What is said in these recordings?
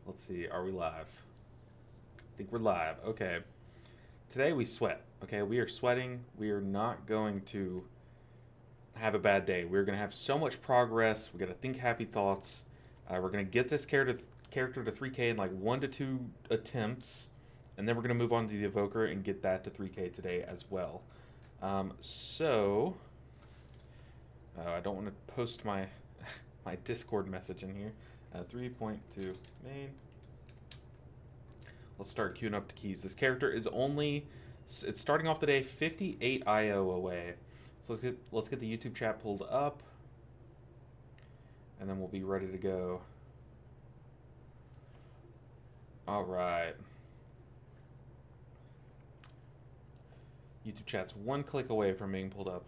Let's see, are we live? I think we're live. Okay. Today we sweat. Okay, we are sweating. We are not going to have a bad day. We're going to have so much progress. We're going to think happy thoughts. We're going to get this character to 3K in like 1 to 2 attempts. And then we're going to move on to the Evoker and get that to 3K today as well. I don't want to post my my Discord message in here. 3.2 main. Let's start queuing up the keys. This character is it's starting off the day 58 IO away. So let's get the YouTube chat pulled up, and then we'll be ready to go. All right. YouTube chat's one click away from being pulled up.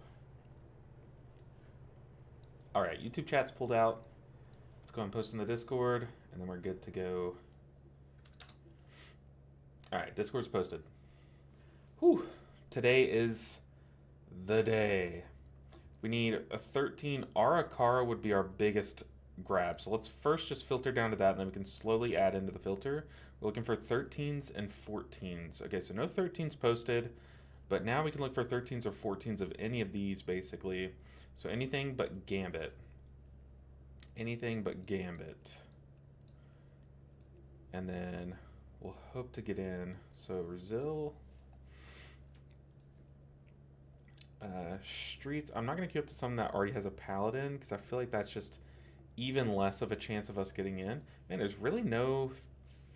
All right, YouTube chat's pulled out. Let's go and post in the Discord, and then we're good to go. All right, Discord's posted. Whew, today is the day. We need a 13. Arakara would be our biggest grab. So let's first just filter down to that, and then we can slowly add into the filter. We're looking for 13s and 14s. Okay, so no 13s posted, but now we can look for 13s or 14s of any of these, basically. So anything but Gambit. Anything but Gambit. And then we'll hope to get in. So Brazil. Streets. I'm not going to queue up to something that already has a Paladin, because I feel like that's just even less of a chance of us getting in. Man, there's really no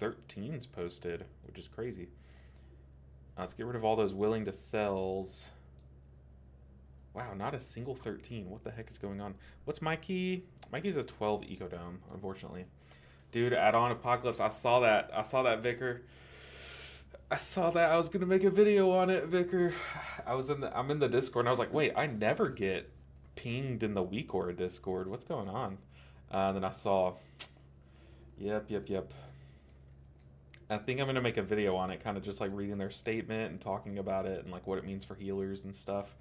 13s posted, which is crazy. Let's get rid of all those willing to sells. Wow, not a single 13. What the heck is going on? What's my key? My key's a 12 Ecodome, unfortunately. Dude, add-on Apocalypse. I saw that, Vicar. I saw that. I was gonna make a video on it, Vicar. I'm in the Discord, and I was like, wait, I never get pinged in the WeakAura Discord. What's going on? Then I saw, yep. I think I'm gonna make a video on it, kind of just like reading their statement and talking about it and like what it means for healers and stuff.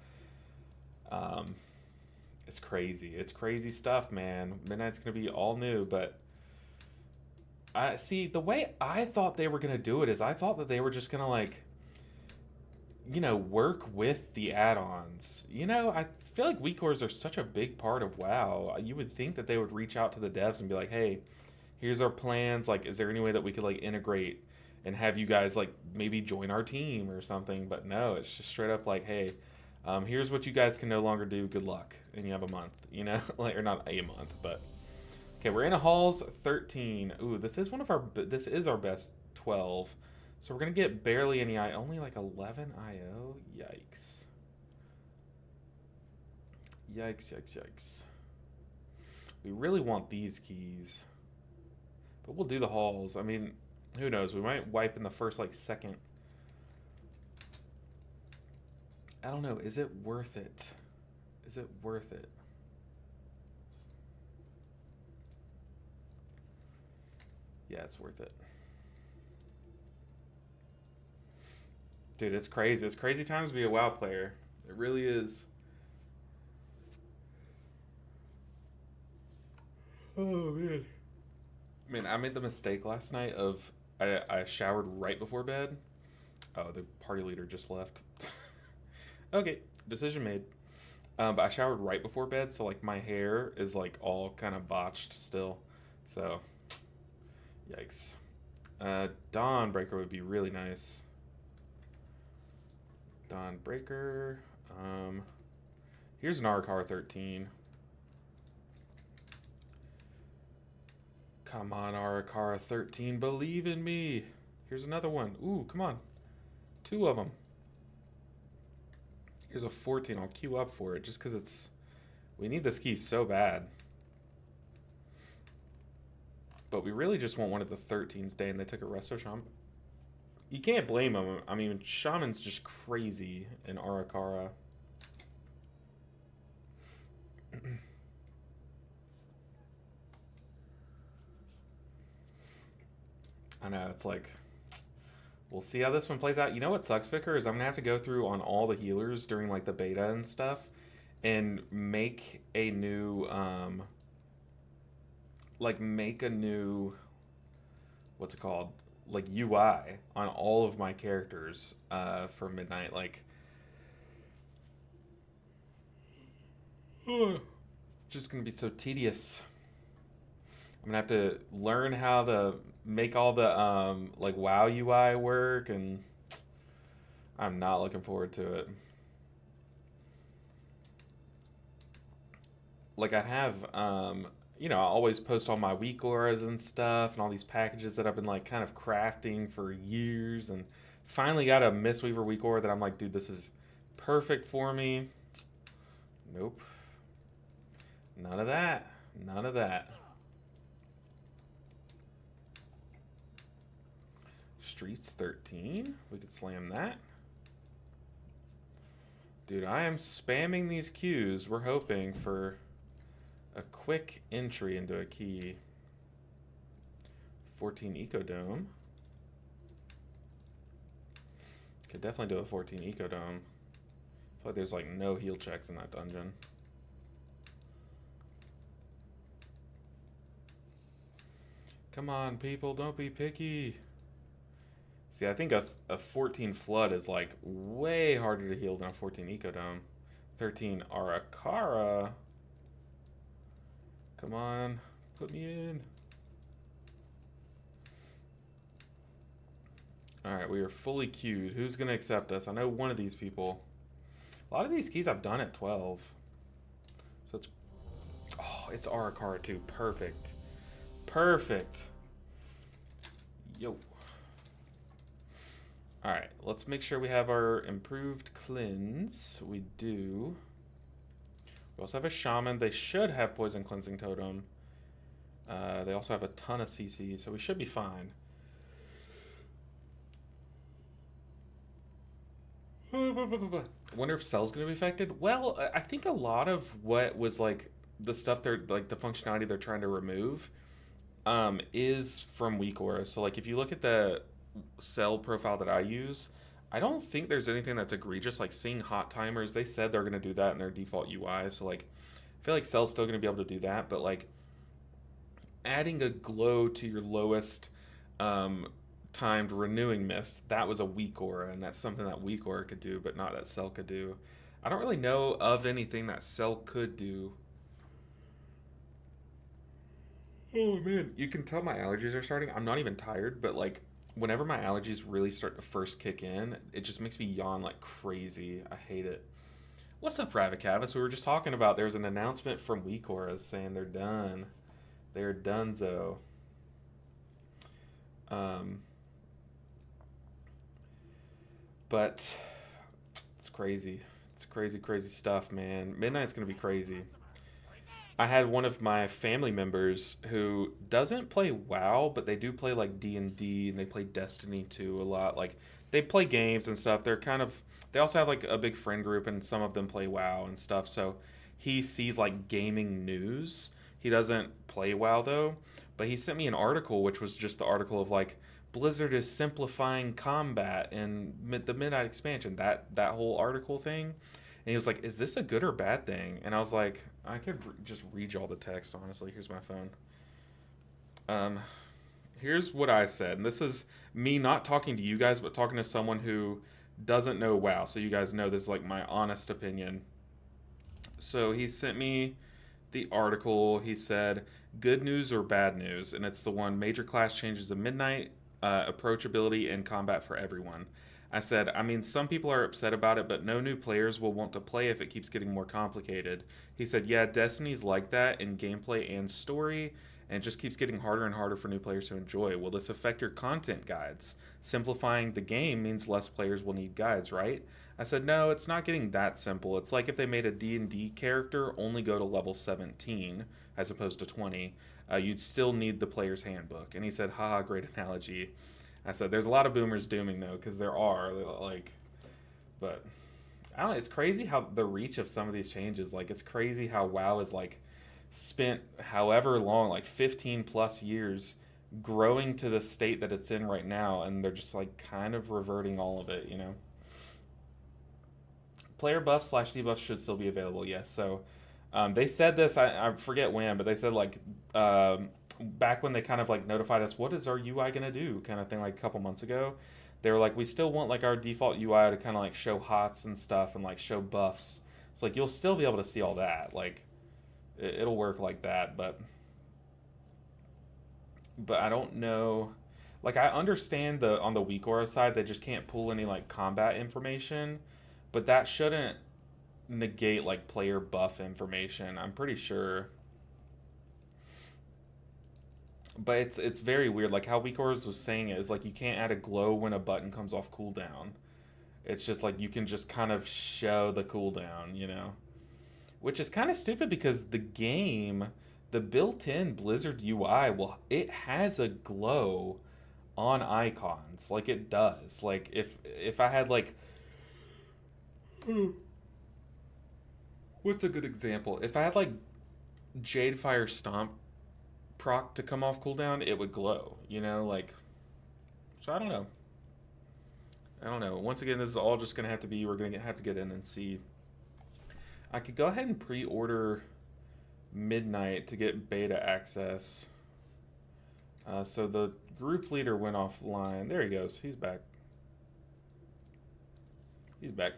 It's crazy. It's crazy stuff, man. Midnight's gonna be all new, but I see the way I thought they were gonna do it is I thought that they were just gonna like, work with the add-ons. I feel like weak cores are such a big part of WoW. You would think that they would reach out to the devs and be like, hey, here's our plans. Like, is there any way that we could like integrate and have you guys like maybe join our team or something? But no, it's just straight up like, hey, here's what you guys can no longer do. Good luck, and you have a month. Like, or not a month, but okay. We're in a halls 13. Ooh, this is our best 12. So we're gonna get barely any only like 11 IO. Yikes. Yikes. We really want these keys, but we'll do the halls. I mean, who knows? We might wipe in the first like second. I don't know. Is it worth it? Is it worth it? Yeah, it's worth it. Dude, it's crazy. It's crazy times to be a WoW player. It really is. Oh, man. Man, I made the mistake last night of I showered right before bed. Oh, the party leader just left. Okay, decision made. But I showered right before bed, so like my hair is like all kind of botched still. So, yikes. Dawnbreaker would be really nice. Dawnbreaker. Here's an Arakara 13. Come on, Arakara 13, believe in me. Here's another one. Ooh, come on. 2 of them. Here's a 14. I'll queue up for it just because we need this key so bad. But we really just want one of the 13s day, and they took a Resto Shaman. You can't blame them. I mean, Shaman's just crazy in Arakara. I know, it's like, we'll see how this one plays out. You know what sucks, Vicar, is I'm gonna have to go through on all the healers during like the beta and stuff and make a new what's it called, like UI on all of my characters for Midnight. Like, just gonna be so tedious. I'm gonna have to learn how to make all the like WoW UI work, and I'm not looking forward to it. Like I have, I always post all my weak auras and stuff, and all these packages that I've been like kind of crafting for years, and finally got a Mistweaver weak aura that I'm like, dude, this is perfect for me. Nope, none of that, none of that. Streets 13, we could slam that. Dude, I am spamming these queues. We're hoping for a quick entry into a key. 14 Ecodome. Could definitely do a 14 Ecodome. I feel like there's like no heal checks in that dungeon. Come on, people, don't be picky. See, I think a 14 Flood is like way harder to heal than a 14 Ecodome. 13 Arakara. Come on, put me in. Alright, we are fully queued. Who's going to accept us? I know one of these people. A lot of these keys I've done at 12. So it's... Oh, it's Arakara too. Perfect. Perfect. Yo. Alright, let's make sure we have our improved cleanse. We do. We also have a shaman. They should have poison cleansing totem. They also have a ton of CC, so we should be fine. I wonder if Cell's going to be affected. Well, I think a lot of what was like the stuff they're like the functionality they're trying to remove is from weak auras. So like if you look at the Cell profile that I use, I don't think there's anything that's egregious. Like seeing hot timers, they said they're going to do that in their default UI. So like I feel like Cell's still going to be able to do that, but like adding a glow to your lowest timed renewing mist, that was a weak aura, and that's something that weak aura could do, but not that Cell could do. I don't really know of anything that Cell could do. Oh man, you can tell my allergies are starting. I'm not even tired, but like whenever my allergies really start to first kick in, it just makes me yawn like crazy. I hate it. What's up, Ravikavis? We were just talking about there's an announcement from Weak Auras saying they're done. They're donezo. But it's crazy. It's crazy, crazy stuff, man. Midnight's gonna be crazy. I had one of my family members who doesn't play WoW, but they do play like D&D and they play Destiny 2 a lot. Like they play games and stuff. They also have like a big friend group and some of them play WoW and stuff. So he sees like gaming news. He doesn't play WoW though, but he sent me an article which was just the article of like Blizzard is simplifying combat in the Midnight expansion. That whole article thing. And he was like, "Is this a good or bad thing?" And I was like, "I could just read you all the text, honestly. Here's my phone." Here's what I said. And this is me not talking to you guys, but talking to someone who doesn't know WoW. So you guys know this is like my honest opinion. So he sent me the article. He said, "Good news or bad news?" And it's the one, major class changes of Midnight, approachability and combat for everyone. I said, I mean, some people are upset about it, but no new players will want to play if it keeps getting more complicated. He said, yeah, Destiny's like that in gameplay and story, and it just keeps getting harder and harder for new players to enjoy. Will this affect your content guides? Simplifying the game means less players will need guides, right? I said, no, it's not getting that simple. It's like if they made a D&D character only go to level 17 as opposed to 20. You'd still need the player's handbook. And he said, haha, great analogy. I said, there's a lot of boomers dooming though, because there are like, but I don't know. It's crazy how the reach of some of these changes. Like, it's crazy how WoW is like spent however long, like 15 plus years, growing to the state that it's in right now, and they're just like kind of reverting all of it, you know. Player buffs / debuffs should still be available. Yes, so they said this. I forget when, but they said like back when they kind of like notified us, what is our UI gonna do, kind of thing, like a couple months ago. They were like, we still want like our default UI to kind of like show HOTS and stuff and like show buffs. So like you'll still be able to see all that. Like it'll work like that, but I don't know. Like I understand the on the weak aura side they just can't pull any like combat information, but that shouldn't negate like player buff information. I'm pretty sure. But it's very weird. Like how weak auras was saying it is like you can't add a glow when a button comes off cooldown. It's just like you can just kind of show the cooldown, you know? Which is kind of stupid because the game, the built-in Blizzard UI, well, it has a glow on icons. Like it does. Like if I had like what's a good example? If I had like Jadefire Stomp proc to come off cooldown, it would glow, you know? Like so I don't know. I don't know. Once again, this is all just gonna have to be we're gonna have to get in and see. I could go ahead and pre-order midnight to get beta access. So the group leader went offline. There he goes. He's back. He's back.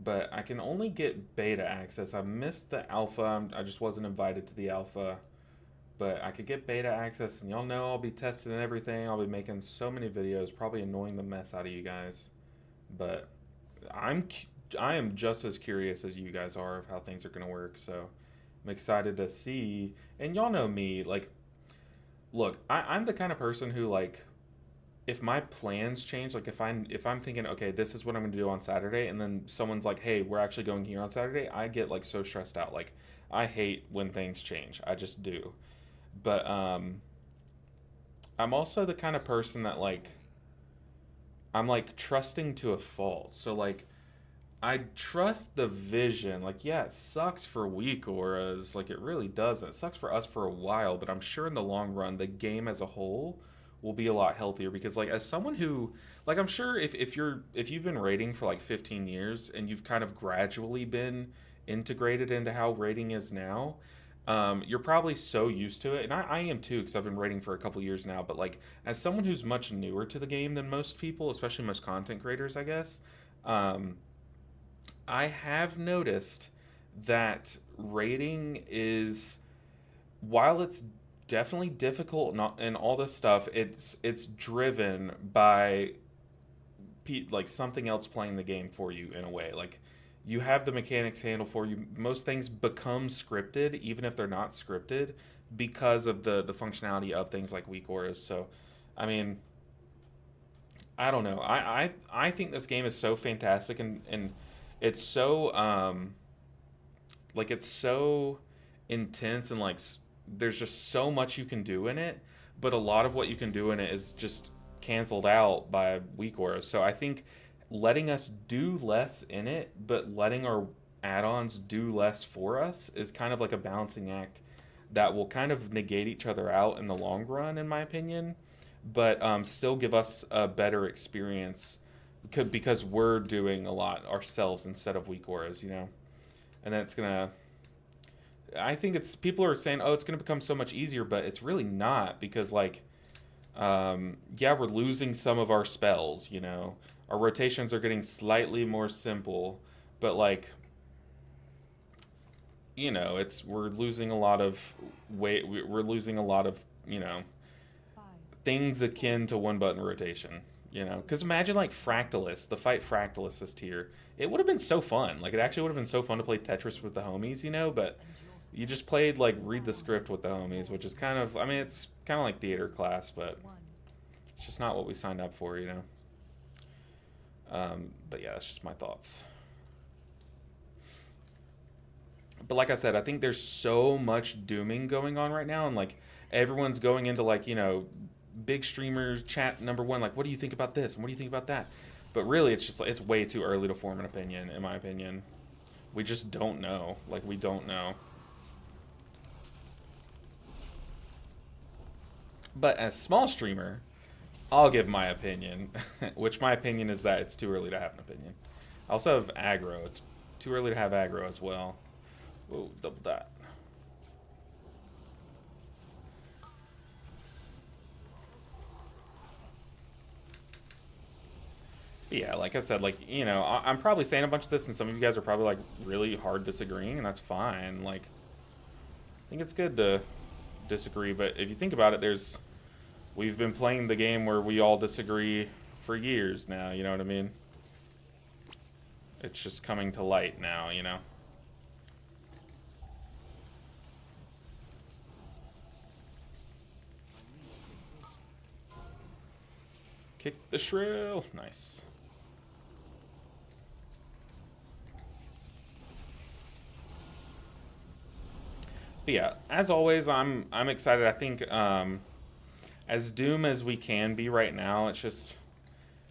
But I can only get beta access. I missed the alpha. I just wasn't invited to the alpha. But I could get beta access, and y'all know I'll be testing everything. I'll be making so many videos, probably annoying the mess out of you guys. But I am just as curious as you guys are of how things are going to work. So I'm excited to see. And y'all know me, like, look, I'm the kind of person who like if my plans change, like if I'm thinking, okay, this is what I'm going to do on Saturday, and then someone's like, hey, we're actually going here on Saturday, I get like so stressed out. Like I hate when things change. I just do. But I'm also the kind of person that like I'm like trusting to a fault. So like I trust the vision. Like yeah, it sucks for weak auras. Like it really does. It sucks for us for a while, but I'm sure in the long run the game as a whole will be a lot healthier because like as someone who like I'm sure if you've been raiding for like 15 years and you've kind of gradually been integrated into how raiding is now, you're probably so used to it, and I am too because I've been raiding for a couple years now. But like as someone who's much newer to the game than most people, especially most content creators, I guess, um, I have noticed that raiding is while it's definitely difficult and all this stuff, it's driven by like something else playing the game for you in a way. Like you have the mechanics handled for you. Most things become scripted, even if they're not scripted, because of the functionality of things like weak auras. So, I mean, I don't know. I think this game is so fantastic and it's so like it's so intense and like there's just so much you can do in it, but a lot of what you can do in it is just canceled out by weak auras. So I think letting us do less in it, but letting our add-ons do less for us is kind of like a balancing act that will kind of negate each other out in the long run, in my opinion, but still give us a better experience because we're doing a lot ourselves instead of weak auras, you know? And then it's gonna I think it's people are saying, oh, it's going to become so much easier, but it's really not because, like, yeah, we're losing some of our spells. You know, our rotations are getting slightly more simple, but like, you know, it's we're losing a lot of weight. We're losing a lot of you know things akin to one button rotation. You know, because imagine like Fractalus, the fight Fractalus this tier. It would have been so fun. Like, it actually would have been so fun to play Tetris with the homies, you know, but you just played like read the script with the homies, which is kind of, I mean, it's kind of like theater class, but it's just not what we signed up for, you know. But yeah, that's just my thoughts. But like I said, I think there's so much dooming going on right now, and like everyone's going into like you know big streamer chat number one, like what do you think about this and what do you think about that? But really, it's just like it's way too early to form an opinion, in my opinion. We just don't know. Like we don't know. But as small streamer, I'll give my opinion, which my opinion is that it's too early to have an opinion. I also have aggro. It's too early to have aggro as well. Whoa, double that. Yeah, like I said, like, you know, I'm probably saying a bunch of this, and some of you guys are probably, like, really hard disagreeing, and that's fine. Like, I think it's good to disagree, but if you think about it, we've been playing the game where we all disagree for years now, you know what I mean? It's just coming to light now, you know? Kick the shrill. Nice. But yeah, as always, I'm excited. I think as doom as we can be right now, it's just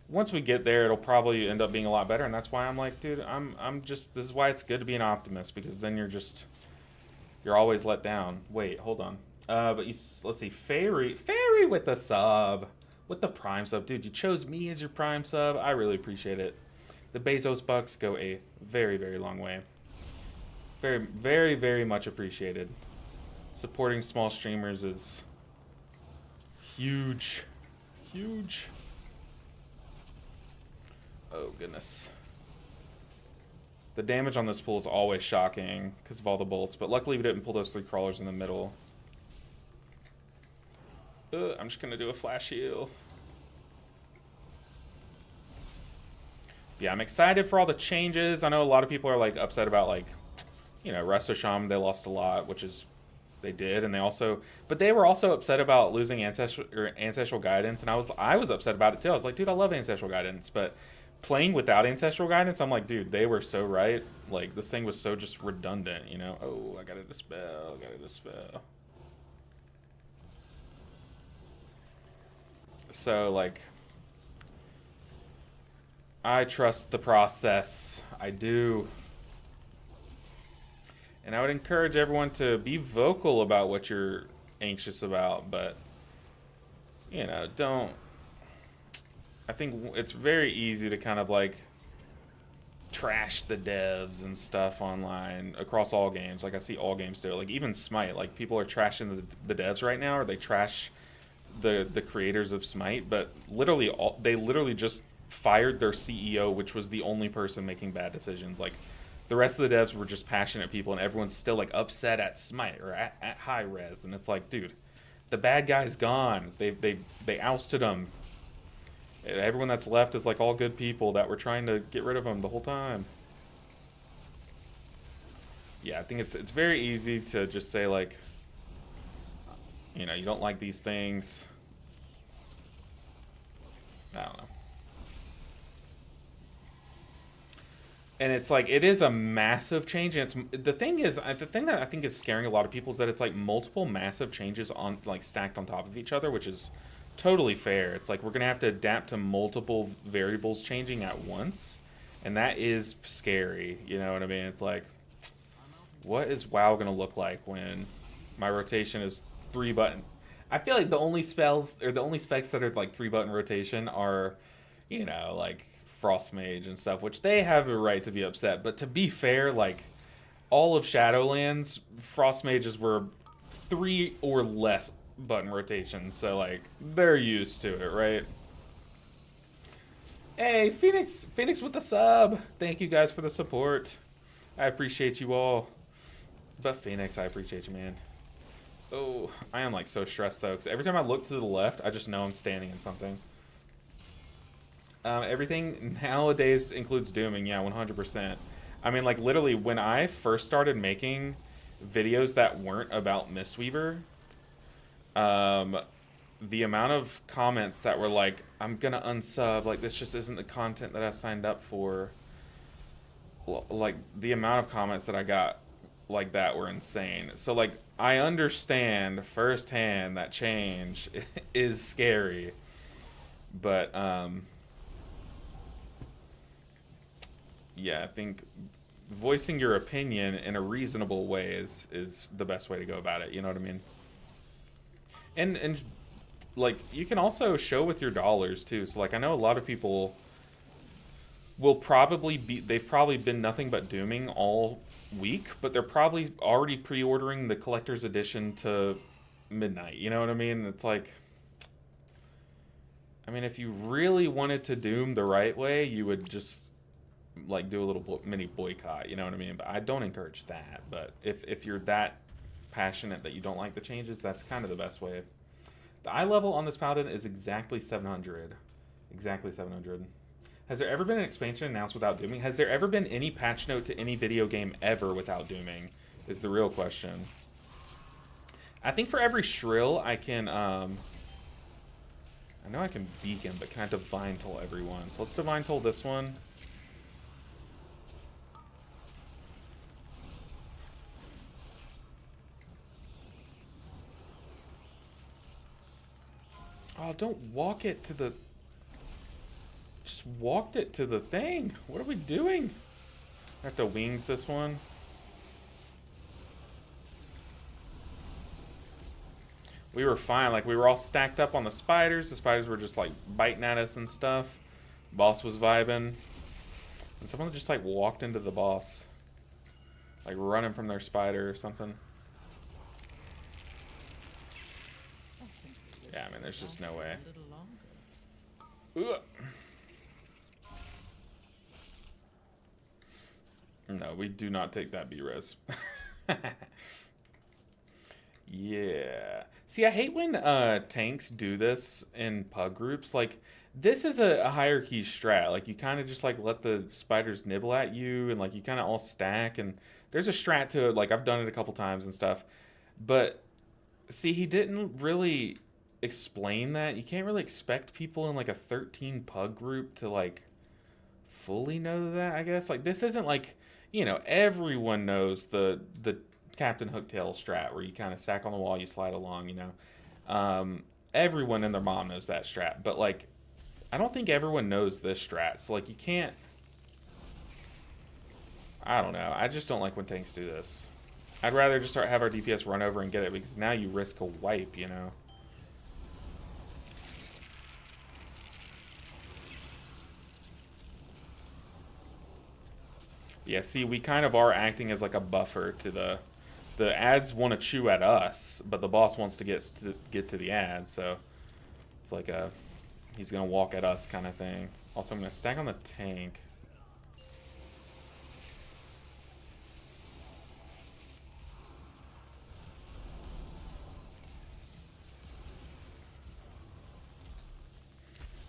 once we get there, it'll probably end up being a lot better, and that's why I'm like, dude, I'm just this is why it's good to be an optimist, because then you're always let down. Wait, hold on. But let's see, Fairy with the sub, with the prime sub, dude. You chose me as your prime sub. I really appreciate it. The Bezos bucks go a very, very long way. Very, very, very much appreciated. Supporting small streamers is huge, huge. Oh goodness. The damage on this pool is always shocking because of all the bolts, but luckily we didn't pull those 3 crawlers in the middle. I'm just gonna do a flash heal. Yeah, I'm excited for all the changes. I know a lot of people are like upset about, like, you know, Resto Shaman, they lost a lot, which is they did, and but they were also upset about losing ancestral guidance, and I was upset about it too. I was like, dude, I love ancestral guidance, but playing without ancestral guidance, I'm like, dude, they were so right. Like, this thing was so just redundant, you know? Oh, I got a dispel, So, like, I trust the process. I do. And I would encourage everyone to be vocal about what you're anxious about, but, you know, don't. I think it's very easy to kind of, like, trash the devs and stuff online across all games. Like, I see all games do it. Like, even Smite, like, people are trashing the devs right now, or they trash the creators of Smite, but literally they literally just fired their CEO, which was the only person making bad decisions. Like, the rest of the devs were just passionate people, and everyone's still, like, upset at Smite or at High Res, and it's like, dude, the bad guy's gone. They ousted him. Everyone that's left is, like, all good people that were trying to get rid of him the whole time. Yeah, I think it's very easy to just say, like, you know, you don't like these things. I don't know. And it's like, it is a massive change, and it's the thing that I think is scaring a lot of people is that it's like multiple massive changes on, like, stacked on top of each other, which is totally fair. It's like we're gonna have to adapt to multiple variables changing at once, and that is scary. You know what I mean? It's like, what is WoW gonna look like when my rotation is 3-button? I feel like the only spells or the only specs that are like 3-button rotation are, you know, like Frost Mage and stuff, which they have a right to be upset. But to be fair, like, all of Shadowlands, Frost Mages were 3 or less button rotation, so, like, they're used to it, right? Hey, Phoenix with the sub. Thank you guys for the support. I appreciate you all. But Phoenix, I appreciate you, man. Oh, I am, like, so stressed, though, because every time I look to the left, I just know I'm standing in something. Everything nowadays includes dooming, yeah, 100%. I mean, like, literally, when I first started making videos that weren't about Mistweaver, the amount of comments that were like, I'm gonna unsub, like, this just isn't the content that I signed up for. Like, the amount of comments that I got like that were insane. So, like, I understand firsthand that change is scary. But, yeah, I think voicing your opinion in a reasonable way is the best way to go about it, you know what I mean? And like, you can also show with your dollars too. So, like, I know a lot of people will probably they've probably been nothing but dooming all week, but they're probably already pre-ordering the collector's edition to midnight. You know what I mean? It's like, I mean, if you really wanted to Doom the right way, you would just like do a little mini boycott. You know what I mean? But I don't encourage that. But if you're that passionate that you don't like the changes, that's kind of the best way. The eye level on this paladin is exactly 700. Exactly 700. Has there ever been an expansion announced without dooming? Has there ever been any patch note to any video game ever without dooming? Is the real question. I think for every shrill, I can, I know I can beacon, but can I divine toll everyone? So let's divine toll this one. Oh, don't walk it to the... Just walked it to the thing. What are we doing? I have to wings this one. We were fine. Like, we were all stacked up on the spiders. The spiders were just, like, biting at us and stuff. Boss was vibing. And someone just, like, walked into the boss. Like, running from their spider or something. Yeah, I mean, there's just no way. Ugh. No, we do not take that B-res. Yeah. See, I hate when tanks do this in pug groups. Like, this is a hierarchy strat. Like, you kind of just, like, let the spiders nibble at you, and, like, you kind of all stack, and there's a strat to it. Like, I've done it a couple times and stuff. But, see, he didn't really explain that. You can't really expect people in, like, a 13 pug group to, like, fully know that, I guess. Like, this isn't, like, you know, everyone knows the Captain Hooktail strat where you kind of stack on the wall, you slide along, you know. Everyone and their mom knows that strat, but like, I don't think everyone knows this strat. So like, you can't. I don't know. I just don't like when tanks do this. I'd rather just have our DPS run over and get it because now you risk a wipe, you know. Yeah, see, we kind of are acting as like a buffer to the ads want to chew at us, but the boss wants to get to the ads, so it's like a he's gonna walk at us kind of thing. Also, I'm gonna stack on the tank.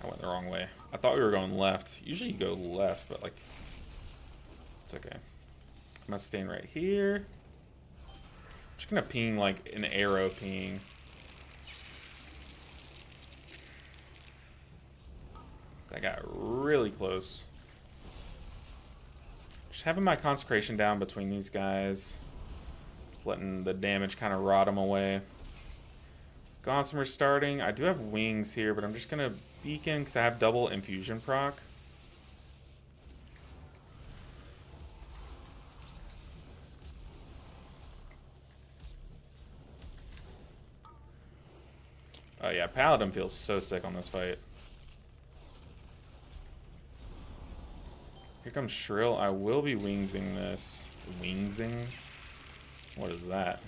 I went the wrong way. I thought we were going left. Usually you go left, but like it's okay. I'm gonna stand right here. Just gonna ping like an arrow ping. I got really close. Just having my consecration down between these guys. Just letting the damage kind of rot them away. Gossamer starting. I do have wings here, but I'm just gonna beacon because I have double infusion proc. Oh yeah, Paladin feels so sick on this fight. Here comes Shrill. I will be wingsing this. Wingsing? What is that?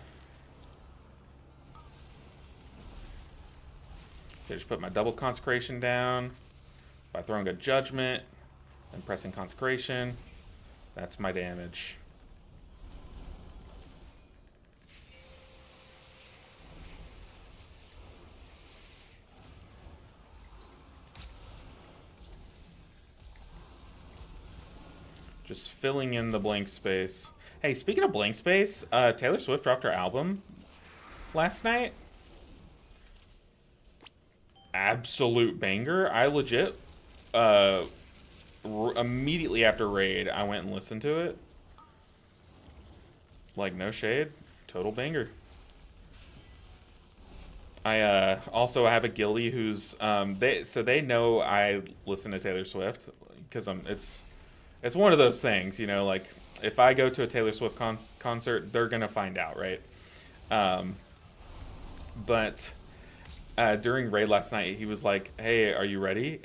Okay, just put my double consecration down by throwing a judgment and pressing consecration. That's my damage. Just filling in the blank space. Hey, speaking of blank space, Taylor Swift dropped her album last night. Absolute banger. I legit, immediately after Raid, I went and listened to it. Like, no shade. Total banger. I also have a guildie who's they know I listen to Taylor Swift because it's one of those things, you know, like if I go to a Taylor Swift concert, they're gonna find out, right? But during Raid last night, he was like, "Hey, are you ready?"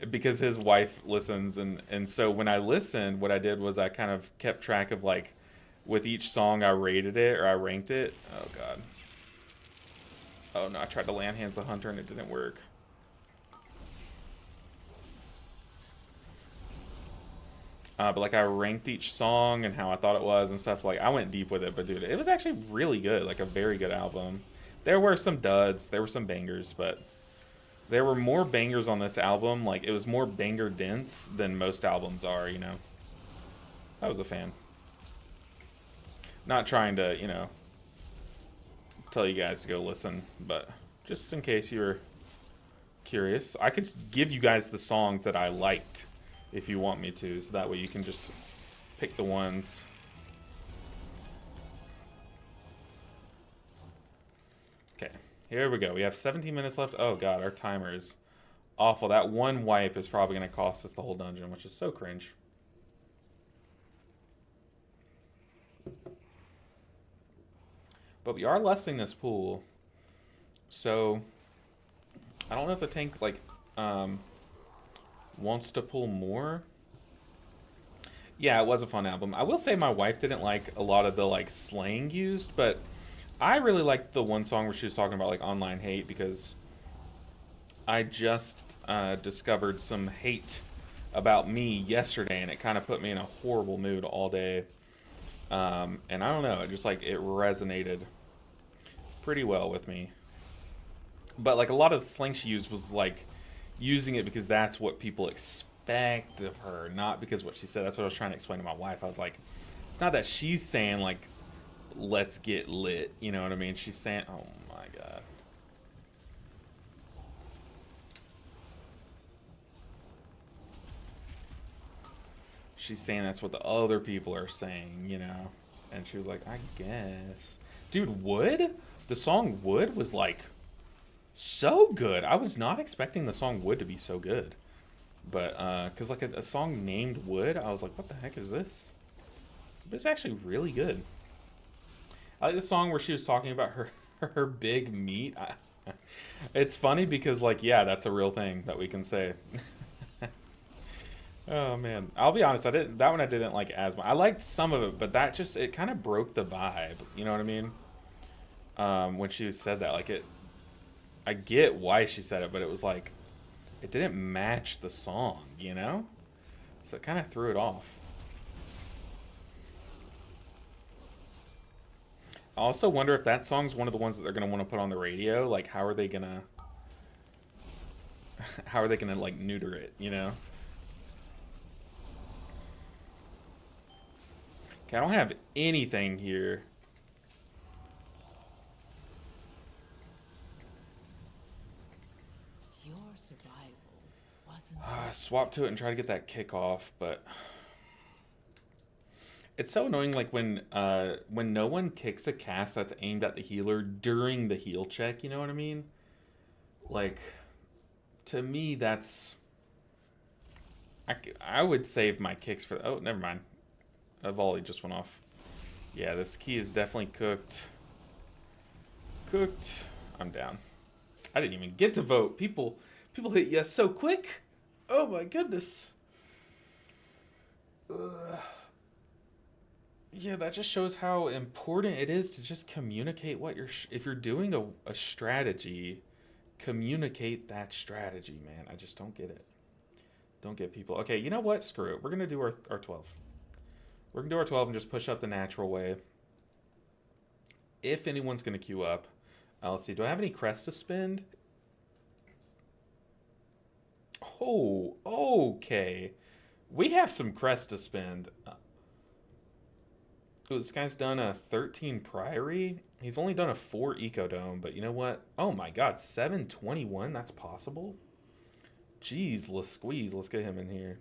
because his wife listens, and so when I listened, what I did was I kind of kept track of like with each song I rated it or I ranked it. Oh god. Oh no, I tried to land hands the hunter and it didn't work. But like I ranked each song and how I thought it was and stuff. So like I went deep with it, but dude, it was actually really good. Like a very good album. There were some duds, there were some bangers, but there were more bangers on this album. Like it was more banger dense than most albums are. You know, I was a fan. Not trying to, tell you guys to go listen, but just in case you were curious, I could give you guys the songs that I liked if you want me to, so that way you can just pick the ones. Okay, here we go. We have 17 minutes left. Oh god, our timer is awful. That one wipe is probably going to cost us the whole dungeon, which is so cringe. But we are lessening this pool, so I don't know if the tank like wants to pull more. Yeah, it was a fun album. I will say my wife didn't like a lot of the like slang used, but I really liked the one song where she was talking about like online hate, because I just discovered some hate about me yesterday, and it kind of put me in a horrible mood all day. And I don't know, it just like it resonated pretty well with me. But like a lot of the slang she used was like using it because that's what people expect of her, not because what she said. That's what I was trying to explain to my wife. I was like, it's not that she's saying like, let's get lit, you know what I mean? She's saying, oh my god. She's saying that's what the other people are saying, you know? And she was like, I guess. Dude, Wood? The song Wood was like so good. I was not expecting the song Wood to be so good. But, because like a song named Wood, I was like, what the heck is this? But it's actually really good. I like the song where she was talking about her big meat. It's funny because, like, yeah, that's a real thing that we can say. Oh man, I'll be honest. That one I didn't like as much. I liked some of it, but that just it kind of broke the vibe. You know what I mean? When she said that, like I get why she said it, but it was like it didn't match the song. You know? So it kind of threw it off. I also wonder if that song's one of the ones that they're gonna want to put on the radio. Like, how are they gonna like neuter it? You know? Okay, I don't have anything here. Your survival wasn't Swap to it and try to get that kick off, but it's so annoying. Like when no one kicks a cast that's aimed at the healer during the heal check. You know what I mean? Like, to me, that's I would save my kicks for. Oh, never mind. A volley just went off. Yeah, this key is definitely cooked. Cooked. I'm down. I didn't even get to vote. People hit yes so quick. Oh my goodness. Ugh. Yeah, that just shows how important it is to just communicate what you're. If you're doing a strategy, communicate that strategy, man. I just don't get it. Don't get people. Okay, you know what? Screw it. We're gonna do our 12. We're gonna do our 12 and just push up the natural way. If anyone's gonna queue up, let's see. Do I have any crest to spend? Oh, okay. We have some crest to spend. Ooh, this guy's done a 13 Priory. He's only done a 4 Ecodome, but you know what? Oh my god, 721? That's possible? Jeez, let's squeeze. Let's get him in here.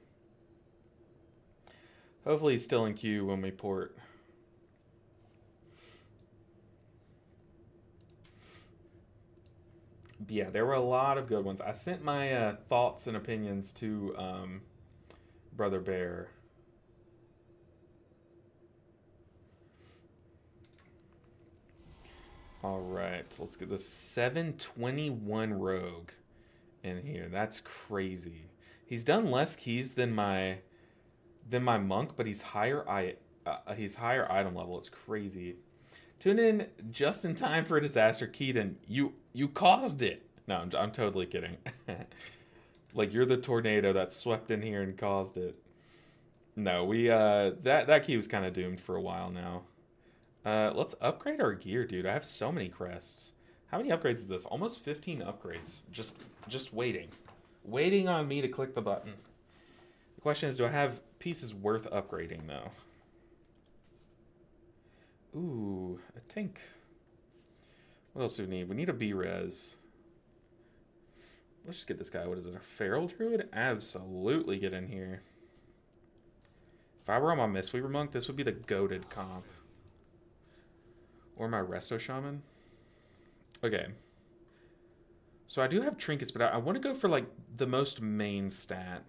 Hopefully he's still in queue when we port. But yeah, there were a lot of good ones. I sent my thoughts and opinions to Brother Bear. All right, let's get the 721 Rogue in here. That's crazy. He's done less keys than my monk, but he's higher item level. It's crazy. Tune in just in time for a disaster, Keaton. You caused it. No, I'm totally kidding. Like you're the tornado that swept in here and caused it. No, we that key was kind of doomed for a while now. Let's upgrade our gear, dude. I have so many crests. How many upgrades is this? Almost 15 upgrades. Just waiting. Waiting on me to click the button. The question is, do I have pieces worth upgrading though? Ooh, a tink. What else do we need? We need a B-res. Let's just get this guy. What is it? A feral druid? Absolutely get in here. If I were on my Mistweaver monk, this would be the goated comp. Or my resto shaman. Okay. So I do have trinkets, but I want to go for like the most main stat.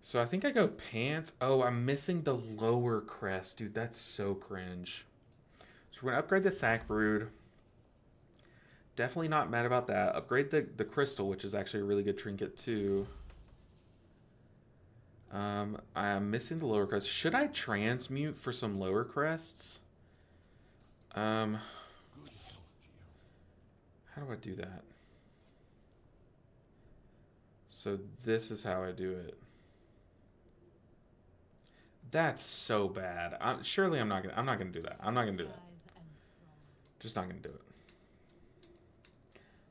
So I think I go pants. Oh, I'm missing the lower crest. Dude, that's so cringe. So we're going to upgrade the sack brood. Definitely not mad about that. Upgrade the crystal, which is actually a really good trinket too. I'm missing the lower crest. Should I transmute for some lower crests? How do I do that? So this is how I do it. That's so bad. Surely I'm not gonna do that. I'm not gonna do that. Just not gonna do it.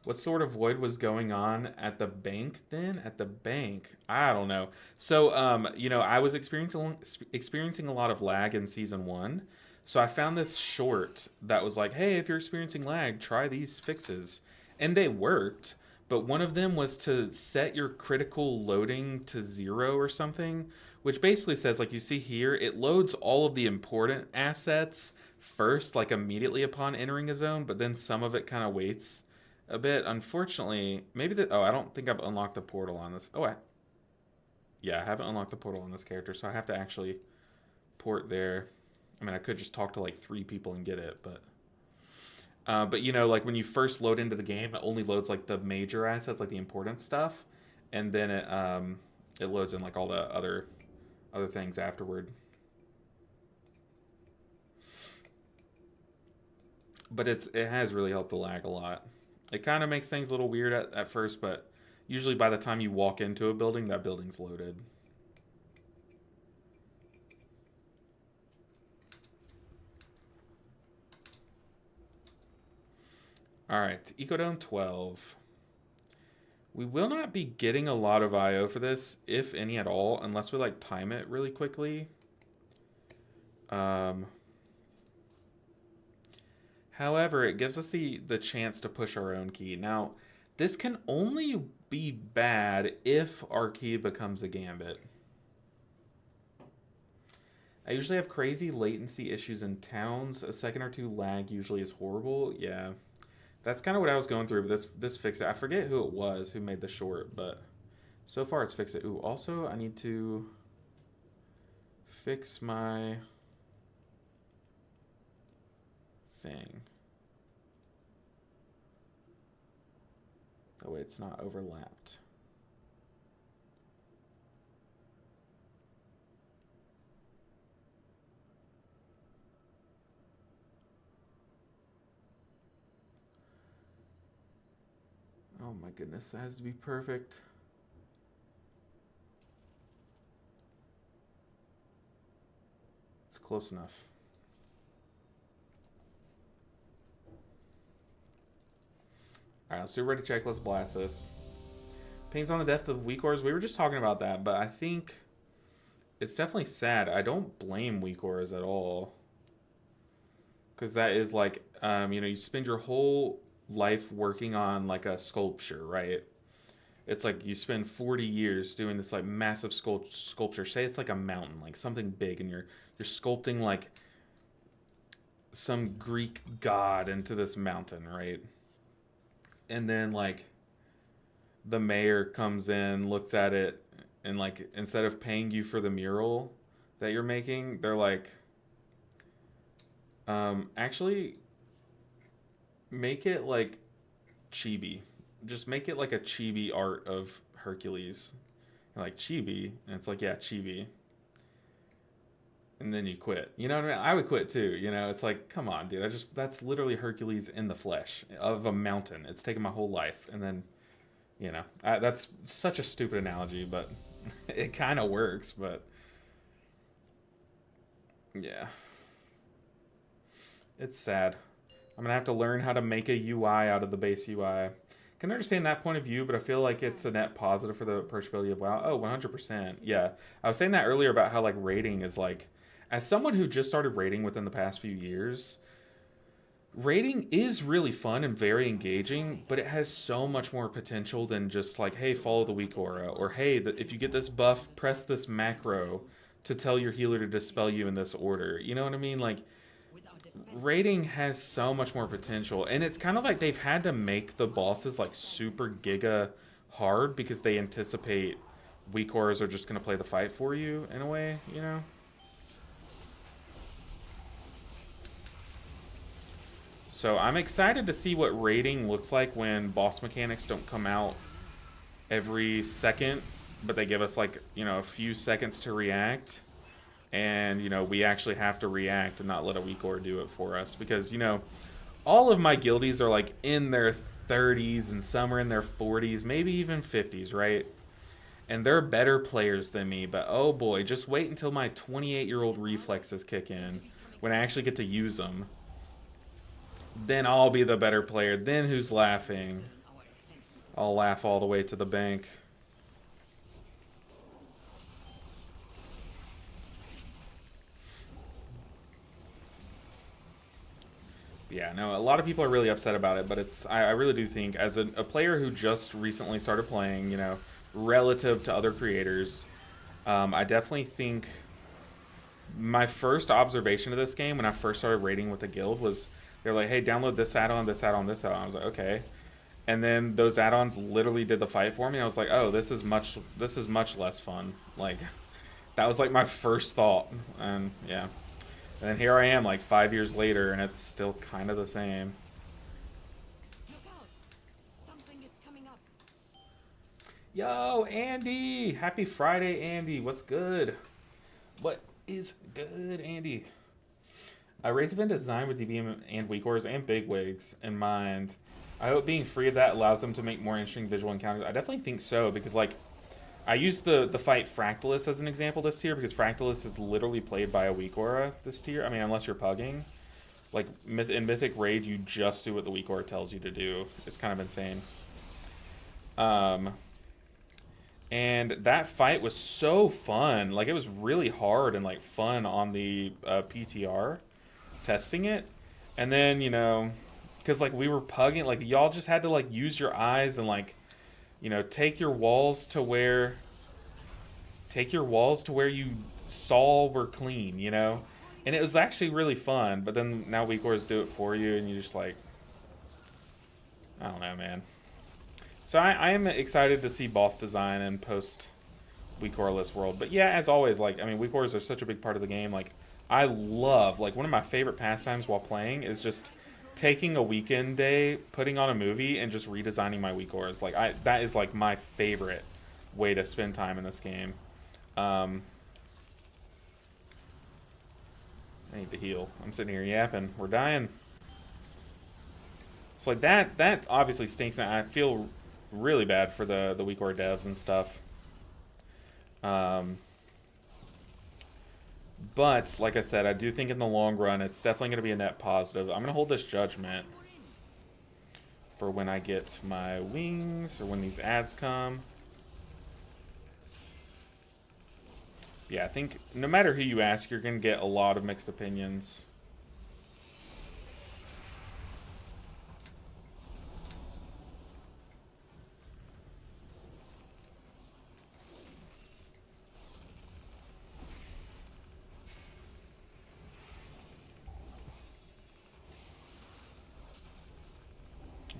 What sort of void was going on at the bank then? At the bank? I don't know. So, you know, I was experiencing a lot of lag in season 1. So I found this short that was like, hey, if you're experiencing lag, try these fixes. And they worked, but one of them was to set your critical loading to 0 or something, which basically says, like you see here, it loads all of the important assets first, like immediately upon entering a zone, but then some of it kind of waits a bit. Unfortunately, maybe that. Oh, I don't think I've unlocked the portal on this. Yeah, I haven't unlocked the portal on this character, so I have to actually port there. I mean, I could just talk to like 3 people and get it, but you know, like when you first load into the game, it only loads like the major assets, like the important stuff, and then it loads in like all the other things afterward. But it has really helped the lag a lot. It kind of makes things a little weird at first, but usually by the time you walk into a building, that building's loaded. Alright, Ecodome 12. We will not be getting a lot of IO for this, if any at all, unless we like time it really quickly. However, it gives us the chance to push our own key. Now, this can only be bad if our key becomes a gambit. I usually have crazy latency issues in towns. A second or 2 lag usually is horrible. Yeah, that's kind of what I was going through, but this fixed it. I forget who it was who made the short, but so far it's fixed it. Ooh, also I need to fix my thing. That way it's not overlapped. Oh my goodness, that has to be perfect. It's close enough. Alright, let's do a ready check. Let's blast this. Pains on the death of Weakors. We were just talking about that, but I think it's definitely sad. I don't blame Weakors at all. Because that is like, you know, you spend your whole life working on like a sculpture, right? It's like you spend 40 years doing this like massive sculpture. Say it's like a mountain, like something big, and you're sculpting like some Greek god into this mountain, right? And then like the mayor comes in, looks at it, and like instead of paying you for the mural that you're making, they're like, actually make it like chibi. just make it like a chibi art of Hercules. And like chibi, and it's like, yeah, chibi. And then you quit. You know what I mean? I would quit too. You know, it's like, come on, dude. That's literally Hercules in the flesh of a mountain. It's taken my whole life, and then, that's such a stupid analogy, but it kind of works. But yeah, it's sad. I'm gonna have to learn how to make a UI out of the base UI. Can understand that point of view, but I feel like it's a net positive for the approachability of WoW. Oh, 100%. Yeah. I was saying that earlier about how like raiding is like, as someone who just started raiding within the past few years, raiding is really fun and very engaging, but it has so much more potential than just like, hey, follow the weak aura, or hey, if you get this buff, press this macro to tell your healer to dispel you in this order. You know what I mean? Like, raiding has so much more potential, and it's kind of like they've had to make the bosses like super giga hard because they anticipate weak auras are just going to play the fight for you in a way, you know. So I'm excited to see what raiding looks like when boss mechanics don't come out every second, but they give us like, a few seconds to react, and we actually have to react and not let a weak aura do it for us, because all of my guildies are like in their 30s and some are in their 40s, maybe even 50s, right? And they're better players than me, but oh boy, just wait until my 28-year-old reflexes kick in when I actually get to use them. Then I'll be the better player. Then who's laughing? I'll laugh all the way to the bank. Yeah, no, a lot of people are really upset about it, but I really do think, as a player who just recently started playing, relative to other creators, I definitely think my first observation of this game when I first started raiding with the guild was they're like, hey, download this add-on, this add-on, this add-on. I was like, okay. And then those add-ons literally did the fight for me. I was like, oh, this is much less fun. Like, that was like my first thought. And yeah. And then here I am like 5 years later, and it's still kind of the same. Yo, Andy! Happy Friday, Andy. What's good? What is good, Andy? Raids have been designed with DBM and weak auras and big wigs in mind. I hope being free of that allows them to make more interesting visual encounters. I definitely think so, because like, I used the fight Fractalus as an example this tier, because Fractalus is literally played by a weak aura this tier. I mean, unless you're pugging. Like, in Mythic Raid, you just do what the weak aura tells you to do. It's kind of insane. And that fight was so fun. Like, it was really hard and, like, fun on the PTR, testing it. And then, because, like, we were pugging, like, y'all just had to, like, use your eyes and, like, take your walls to where you saw were clean, And it was actually really fun, but then now weak auras do it for you, and you just, like, I don't know, man. So I am excited to see boss design and post weak aura-less world. But yeah, as always, like, I mean, weak auras are such a big part of the game. Like, I love, like, one of my favorite pastimes while playing is just taking a weekend day, putting on a movie, and just redesigning my weak auras. Like, that is, like, my favorite way to spend time in this game. I need to heal. I'm sitting here yapping. We're dying. So, like, that obviously stinks, and I feel really bad for the weak aura devs and stuff. But, like I said, I do think in the long run, it's definitely going to be a net positive. I'm going to hold this judgment for when I get my wings, or when these ads come. Yeah, I think no matter who you ask, you're going to get a lot of mixed opinions.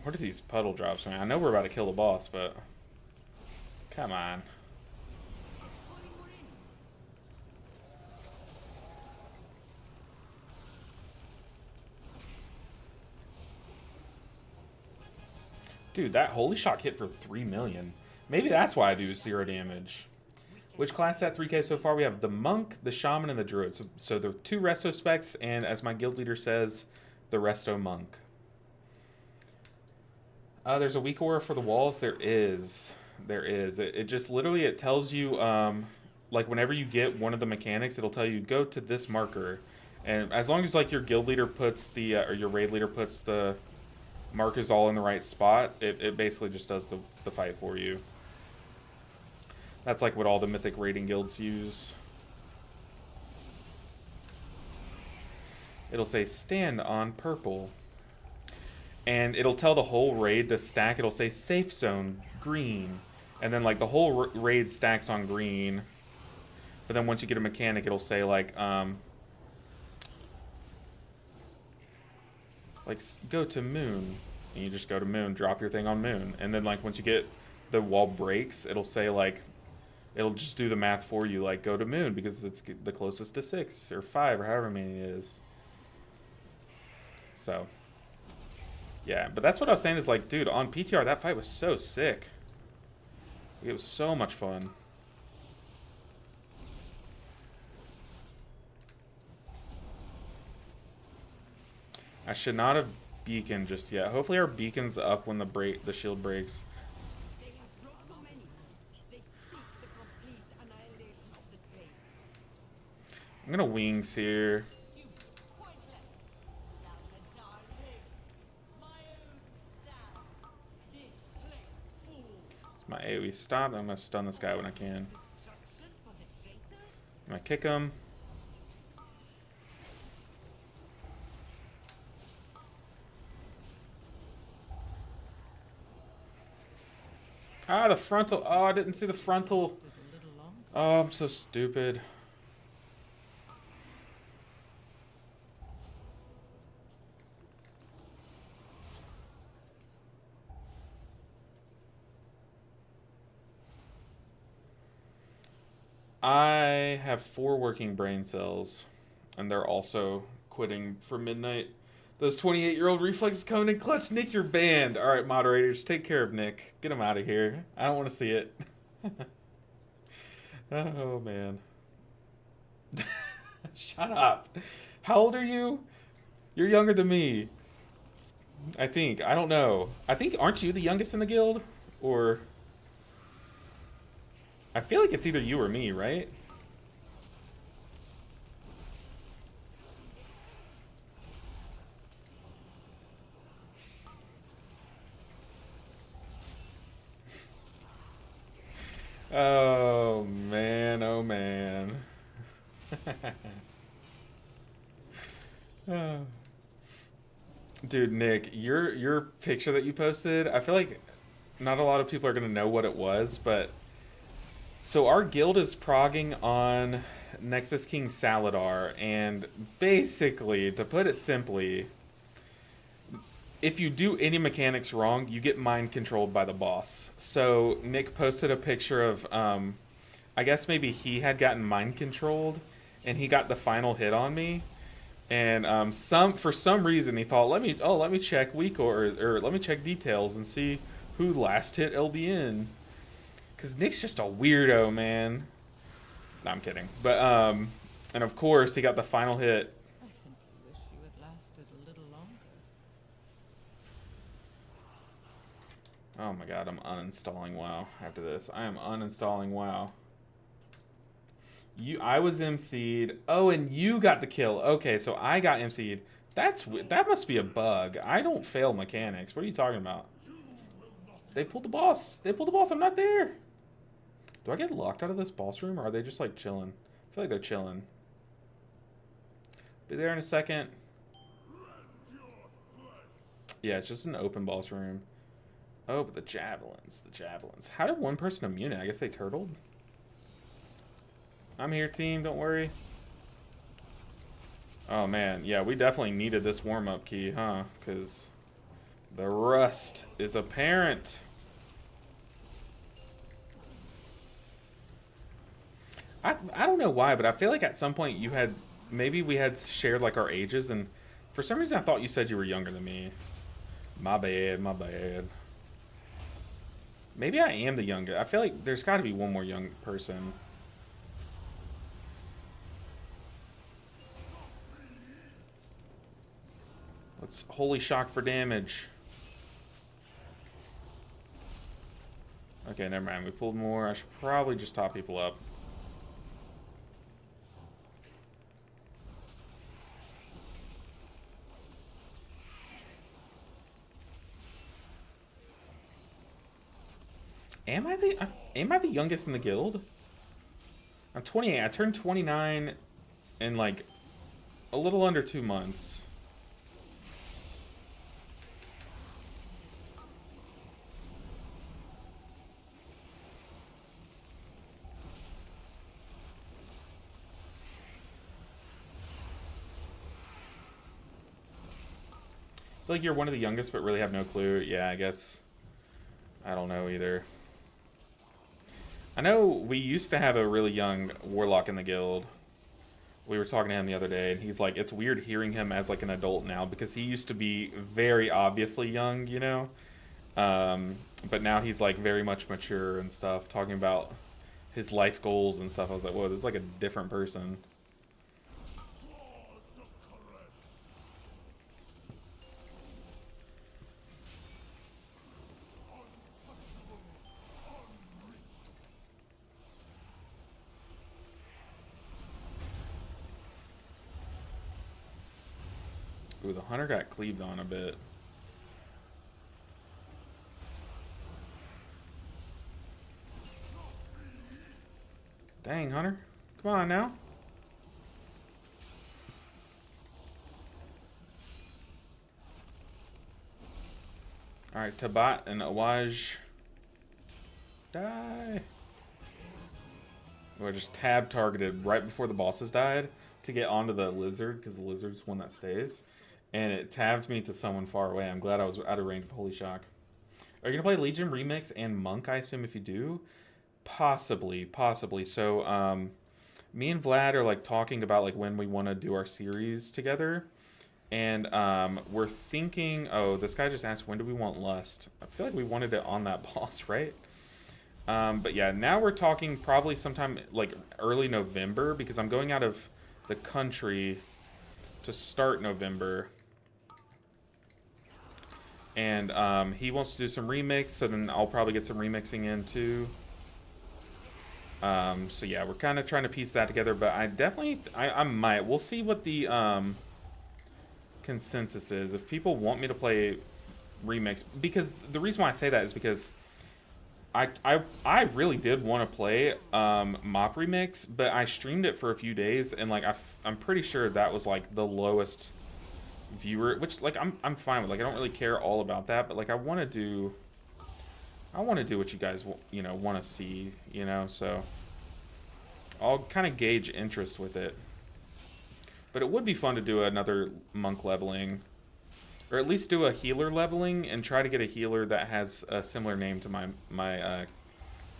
What are these puddle drops, man? I know we're about to kill the boss, but come on. Dude, that holy shock hit for 3 million. Maybe that's why I do 0 damage. Which class at 3k so far? We have the monk, the shaman, and the druid. So the 2 resto specs, and as my guild leader says, the resto monk. There's a weak aura for the walls. There is. There is. It just literally, it tells you, like whenever you get one of the mechanics, it'll tell you go to this marker. And as long as like your guild leader puts the, or your raid leader puts the markers all in the right spot, it basically just does the fight for you. That's like what all the mythic raiding guilds use. It'll say stand on purple. And it'll tell the whole raid to stack. It'll say safe zone green. And then like the whole raid stacks on green. But then once you get a mechanic, it'll say like go to moon. And you just go to moon, drop your thing on moon. And then like once you get the wall breaks, it'll say like, it'll just do the math for you, like go to moon because it's the closest to 6 or 5 or however many it is. So, yeah, but that's what I was saying is like, dude, on PTR, that fight was so sick. It was so much fun. I should not have beaconed just yet. Hopefully our beacon's up when the shield breaks. I'm gonna wings here. My AoE stopped. I'm gonna stun this guy when I can. I'm gonna kick him. Ah, the frontal. Oh, I didn't see the frontal. Oh, I'm so stupid. I have 4 working brain cells, and they're also quitting for midnight. Those 28-year-old reflexes coming in clutch. Nick, you're banned. All right, moderators, take care of Nick. Get him out of here. I don't want to see it. Oh, man. Shut up. How old are you? You're younger than me. I think. I don't know. I think, aren't you the youngest in the guild? Or... I feel like it's either you or me, right? Oh man, oh man. Oh. Dude, Nick, your picture that you posted, I feel like not a lot of people are gonna know what it was, but so our guild is progging on Nexus King Saladar, and basically, to put it simply, if you do any mechanics wrong, you get mind controlled by the boss. So Nick posted a picture of, I guess maybe he had gotten mind controlled, and he got the final hit on me. And for some reason he thought, let me check weak or let me check details and see who last hit LBN. Cause Nick's just a weirdo, man. No, I'm kidding. But and of course he got the final hit. I simply wish you had lasted a little longer. Oh my god, I'm uninstalling WoW after this. I am uninstalling WoW. I was MC'd. Oh, and you got the kill. Okay, so I got MC'd. That must be a bug. I don't fail mechanics. What are you talking about? They pulled the boss. They pulled the boss. I'm not there. Do I get locked out of this boss room, or are they just like chilling? I feel like they're chilling. Be there in a second. Yeah, it's just an open boss room. Oh, but the javelins. The javelins. How did one person immune it? I guess they turtled. I'm here, team. Don't worry. Oh, man. Yeah, we definitely needed this warm-up key, huh? Because the rust is apparent. I don't know why, but I feel like at some point you had... Maybe we had shared, like, our ages, and for some reason I thought you said you were younger than me. My bad, my bad. Maybe I am the youngest. I feel like there's got to be one more young person. Let's holy shock for damage. Okay, never mind. We pulled more. I should probably just top people up. Am I the youngest in the guild? I'm 28. I turned 29 in like a little under 2 months. I feel like you're one of the youngest, but really have no clue. Yeah, I guess. I don't know either. I know we used to have a really young warlock in the guild. We were talking to him the other day, and he's like, it's weird hearing him as like an adult now because he used to be very obviously young, you know? But now he's like very much mature and stuff, talking about his life goals and stuff. I was like, whoa, this is like a different person. Ooh, the hunter got cleaved on a bit. Dang, hunter. Come on now. Alright, Tabat and Awaj. Die. We're just tab targeted right before the bosses died to get onto the lizard, because the lizard's one that stays. And it tabbed me to someone far away. I'm glad I was out of range of Holy Shock. Are you going to play Legion Remix and Monk, I assume, if you do? Possibly. So, me and Vlad are, like, talking about, like, when we want to do our series together. And, we're thinking... Oh, this guy just asked, when do we want Lust? I feel like we wanted it on that boss, right? But yeah, now we're talking probably sometime, like, early November, because I'm going out of the country to start November. And he wants to do some remix, so then I'll probably get some remixing in too. So yeah, we're kind of trying to piece that together, but I might. We'll see what the consensus is. If people want me to play remix, because the reason why I say that is because I really did want to play Mop Remix, but I streamed it for a few days, and like I'm pretty sure that was like the lowest viewer, which like I'm fine with. Like I don't really care all about that, but like I want to do what you guys want to see, so I'll kind of gauge interest with it. But it would be fun to do another monk leveling, or at least do a healer leveling and try to get a healer that has a similar name to my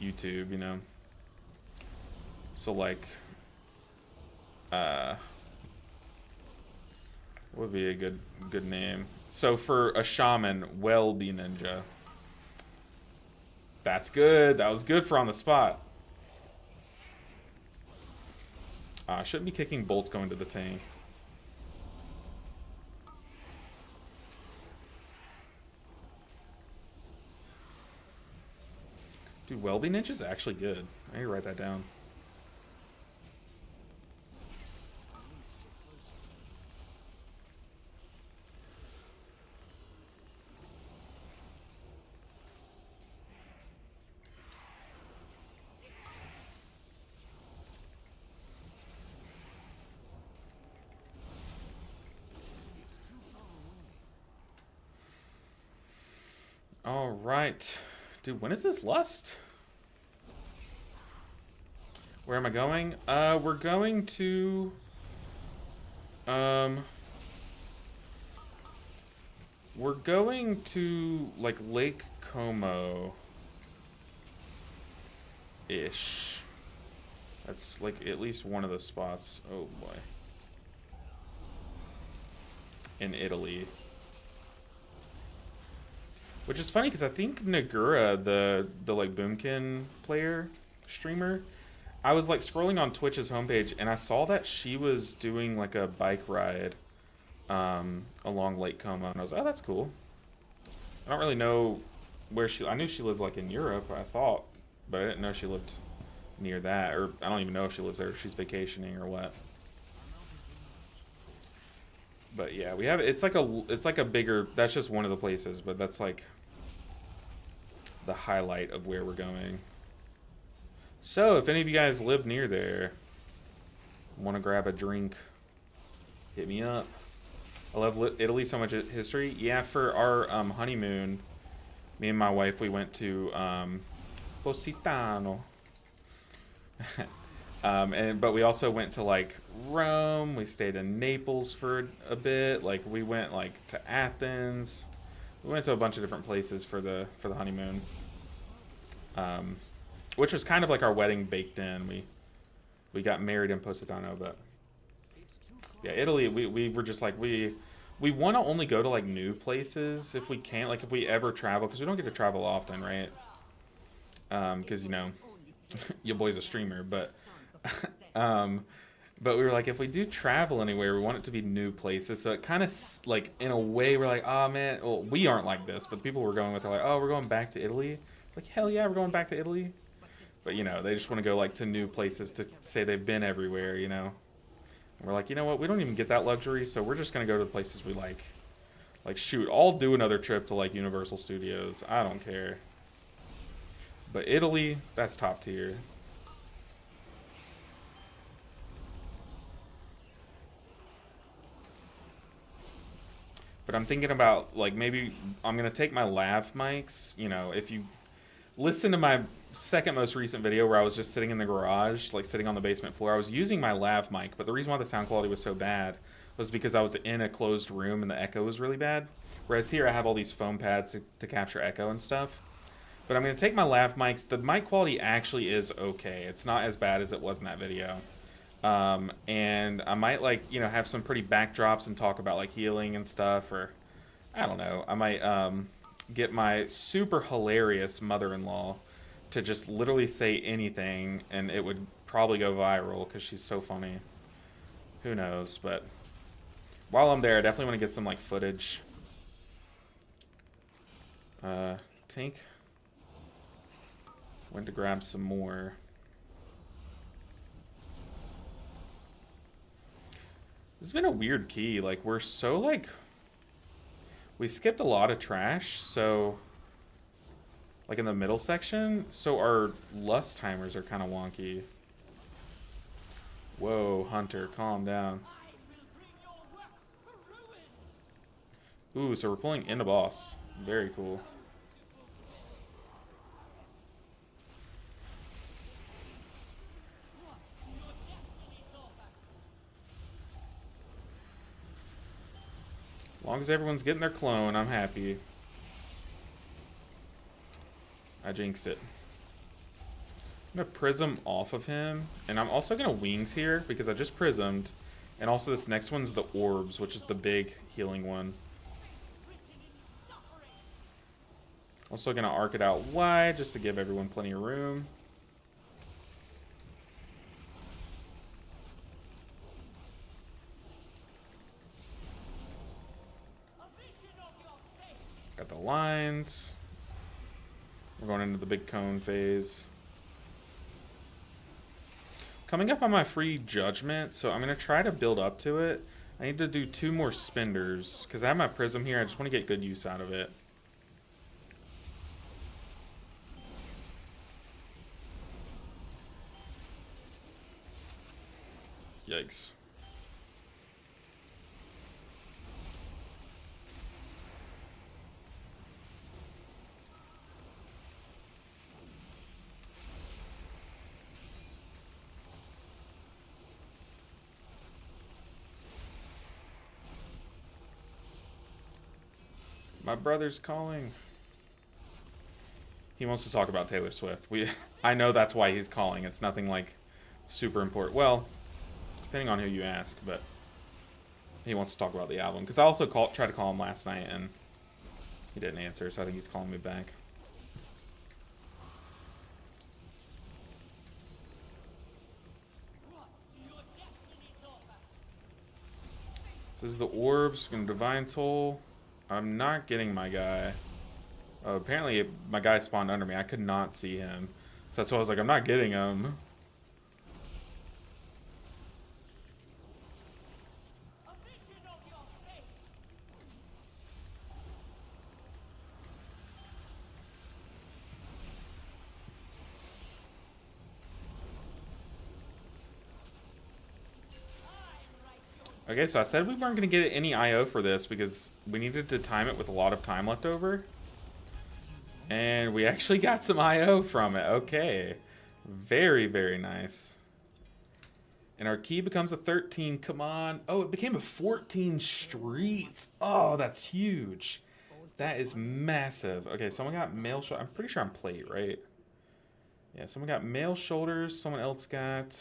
YouTube, So like what would be a good name? So for a shaman, Welby Ninja. That's good. That was good for on the spot. I shouldn't be kicking bolts going to the tank. Dude, Welby Ninja's actually good. I need to write that down. All right. Dude, when is this Lust? Where am I going? We're going to... We're going to, like, Lake Como-ish. That's, like, at least one of the spots. Oh, boy. In Italy. Which is funny because I think Nagura, the like Boomkin player streamer, I was like scrolling on Twitch's homepage and I saw that she was doing like a bike ride along Lake Como, and I was like, oh, that's cool. I don't really know where I knew she lives like in Europe, I thought, but I didn't know she lived near that, or I don't even know if she lives there, if she's vacationing or what. But yeah, we have it's like a bigger, that's just one of the places, but that's like the highlight of where we're going. So if any of you guys live near there, want to grab a drink, hit me up. I love Italy, so much history. Yeah, for our honeymoon, me and my wife, we went to Positano. But we also went to like Rome. We stayed in Naples for a bit. Like we went like to Athens. We went to a bunch of different places for the honeymoon, which was kind of like our wedding baked in. We got married in Positano, but yeah, Italy. We were just like we want to only go to like new places if we can. Like if we ever travel, because we don't get to travel often, right? Because you know, your boy's a streamer, but but we were like, if we do travel anywhere, we want it to be new places. So it kind of like in a way we're like, oh man, well we aren't like this, but the people we're going with are like, oh, we're going back to Italy. Like hell yeah, we're going back to Italy. But you know, they just want to go like to new places to say they've been everywhere, you know. And we're like, you know what, we don't even get that luxury, so we're just gonna go to the places we like. Like shoot, I'll do another trip to like Universal Studios. I don't care. But Italy, that's top tier. But I'm thinking about, like, maybe I'm going to take my lav mics. You know, if you listen to my second most recent video where I was just sitting in the garage, like sitting on the basement floor, I was using my lav mic. But the reason why the sound quality was so bad was because I was in a closed room and the echo was really bad. Whereas here I have all these foam pads to capture echo and stuff. But I'm going to take my lav mics. The mic quality actually is okay. It's not as bad as it was in that video. And I might like, you know, have some pretty backdrops and talk about like healing and stuff, or I don't know. I might get my super hilarious mother-in-law to just literally say anything and it would probably go viral because she's so funny. Who knows? But while I'm there, I definitely want to get some like footage. Tink went to grab some more. This has been a weird key. Like, we're so, like... We skipped a lot of trash, so... Like, in the middle section, so our lust timers are kind of wonky. Whoa, Hunter, calm down. Ooh, so we're pulling in a boss. Very cool. As long as everyone's getting their clone, I'm happy. I jinxed it. I'm gonna prism off of him, and I'm also gonna wings here because I just prismed, and also this next one's the orbs, which is the big healing one. Also gonna arc it out wide just to give everyone plenty of room. Got the lines. We're going into the big cone phase. Coming up on my free judgment, so I'm going to try to build up to it. I need to do 2 more spinders, because I have my prism here. I just want to get good use out of it. Yikes. My brother's calling. He wants to talk about Taylor Swift. I know that's why he's calling. It's nothing like super important. Well, depending on who you ask, but he wants to talk about the album. Because I also tried to call him last night, and He didn't answer, so I think he's calling me back. So this is the orbs from Divine Toll. I'm not getting my guy. Apparently my guy spawned under me. I could not see him. So that's why I was like, I'm not getting him. Okay, so I said we weren't going to get any IO for this because we needed to time it with a lot of time left over. And we actually got some IO from it. Okay. Very, very nice. And our key becomes a 13. Come on. Oh, it became a 14 streets. Oh, that's huge. That is massive. Okay, someone got male shoulder. I'm pretty sure I'm plate, right? Yeah, someone got male shoulders. Someone else got...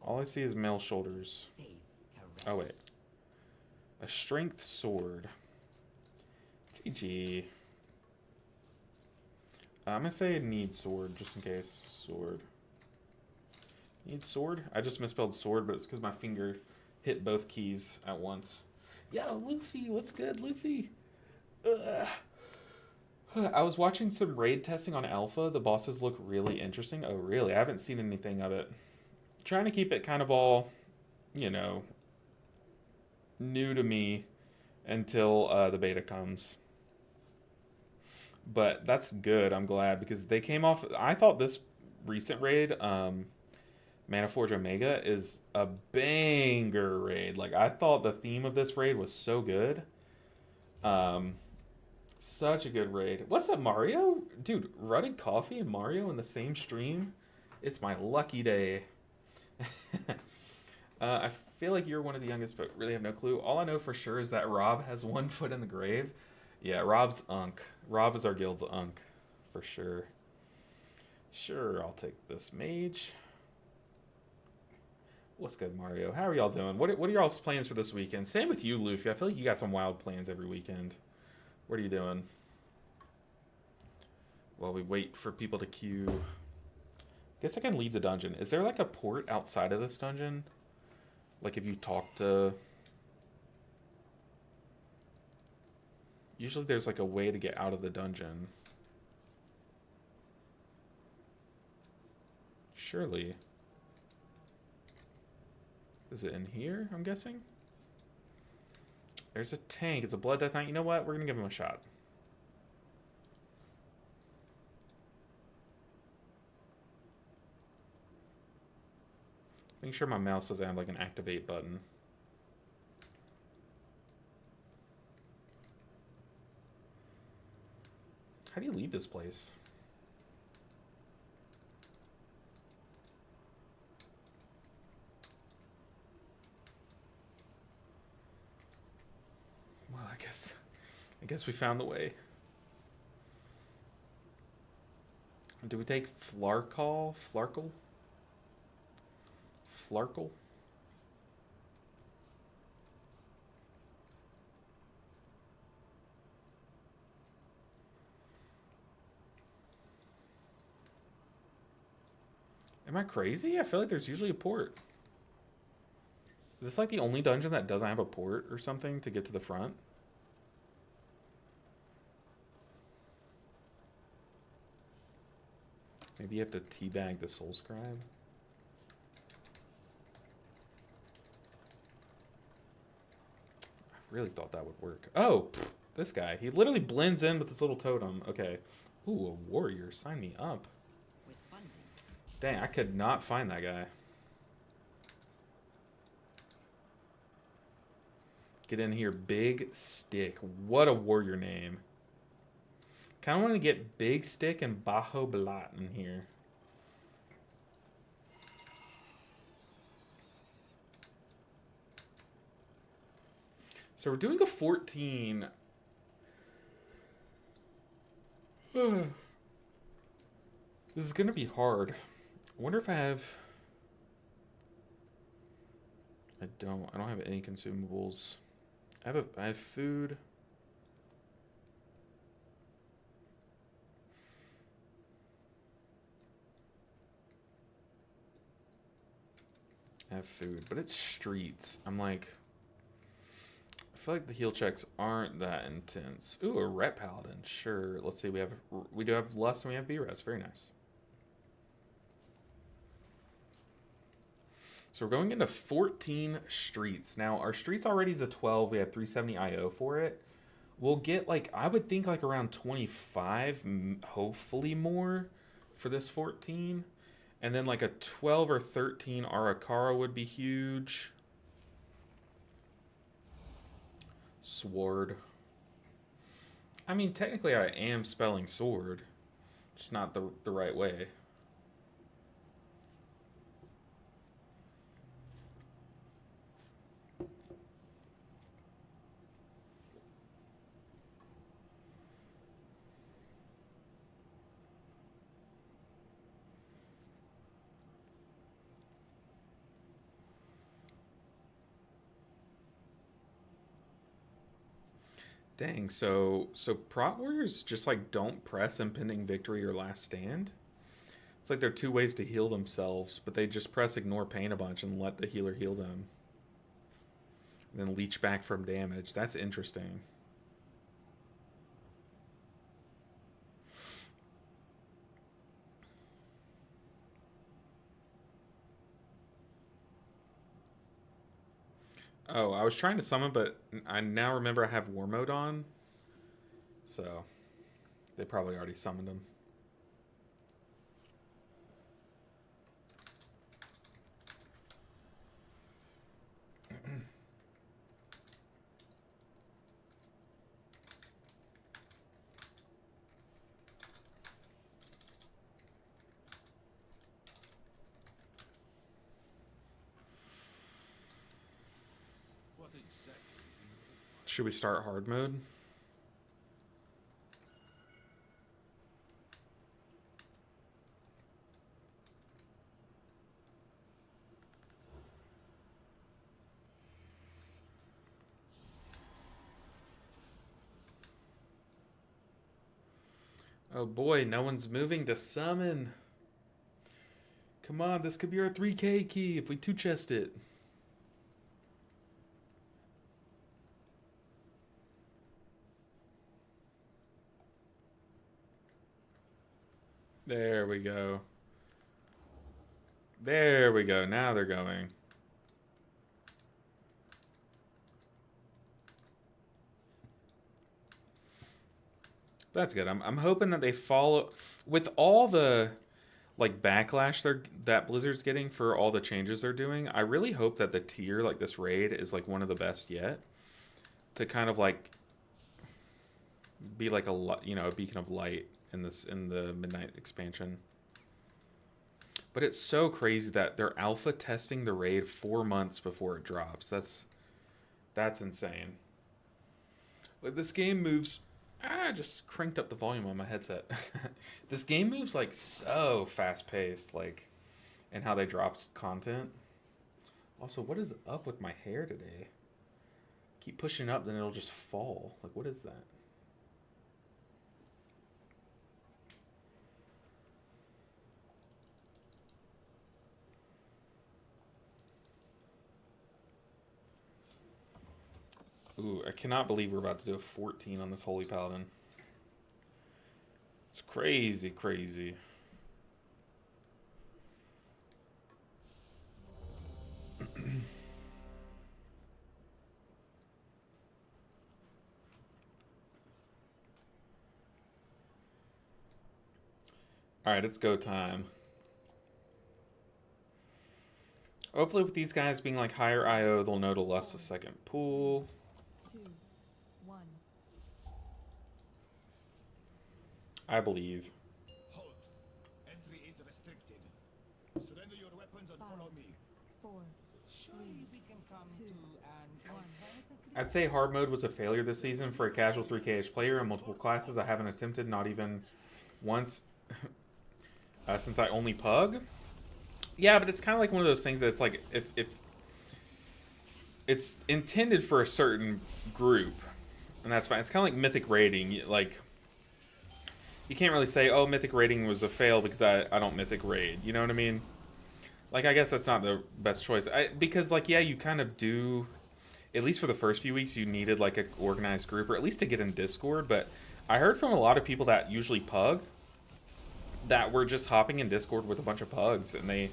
All I see is male shoulders. Oh, wait. A strength sword. GG. I'm going to say need sword, just in case. Sword. Need sword? I just misspelled sword, but it's because my finger hit both keys at once. Yo, Luffy, what's good, Luffy? Ugh. I was watching some raid testing on Alpha. The bosses look really interesting. Oh, really? I haven't seen anything of it. Trying to keep it kind of all, you know, new to me until the beta comes. But that's good. I'm glad because they came off. I thought this recent raid, Manaforge Omega, is a banger raid. Like I thought the theme of this raid was so good. Such a good raid. What's up, Mario? Dude, Rutted Coffee and Mario in the same stream? It's my lucky day. I feel like you're one of the youngest, but really have no clue. All I know for sure is that Rob has one foot in the grave. Yeah, Rob's Unk. Rob is our guild's Unk, for sure. Sure, I'll take this mage. What's good, Mario? How are y'all doing? What are y'all's plans for this weekend? Same with you, Luffy. I feel like you got some wild plans every weekend. What are you doing? While we wait for people to queue. Guess I can leave the dungeon. Is there like a port outside of this dungeon? Like if you talk to... Usually there's like a way to get out of the dungeon. Surely. Is it in here, I'm guessing? There's a tank. It's a Blood Death Knight. You know what? We're going to give him a shot. Make sure my mouse doesn't have like an activate button. How do you leave this place? Well, I guess we found the way. Do we take Flarkle? Flarkle? Flarkle? Am I crazy? I feel like there's usually a port. Is this like the only dungeon that doesn't have a port or something to get to the front? Maybe you have to teabag the Soul Scribe? I really thought that would work. Oh, this guy. He literally blends in with this little totem. Okay. Ooh, a warrior. Sign me up. Dang, I could not find that guy. Get in here. Big Stick. What a warrior name. Kind of want to get Big Stick and Bajo Blat in here. So we're doing a 14. This is going to be hard. I wonder if I have... I don't have any consumables. I have food. I have food, but it's streets. I'm like, I feel like the heal checks aren't that intense. Ooh, a ret paladin. Sure. Let's see. We do have less than we have B-res. Very nice. So we're going into 14 streets. Now, our streets already is a 12. We have 370 IO for it. We'll get, like, I would think, like, around 25, hopefully more, for this 14. And then, like, a 12 or 13 Arakara would be huge. Sword. I mean, technically, I am spelling sword. Just not the right way. Dang, so prot warriors just like don't press impending victory or last stand. It's like there are two ways to heal themselves, but they just press ignore pain a bunch and let the healer heal them. And then leech back from damage. That's interesting. Oh, I was trying to summon, but I now remember I have war mode on. So, they probably already summoned him. Should we start hard mode? Oh boy, no one's moving to summon. Come on, this could be our 3K key if we two-chest it. There we go. There we go. Now they're going. That's good. I'm hoping that they follow with all the like backlash that Blizzard's getting for all the changes they're doing. I really hope that the tier like this raid is like one of the best yet to kind of like be like a beacon of light in the Midnight expansion. But it's so crazy that they're alpha testing the raid 4 months before it drops. That's insane. Like this game moves. I just cranked up the volume on my headset. This game moves like so fast paced, like, and how they drop content. Also, what is up with my hair today? Keep pushing up, then it'll just fall. Like, what is that? Ooh, I cannot believe we're about to do a 14 on this Holy Paladin. It's crazy, crazy. Alright, it's go time. Hopefully with these guys being like higher IO, they'll know to lust the second pool. 2, 1. I believe. Hold. Entry is restricted. Surrender your weapons and follow me. 4, Surely we can come 2, to an 1. I'd say hard mode was a failure this season for a casual 3KH player in multiple classes. I haven't attempted not even once since I only pug. Yeah, but it's kind of like one of those things that it's like if it's intended for a certain group, and that's fine. It's kind of like mythic raiding. Like you can't really say, oh, mythic raiding was a fail because I don't mythic raid. You know what I mean? like I guess that's not the best choice. Because like yeah, you kind of do. At least for the first few weeks, you needed like a organized group, or at least to get in Discord. But I heard from a lot of people that usually pug that were just hopping in Discord with a bunch of pugs, and they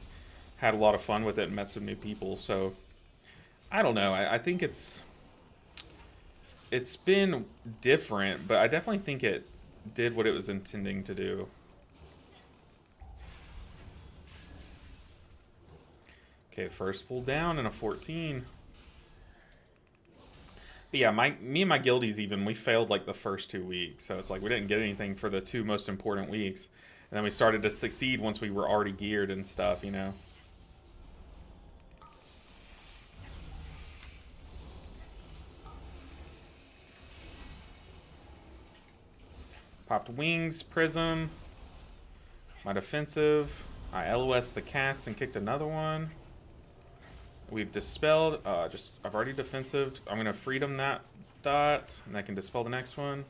had a lot of fun with it and met some new people. So I don't know. I think it's been different, but I definitely think it did what it was intending to do. Okay, first full down and a 14. But yeah, me and my guildies even, we failed like the first 2 weeks. So it's like we didn't get anything for the 2 most important weeks. And then we started to succeed once we were already geared and stuff, you know. Popped wings, prism. My defensive. I LOS the cast and kicked another one. We've dispelled. I've already defensived. I'm gonna freedom that dot, and I can dispel the next one.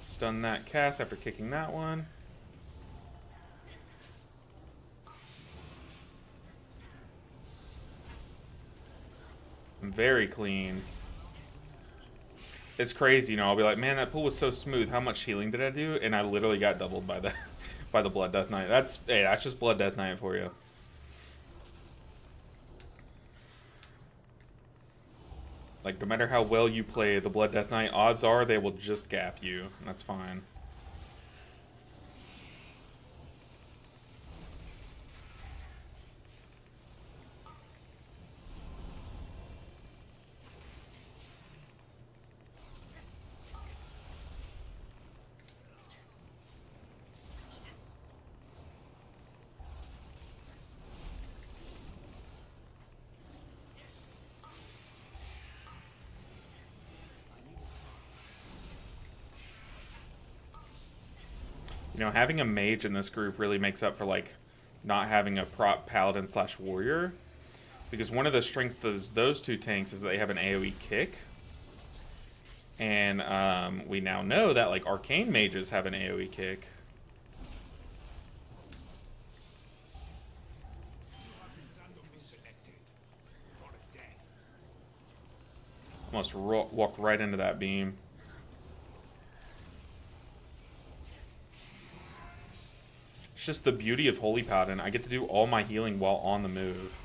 Stun that cast after kicking that one. Very clean. It's crazy, you know. I'll be like, man, that pool was so smooth. How much healing did I do? And I literally got doubled by the by the Blood Death Knight. That's just Blood Death Knight for you. Like, no matter how well you play the Blood Death Knight, odds are they will just gap you. And that's fine. You know, having a mage in this group really makes up for, like, not having a prop paladin / warrior. Because one of the strengths of those 2 tanks is that they have an AoE kick. And we now know that, like, arcane mages have an AoE kick. Almost walked right into that beam. It's just the beauty of Holy Paladin. I get to do all my healing while on the move.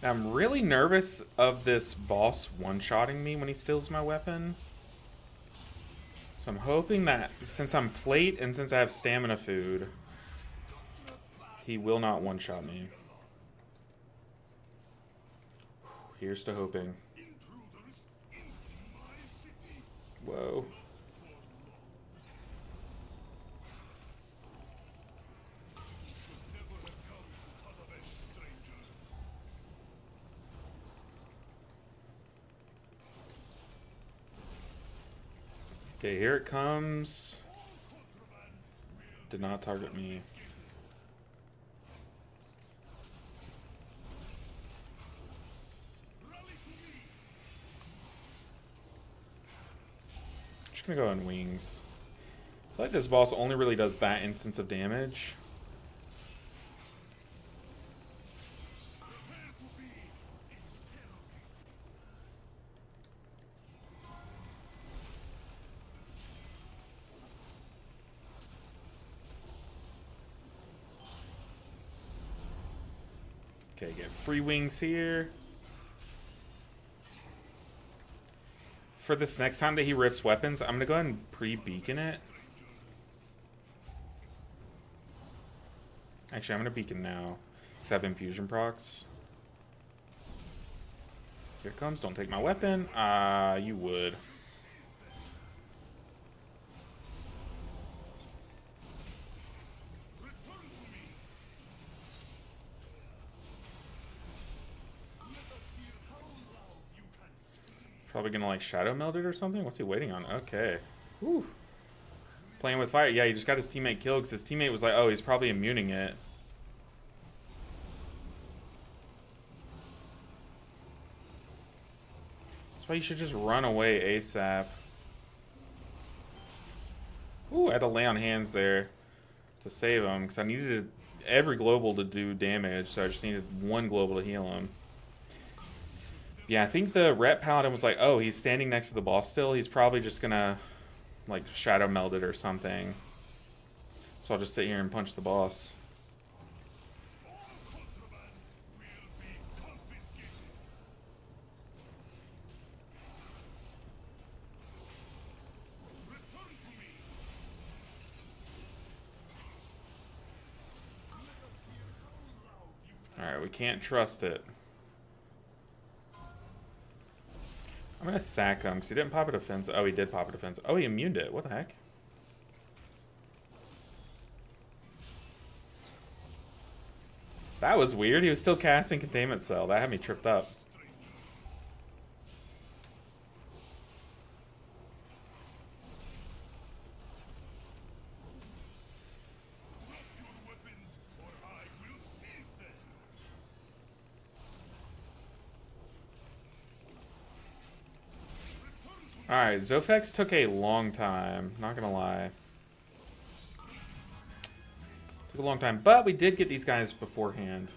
I'm really nervous of this boss one-shotting me when he steals my weapon. So I'm hoping that since I'm plate and since I have stamina food, he will not one-shot me. Here's to hoping. Whoa. Okay, here it comes. Did not target me. Just gonna go on wings. I feel like this boss only really does that instance of damage. Okay, get free wings here. For this next time that he rips weapons, I'm gonna go ahead and pre-beacon it. Actually, I'm gonna beacon now. Because I have infusion procs. Here it comes, don't take my weapon. You would. Probably gonna like shadow meld it or something. What's he waiting on? Okay. Whew. Playing with fire. Yeah, he just got his teammate killed because his teammate was like, oh, he's probably immuning it. That's why you should just run away ASAP. Ooh, I had to lay on hands there to save him because I needed every global to do damage, so I just needed one global to heal him. Yeah, I think the rep paladin was like, oh, he's standing next to the boss still. He's probably just gonna like shadow meld it or something. So I'll just sit here and punch the boss. Alright, we can't trust it. I'm gonna sack him because he didn't pop a defense. Oh, he did pop a defense. Oh, he immuned it. What the heck? That was weird. He was still casting Containment Cell. That had me tripped up. Alright, Zofex took a long time. Not gonna lie. Took a long time, but we did get these guys beforehand.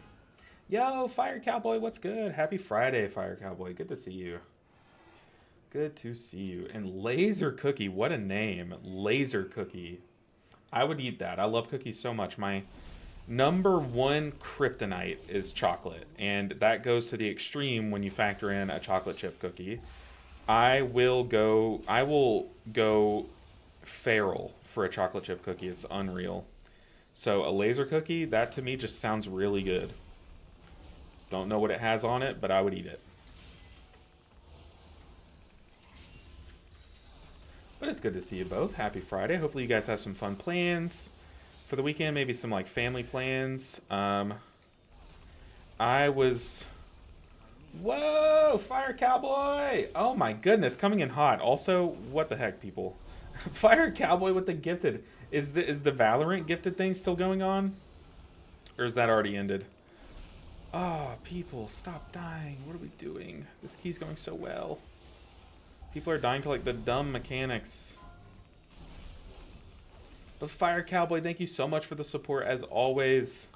Yo, Fire Cowboy, what's good? Happy Friday, Fire Cowboy. Good to see you. Good to see you. And Laser Cookie, what a name. Laser Cookie. I would eat that. I love cookies so much. My #1 kryptonite is chocolate, and that goes to the extreme when you factor in a chocolate chip cookie. I will go feral for a chocolate chip cookie. It's unreal. So a laser cookie, that to me just sounds really good. Don't know what it has on it, but I would eat it. But it's good to see you both. Happy Friday. Hopefully you guys have some fun plans for the weekend. Maybe some like family plans. Whoa, Fire Cowboy! Oh my goodness, coming in hot. Also, what the heck, people? Fire Cowboy with the gifted. Is the Valorant gifted thing still going on? Or is that already ended? Oh, people, stop dying. What are we doing? This key's going so well. People are dying to like the dumb mechanics. But Fire Cowboy, thank you so much for the support as always.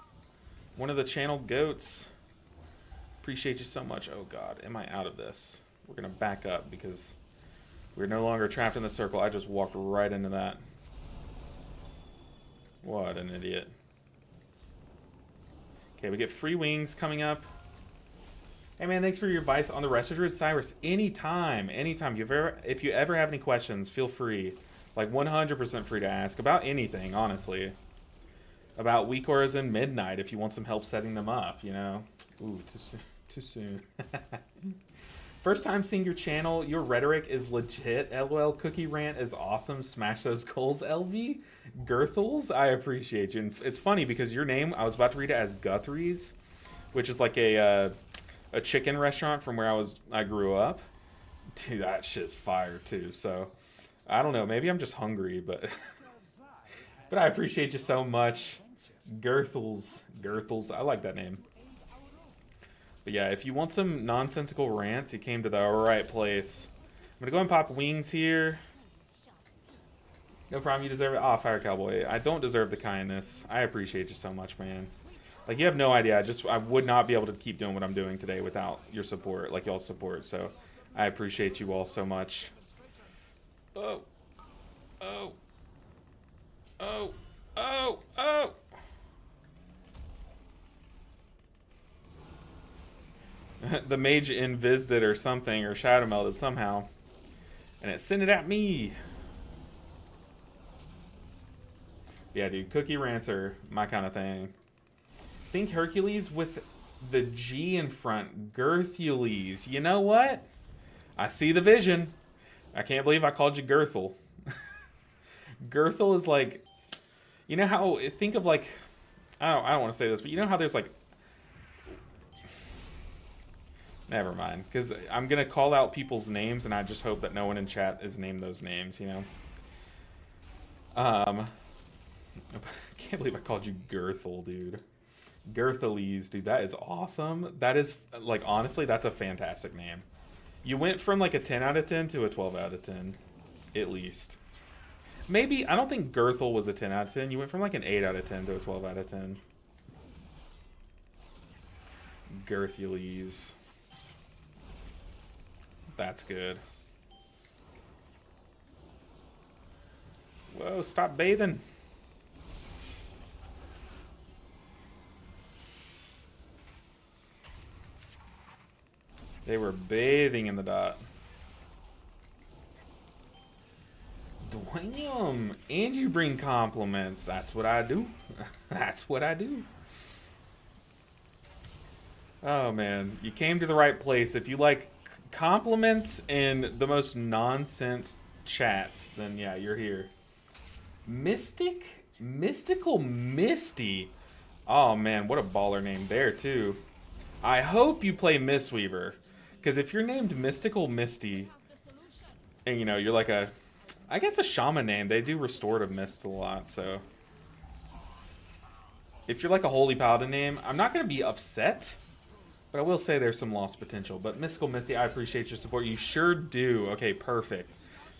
One of the channel goats. Appreciate you so much. Oh god, am I out of this? We're gonna back up because we're no longer trapped in the circle. I just walked right into that. What an idiot. Okay, we get free wings coming up. Hey man, thanks for your advice on the Rest Druid Cyrus. Anytime, anytime. If you ever have any questions, feel free. Like 100% free to ask about anything, honestly. About weak auras and midnight if you want some help setting them up, you know. Ooh, too soon. Too soon. First time seeing your channel. Your rhetoric is legit. LOL. Cookie rant is awesome. Smash those goals, LV. Girthles, I appreciate you. And it's funny because your name, I was about to read it as Guthrie's, which is like a chicken restaurant from where I grew up. Dude, that shit's fire too. So I don't know. Maybe I'm just hungry, but but I appreciate you so much. Girthles. I like that name. But yeah, if you want some nonsensical rants, you came to the right place. I'm gonna go and pop wings here. No problem, you deserve it. Aw, Fire Cowboy. I don't deserve the kindness. I appreciate you so much, man. Like, you have no idea. I would not be able to keep doing what I'm doing today without your support, like y'all's support. So, I appreciate you all so much. Oh. Oh. Oh. Oh. Oh. The mage invised it or something, or shadow melded somehow. And it sent it at me. Yeah, dude, cookie rants are my kind of thing. Think Hercules with the G in front. Girthules. You know what? I see the vision. I can't believe I called you Girthel. Girthel is like, you know how, think of like, I don't want to say this, but you know how there's like, Never mind, because I'm gonna call out people's names, and I just hope that no one in chat is named those names. You know. I can't believe I called you Girthel, dude. Girthelese, dude. That is awesome. That is like honestly, that's a fantastic name. You went from like a 10 out of 10 to a 12 out of 10, at least. Maybe I don't think Girthel was a 10 out of 10. You went from like an 8 out of 10 to a 12 out of 10. Girthelese. That's good. Whoa, stop bathing. They were bathing in the dot. Damn. And you bring compliments. That's what I do. That's what I do. Oh, man. You came to the right place. If you like compliments and the most nonsense chats, then yeah, you're here. Mystical Misty. Oh, man. What a baller name there, too. I hope you play Mistweaver. Because if you're named Mystical Misty, and you know, you're like a, I guess a shaman name, they do restorative mists a lot, so. If you're like a holy paladin name, I'm not going to be upset, but I will say there's some lost potential. But Mystical Misty, I appreciate your support. You sure do. Okay, perfect.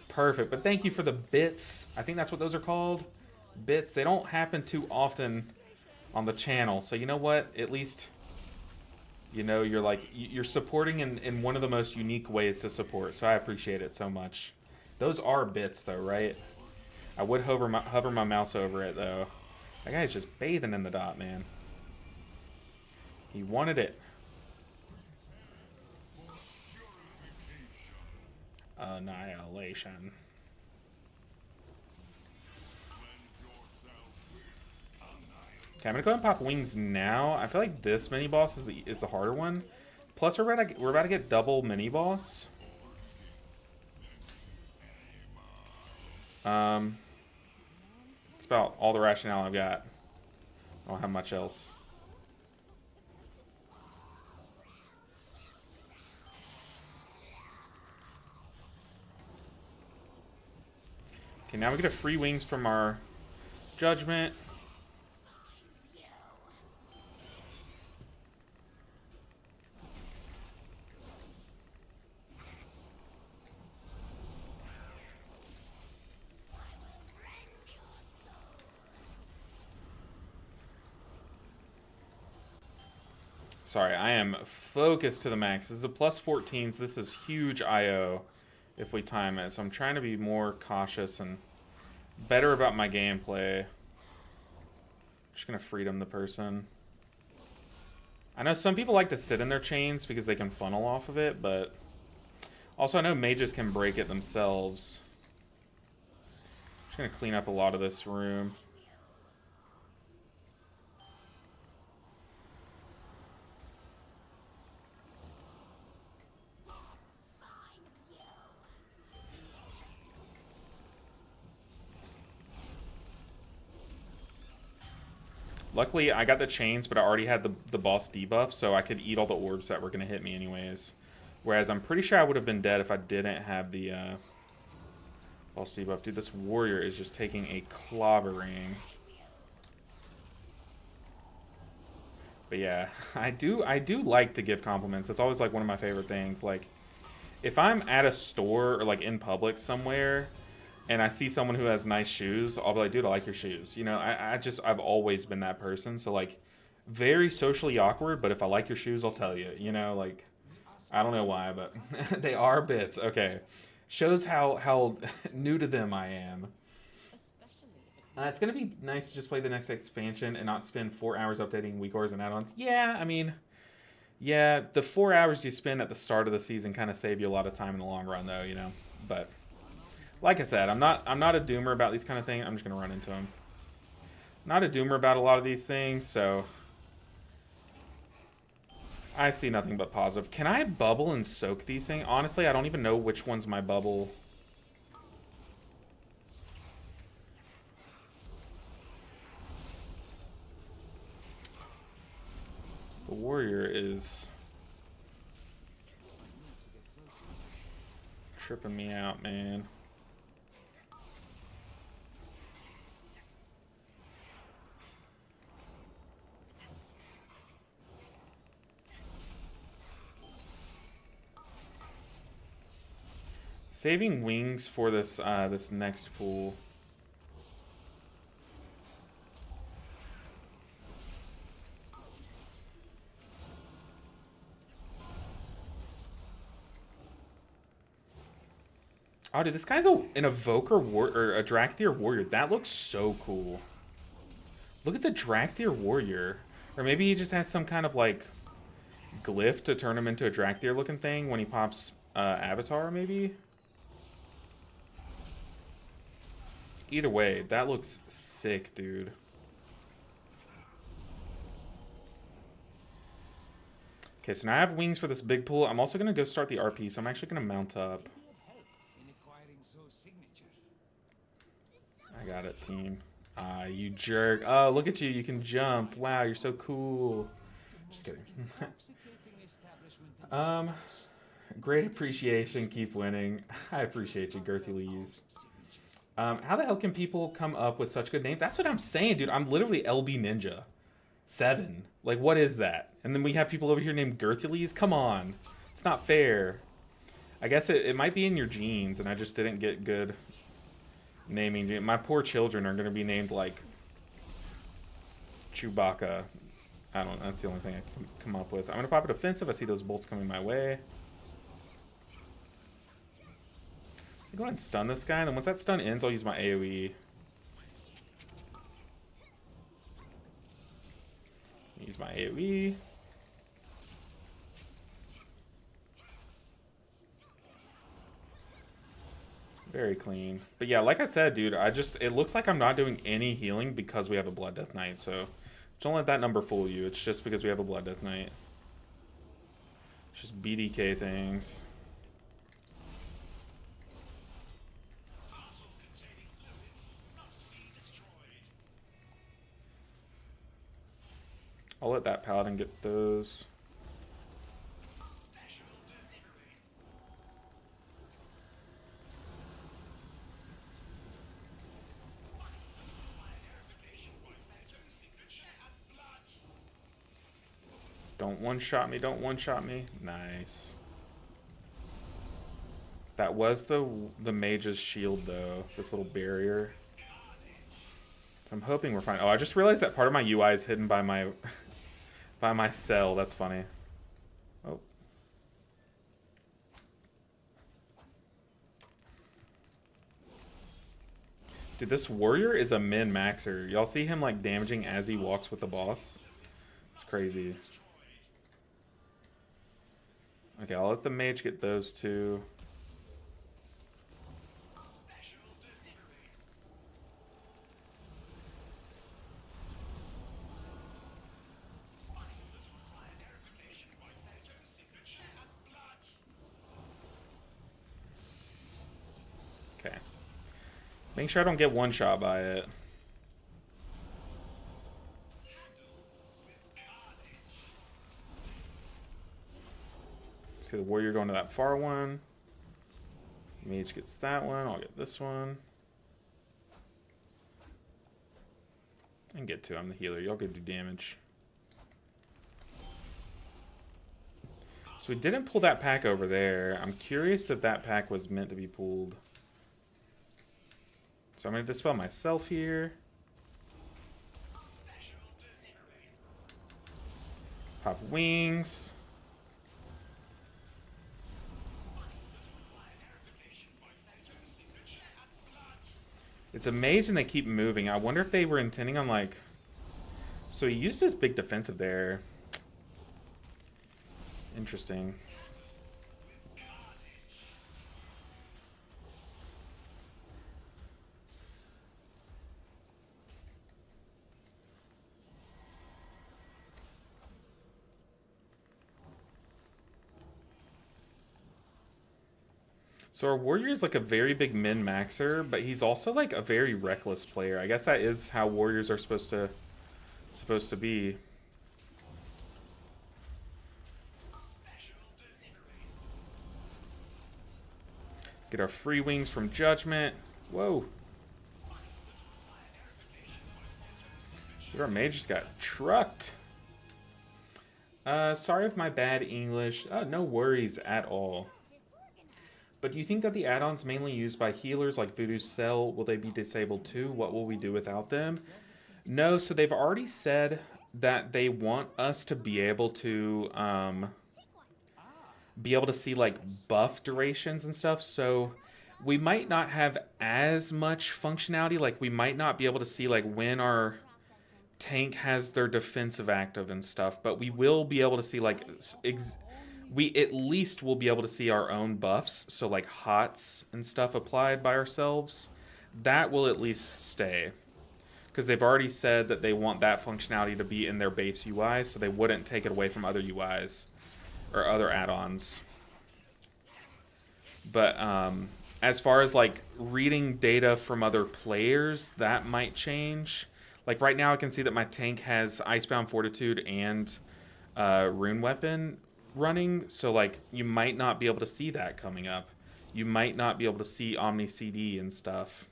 Perfect. But thank you for the bits. I think that's what those are called. Bits. They don't happen too often on the channel, so you know what? At least... You know, you're like, you're supporting in one of the most unique ways to support, so I appreciate it so much. Those are bits, though, right? I would hover my mouse over it, though. That guy's just bathing in the dot, man. He wanted it. Annihilation. Okay, I'm gonna go ahead and pop wings now. I feel like this mini boss is the harder one. Plus, we're about to get double mini boss. It's about all the rationale I've got. I don't have much else. Okay, now we get a free wings from our judgment. Sorry, I am focused to the max. This is a plus 14, so this is huge IO if we time it. So I'm trying to be more cautious and better about my gameplay. Just gonna freedom the person. I know some people like to sit in their chains because they can funnel off of it, but also I know mages can break it themselves. Just gonna clean up a lot of this room. Luckily, I got the chains, but I already had the boss debuff, so I could eat all the orbs that were going to hit me anyways. Whereas I'm pretty sure I would have been dead if I didn't have the boss debuff. Dude, this warrior is just taking a clobbering. But yeah, I do like to give compliments. That's always like one of my favorite things. Like, if I'm at a store or like in public somewhere, and I see someone who has nice shoes, I'll be like, dude, I like your shoes. You know, I've always been that person. So, like, very socially awkward, but if I like your shoes, I'll tell you. You know, like, I don't know why, but they are bits. Okay. Shows how new to them I am. It's going to be nice to just play the next expansion and not spend 4 hours updating weak ores and add-ons. Yeah, I mean, yeah, the 4 hours you spend at the start of the season kind of save you a lot of time in the long run, though, you know, but... Like I said, I'm not a doomer about these kind of things. I'm just gonna run into them. Not a doomer about a lot of these things, so I see nothing but positive. Can I bubble and soak these things? Honestly, I don't even know which one's my bubble. The warrior is tripping me out, man. Saving wings for this this next pool. Oh, dude, this guy's an Evoker or a Drakthir Warrior. That looks so cool. Look at the Drakthir Warrior. Or maybe he just has some kind of, like, glyph to turn him into a Drakthir looking thing when he pops Avatar, maybe? Either way, that looks sick, dude. Okay, so now I have wings for this big pool. I'm also going to go start the RP, so I'm actually going to mount up. I got it, team. Ah, you jerk. Oh, look at you. You can jump. Wow, you're so cool. Just kidding. Great appreciation. Keep winning. I appreciate you, Girthy Lees. How the hell can people come up with such good names? That's what I'm saying, dude. I'm literally LB Ninja 7. Like, what is that? And then we have people over here named Girthy Lees? Come on. It's not fair. I guess it might be in your genes, and I just didn't get good naming. My poor children are going to be named like Chewbacca. I don't know. That's the only thing I can come up with. I'm going to pop a defensive. I see those bolts coming my way. I'll go ahead and stun this guy, and then once that stun ends, I'll use my AoE. Use my AoE. Very clean. But yeah, like I said, dude, it looks like I'm not doing any healing because we have a Blood Death Knight, so don't let that number fool you. It's just because we have a Blood Death Knight. It's just BDK things. I'll let that Paladin get those. Don't one-shot me, don't one-shot me. Nice. That was the mage's shield, though. This little barrier. I'm hoping we're fine. Oh, I just realized that part of my UI is hidden by my by my cell. That's funny. Oh. Dude, this warrior is a min-maxer. Y'all see him like damaging as he walks with the boss? It's crazy. Okay, I'll let the mage get those two. Okay. Make sure I don't get one shot by it. See the warrior going to that far one. Mage gets that one. I'll get this one. And get two. I'm the healer. Y'all go do damage. So we didn't pull that pack over there. I'm curious if that pack was meant to be pulled. So I'm going to dispel myself here. Pop wings. It's a mage and they keep moving. I wonder if they were intending on like... So he used his big defensive there. Interesting. So our warrior is like a very big min-maxer, but he's also like a very reckless player. I guess that is how warriors are supposed to be. Get our free wings from Judgment. Whoa. Our mage just got trucked. Sorry if my bad English. No worries at all. But do you think that the add-ons mainly used by healers like Voodoo Cell, will they be disabled too? What will we do without them? No, so they've already said that they want us to be able to see like buff durations and stuff. So we might not have as much functionality. Like we might not be able to see like when our tank has their defensive active and stuff, but we will be able to see like we at least will be able to see our own buffs, so like hots and stuff applied by ourselves. That will at least stay, because they've already said that they want that functionality to be in their base UI, so they wouldn't take it away from other UIs or other add-ons. But as far as like reading data from other players, that might change. Like right now I can see that my tank has Icebound Fortitude and Rune Weapon running, so like you might not be able to see that coming up. You might not be able to see Omni CD and stuff.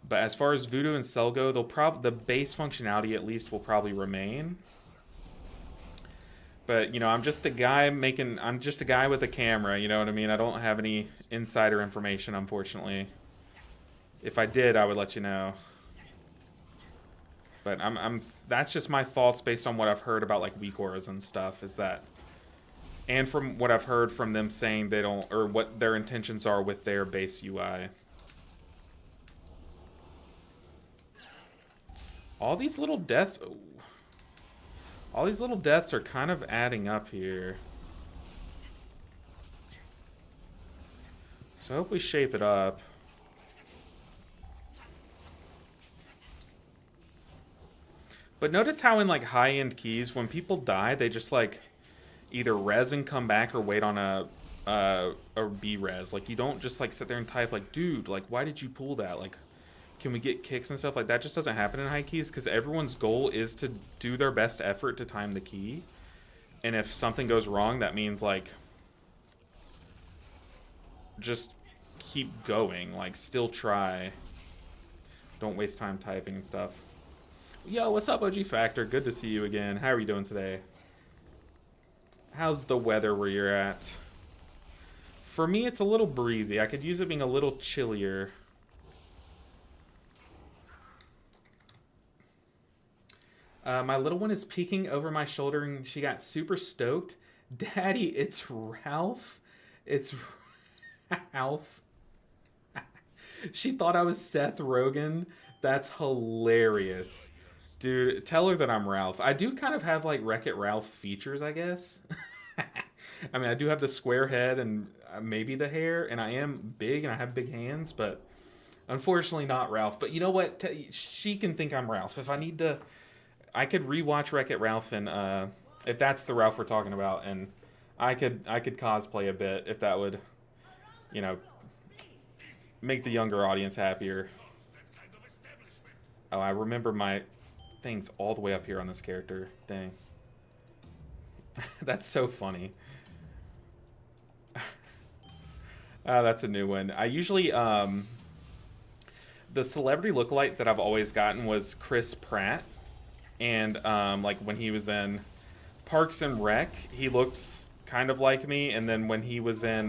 But as far as Voodoo and Cell go, the base functionality at least will probably remain. But, you know, I'm just a guy with a camera, you know what I mean? I don't have any insider information, unfortunately. If I did, I would let you know. But that's just my thoughts based on what I've heard about like weak auras and stuff, is that, and from what I've heard from them saying they don't, or what their intentions are with their base UI. All these little deaths, all these little deaths are kind of adding up here. So I hope we shape it up. But notice how in like high-end keys, when people die, they just like either res and come back or wait on a B-res. Like you don't just like sit there and type like, dude, like why did you pull that? Like, can we get kicks and stuff? Like that just doesn't happen in high keys, because everyone's goal is to do their best effort to time the key. And if something goes wrong, that means like just keep going, like still try. Don't waste time typing and stuff. Yo, what's up, OG Factor? Good to see you again. How are you doing today? How's the weather where you're at? For me, it's a little breezy. I could use it being a little chillier. My little one is peeking over my shoulder and she got super stoked. Daddy, it's Ralph. It's Ralph. She thought I was Seth Rogen. That's hilarious. Dude, tell her that I'm Ralph. I do kind of have like Wreck-It Ralph features, I guess. I mean, I do have the square head and maybe the hair, and I am big and I have big hands, but unfortunately not Ralph. But you know what? She can think I'm Ralph. If I need to, I could rewatch Wreck-It Ralph, and if that's the Ralph we're talking about, and I could cosplay a bit if that would, you know, make the younger audience happier. Oh, I remember my things all the way up here on this character. Dang. That's so funny. That's a new one. I usually, the celebrity lookalike that I've always gotten was Chris Pratt. And, like, when he was in Parks and Rec, he looks kind of like me. And then when he was in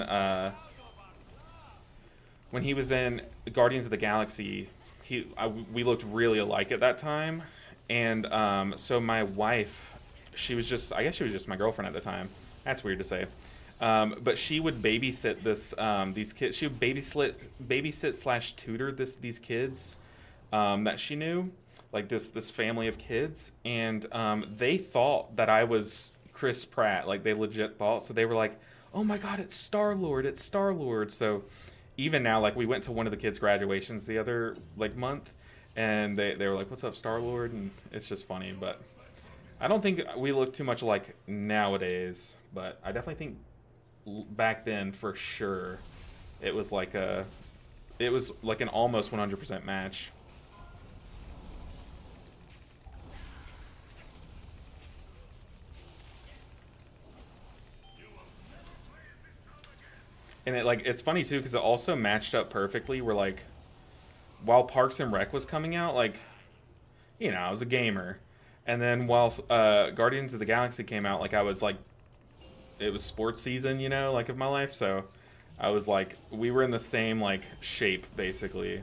Guardians of the Galaxy, we looked really alike at that time. And so my wife, I guess she was just my girlfriend at the time. That's weird to say. But she would babysit these kids. She would babysit / tutor these kids that she knew, like this family of kids, and they thought that I was Chris Pratt. Like they legit thought. So they were like, "Oh my God, it's Star-Lord! It's Star-Lord!" So even now, like we went to one of the kids' graduations the other like month. And they were like, "What's up, Star-Lord?" And it's just funny, but I don't think we look too much alike nowadays. But I definitely think back then, for sure, it was like an almost 100% match. And it like it's funny too because it also matched up perfectly. Where like while Parks and Rec was coming out, like you know I was a gamer, and then while Guardians of the Galaxy came out, like I was like it was sports season, you know, like of my life. So I was like we were in the same like shape basically.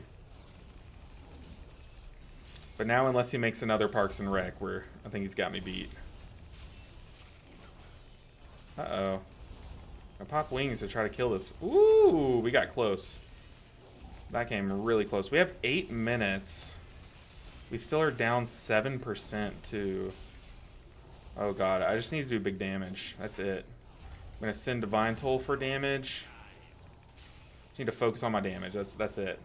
But now unless he makes another Parks and Rec, where I think he's got me beat. Uh-oh. I pop wings to try to kill this. Ooh, we got close. That came really close. We have 8 minutes. We still are down 7% too. Oh god, I just need to do big damage. That's it. I'm gonna send Divine Toll for damage. Just need to focus on my damage. That's it.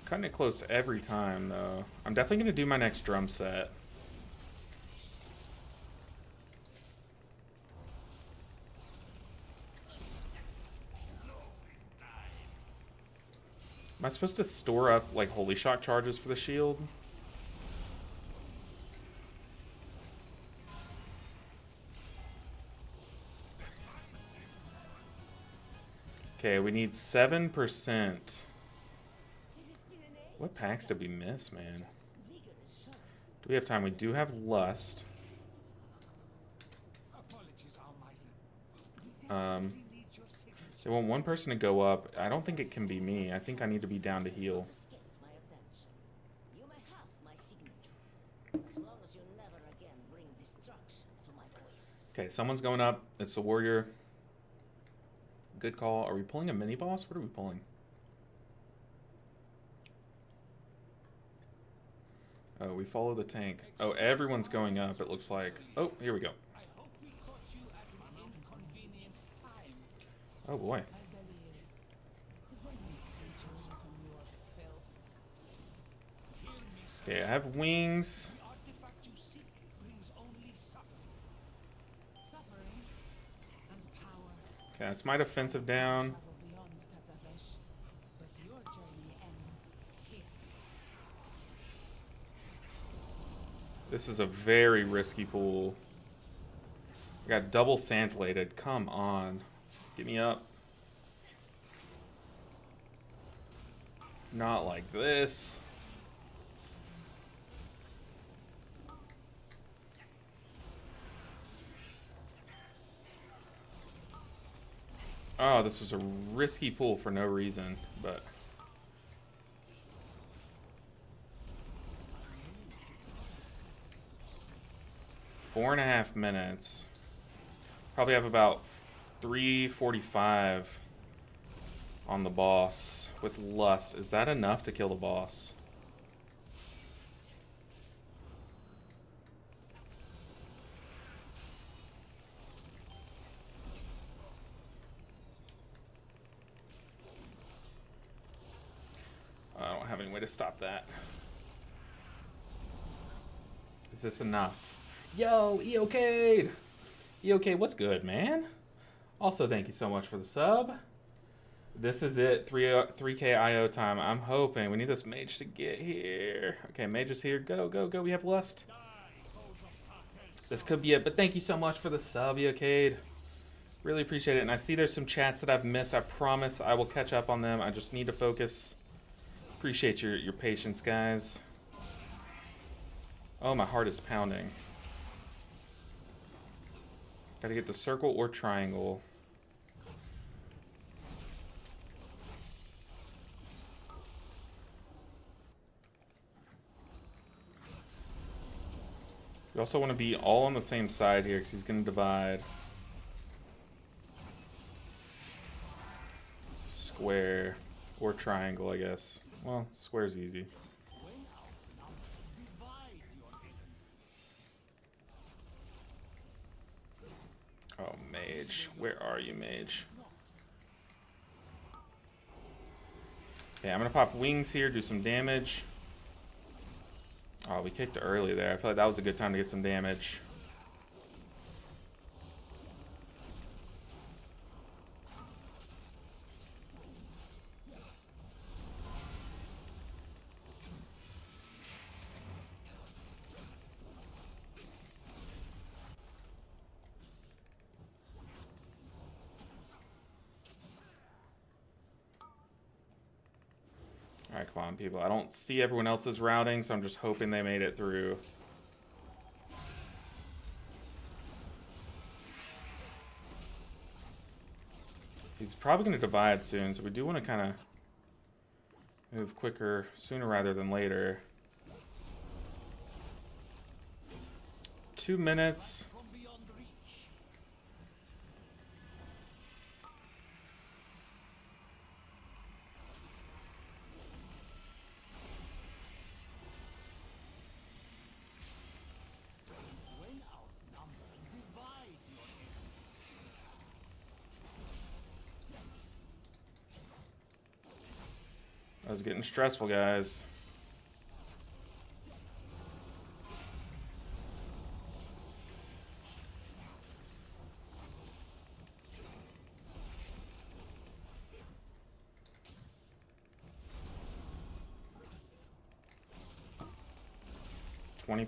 Cutting it close every time, though. I'm definitely going to do my next drum set. Am I supposed to store up, like, Holy Shock charges for the shield? Okay, we need 7%. What packs did we miss, man? Do we have time? We do have Lust. They want one person to go up. I don't think it can be me. I think I need to be down to heal. Okay, someone's going up. It's the warrior. Good call. Are we pulling a mini boss? What are we pulling? Oh, we follow the tank. Oh, everyone's going up, it looks like. Oh, here we go. Oh boy. Okay, I have wings. Okay, that's my defensive down. This is a very risky pool. I got double santilated. Come on. Get me up. Not like this. Oh, this was a risky pull for no reason, but... Four and a half minutes. Probably have about 3:45 on the boss with Lust. Is that enough to kill the boss? I don't have any way to stop that. Is this enough? Yo, EOK'd! EOK, what's good, man? Also, thank you so much for the sub. This is it, 3K IO time. I'm hoping. We need this mage to get here. Okay, mage is here. Go, go, go. We have Lust. This could be it, but thank you so much for the sub, EOK'd. Really appreciate it. And I see there's some chats that I've missed. I promise I will catch up on them. I just need to focus. Appreciate your patience, guys. Oh, my heart is pounding. Gotta get the circle or triangle. We also want to be all on the same side here because he's going to divide. Square or triangle, I guess. Well, square's easy. Oh, mage. Where are you, mage? Okay, I'm going to pop wings here, do some damage. Oh, we kicked early there. I feel like that was a good time to get some damage. Alright, come on, people. I don't see everyone else's routing, so I'm just hoping they made it through. He's probably going to divide soon, so we do want to kind of move quicker sooner rather than later. 2 minutes. From beyond reach. When outnumbered, divide your enemy. That was getting stressful, guys.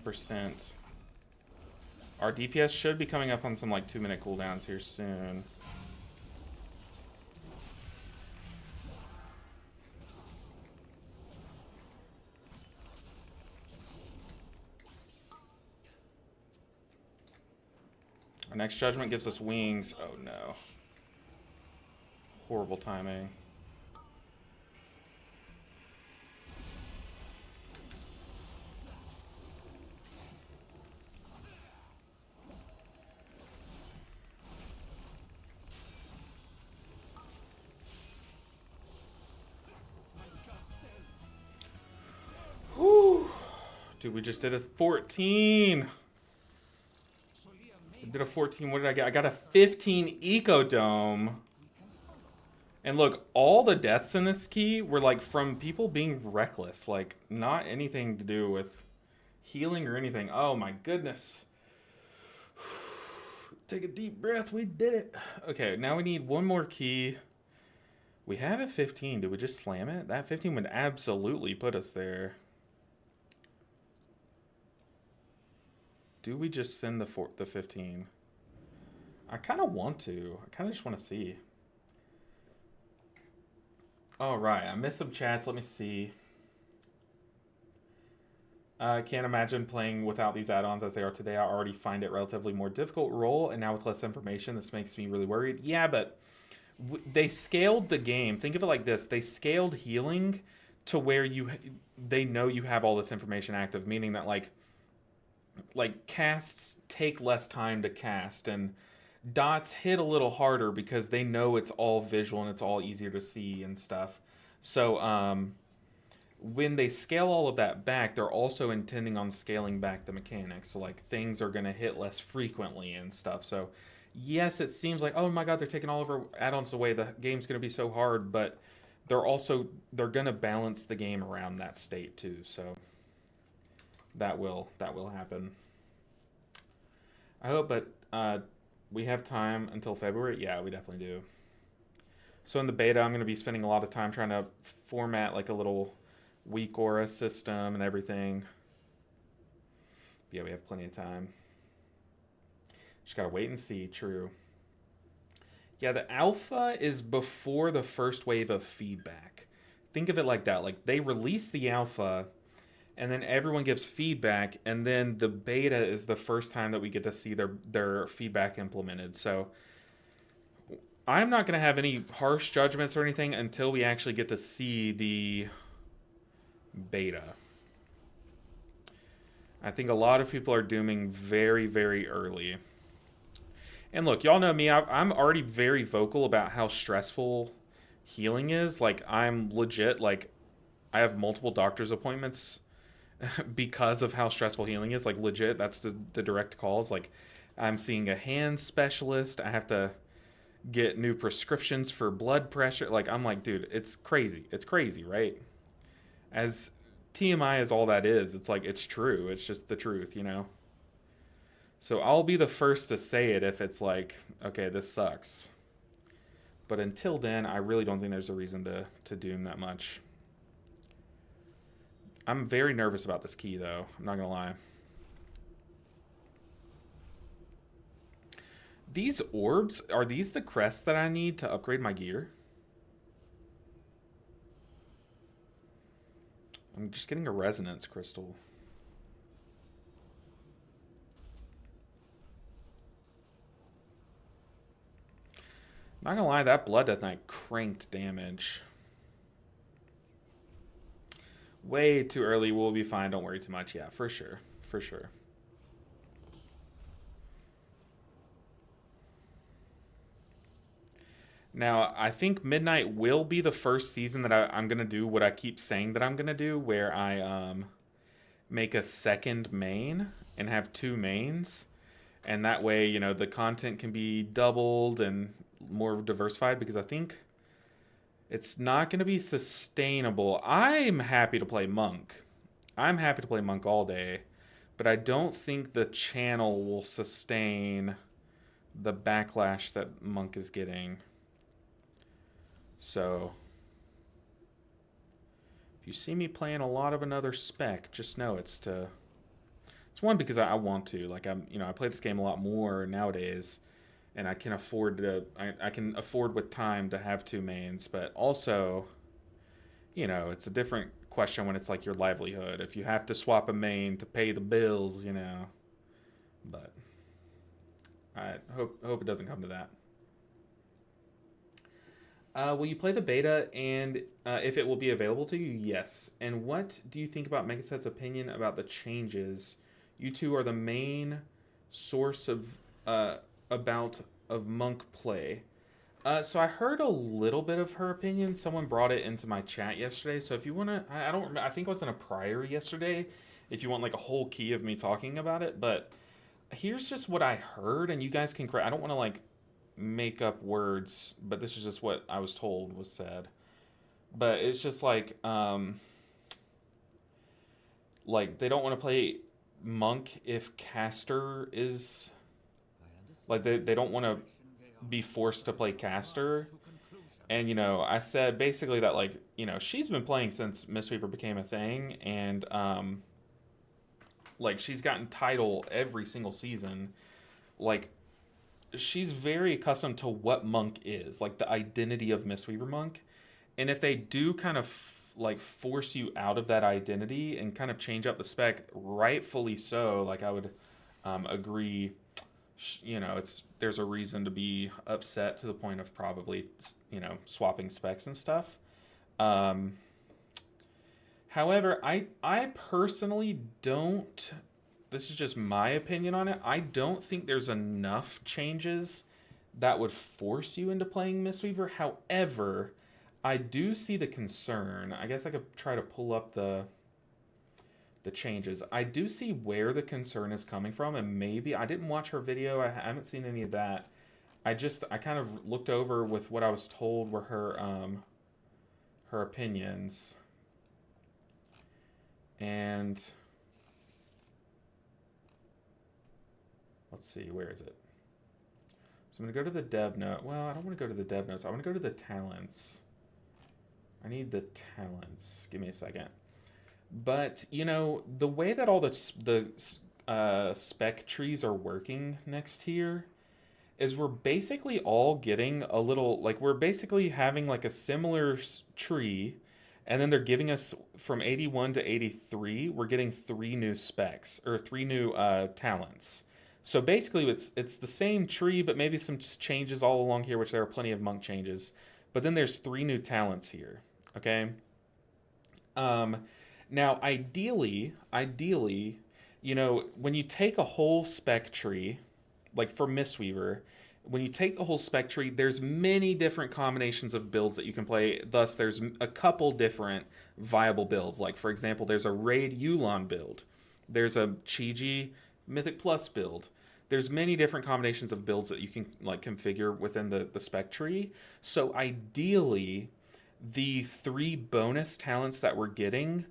%. Our DPS should be coming up on some like 2-minute cooldowns here soon. Our next judgment gives us wings. Oh no. Horrible timing. Whew. Dude, we just did a 14. We did a 14. What did I get? I got a 15 Eco Dome. And look, all the deaths in this key were like from people being reckless. Like, not anything to do with healing or anything. Oh my goodness. Take a deep breath. We did it. Okay, now we need one more key. We have a 15. Did we just slam it? That 15 would absolutely put us there. Do we just send the 15? I kind of want to. I kind of just want to see. All right, I missed some chats. Let me see. I can't imagine playing without these add-ons as they are today. I already find it relatively more difficult role, and now with less information, this makes me really worried. Yeah, but they scaled the game. Think of it like this: they scaled healing to where they know you have all this information active, meaning that like casts take less time to cast, and dots hit a little harder because they know it's all visual and it's all easier to see and stuff. So when they scale all of that back, they're also intending on scaling back the mechanics. So like things are going to hit less frequently and stuff. So yes, it seems like, oh my god, they're taking all of our add-ons away, the game's going to be so hard, but they're going to balance the game around that state too. So that will happen. I hope, but we have time until February. Yeah, we definitely do. So in the beta, I'm going to be spending a lot of time trying to format like a little weak aura system and everything. Yeah, we have plenty of time. Just gotta wait and see. True. Yeah, the alpha is before the first wave of feedback. Think of it like that. Like they release the alpha, and then everyone gives feedback, and then the beta is the first time that we get to see their feedback implemented. So I'm not going to have any harsh judgments or anything until we actually get to see the beta. I think a lot of people are dooming very, very early. And look, y'all know me. I'm already very vocal about how stressful healing is. Like, I'm legit, like, I have multiple doctor's appointments because of how stressful healing is. Like, legit, that's the direct calls. Like, I'm seeing a hand specialist. I have to get new prescriptions for blood pressure. Like, I'm like, dude, it's crazy. It's crazy, right? As TMI is all that is. It's like, it's true. It's just the truth, you know? So I'll be the first to say it if it's like, okay, this sucks. But until then, I really don't think there's a reason to doom that much. I'm very nervous about this key, though. I'm not going to lie. These orbs, are these the crests that I need to upgrade my gear? I'm just getting a resonance crystal. Not gonna lie, that Blood Death Knight cranked damage. Way too early, we'll be fine, don't worry too much. Yeah, for sure, for sure. Now, I think Midnight will be the first season that I'm going to do what I keep saying that I'm going to do, where I make a second main and have two mains. And that way, you know, the content can be doubled and more diversified, because I think it's not going to be sustainable. I'm happy to play Monk. I'm happy to play Monk all day. But I don't think the channel will sustain the backlash that Monk is getting. So, if you see me playing a lot of another spec, just know it's one, because I want to. Like, I play this game a lot more nowadays, and I can afford I can afford with time to have two mains. But also, you know, it's a different question when it's like your livelihood. If you have to swap a main to pay the bills, you know. But I hope it doesn't come to that. Will you play the beta, and if it will be available to you? Yes. And what do you think about Megaset's opinion about the changes? You two are the main source of Monk play. So I heard a little bit of her opinion. Someone brought it into my chat yesterday. So if you want to, I don't remember. I think I was in a prior yesterday. If you want like a whole key of me talking about it, but here's just what I heard, and you guys can correct. I don't want to like make up words, but this is just what I was told was said. But it's just like they don't want to play Monk if Caster is like they don't want to be forced to play Caster. And you know, I said basically that, like, you know, she's been playing since Mistweaver became a thing, and like she's gotten title every single season. Like, she's very accustomed to what Monk is, like the identity of Mistweaver Monk. And if they do kind of like force you out of that identity and kind of change up the spec, rightfully so, like I would agree, you know, there's a reason to be upset to the point of probably, you know, swapping specs and stuff. However, I personally don't, this is just my opinion on it, I don't think there's enough changes that would force you into playing Mistweaver. However, I do see the concern. I guess I could try to pull up the changes. I do see where the concern is coming from, and maybe, I didn't watch her video, I haven't seen any of that. I kind of looked over with what I was told were her opinions. And let's see, where is it? So I'm going to go to the dev note. Well, I don't want to go to the dev notes. I want to go to the talents. I need the talents. Give me a second. But, you know, the way that all the spec trees are working next here is we're basically all getting a little, like, we're basically having like a similar tree, and then they're giving us from 81 to 83, we're getting 3 new specs, or 3 new talents. So basically it's the same tree, but maybe some changes all along here, which there are plenty of Monk changes. But then there's 3 new talents here, okay? Now, ideally, you know, when you take a whole spec tree, like for Mistweaver, when you take the whole spec tree, there's many different combinations of builds that you can play. Thus, there's a couple different viable builds. Like, for example, there's a Raid Yulon build. There's a Chi-Ji Mythic Plus build. There's many different combinations of builds that you can like configure within the spec tree. So ideally, the 3 bonus talents that we're getting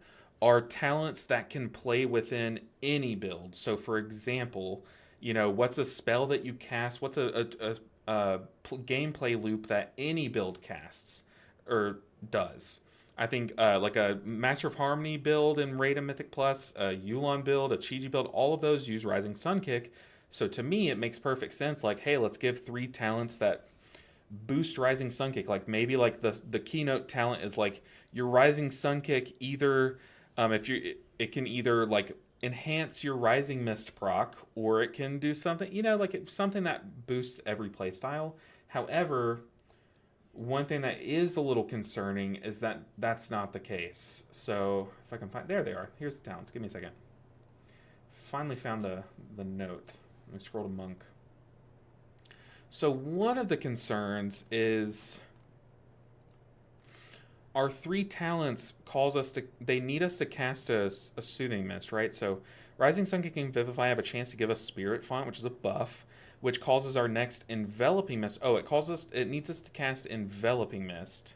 are talents that can play within any build. So, for example, what's a spell that you cast? What's a gameplay loop that any build casts or does? I think like a Master of Harmony build in Raid and Mythic Plus, a Yulon build, a Chi-Ji build, all of those use Rising Sun Kick. So to me, it makes perfect sense. Like, hey, let's give 3 talents that boost Rising Sun Kick. Like maybe like the keynote talent is like your Rising Sun Kick either if you it can either like enhance your Rising Mist proc or it can do something like it's something that boosts every playstyle. However, one thing that is a little concerning is that that's not the case. So if I can find, there they are. Here's the talents. Give me a second. Finally found the note. Let me scroll to Monk. So one of the concerns is our 3 talents they need us to cast a Soothing Mist, right? So Rising Sun Kick and Vivify have a chance to give us Spirit Font, which is a buff, which causes our next Enveloping Mist. Oh, it needs us to cast Enveloping Mist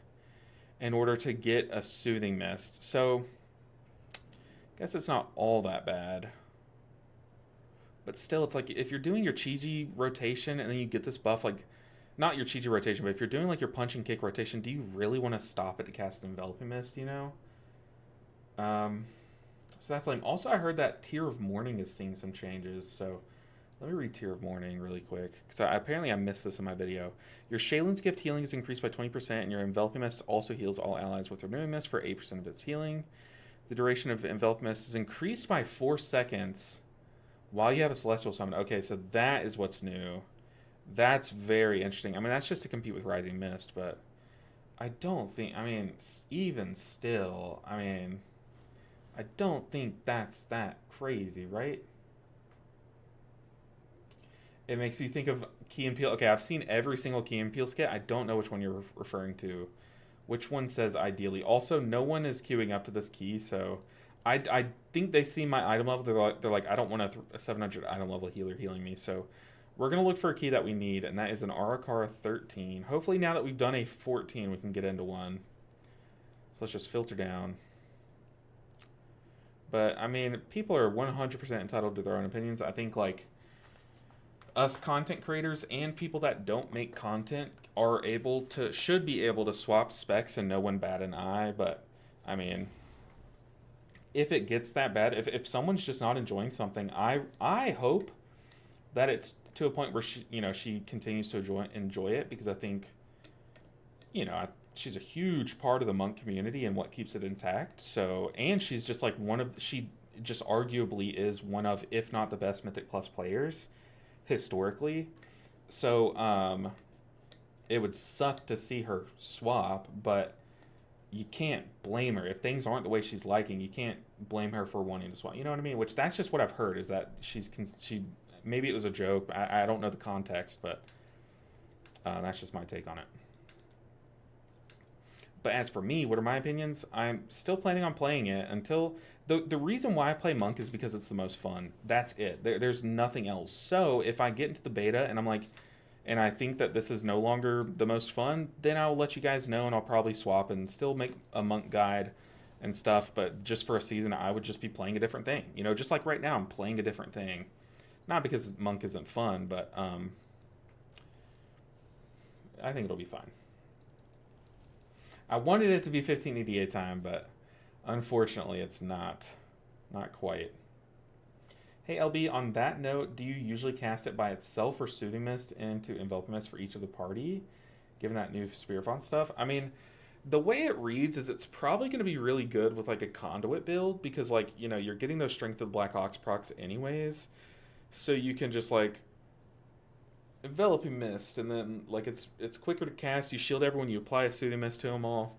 in order to get a Soothing Mist. So I guess it's not all that bad. But still, it's like if you're doing your Chi-Ji rotation and then you get this buff, like not your Chi-Ji rotation, but if you're doing like your punch and kick rotation, do you really want to stop it to cast Enveloping Mist, So that's lame. Also, I heard that Tear of Mourning is seeing some changes, so let me read Tear of Mourning really quick, because apparently I missed this in my video. Your Shaylin's Gift healing is increased by 20%, and your Enveloping Mist also heals all allies with Renewing Mist for 8% of its healing. The duration of Enveloping Mist is increased by 4 seconds while you have a Celestial Summon. Okay, so that is what's new. That's very interesting. I mean, that's just to compete with Rising Mist, but I don't think, even still, I don't think that's that crazy, right? It makes you think of Key and Peele. Okay, I've seen every single Key and Peele skit. I don't know which one you're referring to. Which one says ideally? Also, no one is queuing up to this key, so I think they see my item level. They're like I don't want a 700 item level healer healing me, so we're going to look for a key that we need, and that is an Arakara 13. Hopefully now that we've done a 14, we can get into one. So let's just filter down. But, people are 100% entitled to their own opinions. I think, like, us content creators and people that don't make content should be able to swap specs and no one bat an eye. But, if it gets that bad, if someone's just not enjoying something, I hope that it's to a point where she continues to enjoy it, because I think, she's a huge part of the monk community and what keeps it intact. So, and she's just like she just arguably is one of, if not the best Mythic Plus players historically. So, it would suck to see her swap, but you can't blame her. If things aren't the way she's liking, you can't blame her for wanting to swap. You know what I mean? Which that's just what I've heard, is that she maybe it was a joke. I don't know the context, but that's just my take on it. But as for me, what are my opinions? I'm still planning on playing it until... The reason why I play Monk is because it's the most fun. That's it. There's nothing else. So if I get into the beta and I'm like... and I think that this is no longer the most fun, then I'll let you guys know, and I'll probably swap and still make a Monk guide and stuff. But just for a season, I would just be playing a different thing. Just like right now, I'm playing a different thing. Not because Monk isn't fun, but I think it'll be fine. I wanted it to be 15 EDA time, but unfortunately it's not. Not quite. Hey LB, on that note, do you usually cast it by itself or Soothing Mist into Enveloping Mist for each of the party, given that new Spirit Font stuff? The way it reads is it's probably going to be really good with like a Conduit build, because like, you're getting those Strength of the Black Ox procs anyways. So you can just like Enveloping Mist, and then like it's quicker to cast. You shield everyone, you apply a Soothing Mist to them all,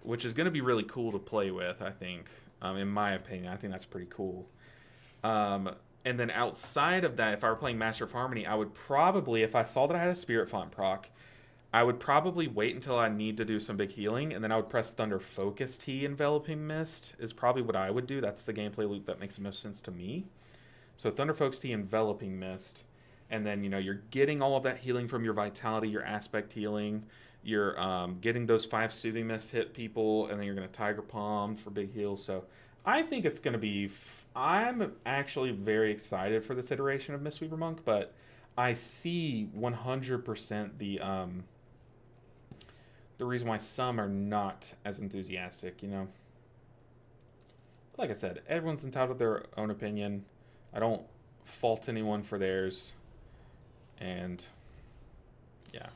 which is going to be really cool to play with, I think. In my opinion, I think that's pretty cool. And then outside of that, if I were playing Master of Harmony, I would probably, if I saw that I had a Spirit Font proc, I would probably wait until I need to do some big healing, and then I would press Thunder Focus T Enveloping Mist is probably what I would do. That's the gameplay loop that makes the most sense to me. So Thunder Focus T Enveloping Mist, and then, you're getting all of that healing from your Vitality, your Aspect healing, you're getting those 5 Soothing Mists hit people, and then you're going to Tiger Palm for big heals. So I think it's going to be. I'm actually very excited for this iteration of Mistweaver Monk, but I see 100% the reason why some are not as enthusiastic. You know, like I said, everyone's entitled to their own opinion. I don't fault anyone for theirs, and yeah.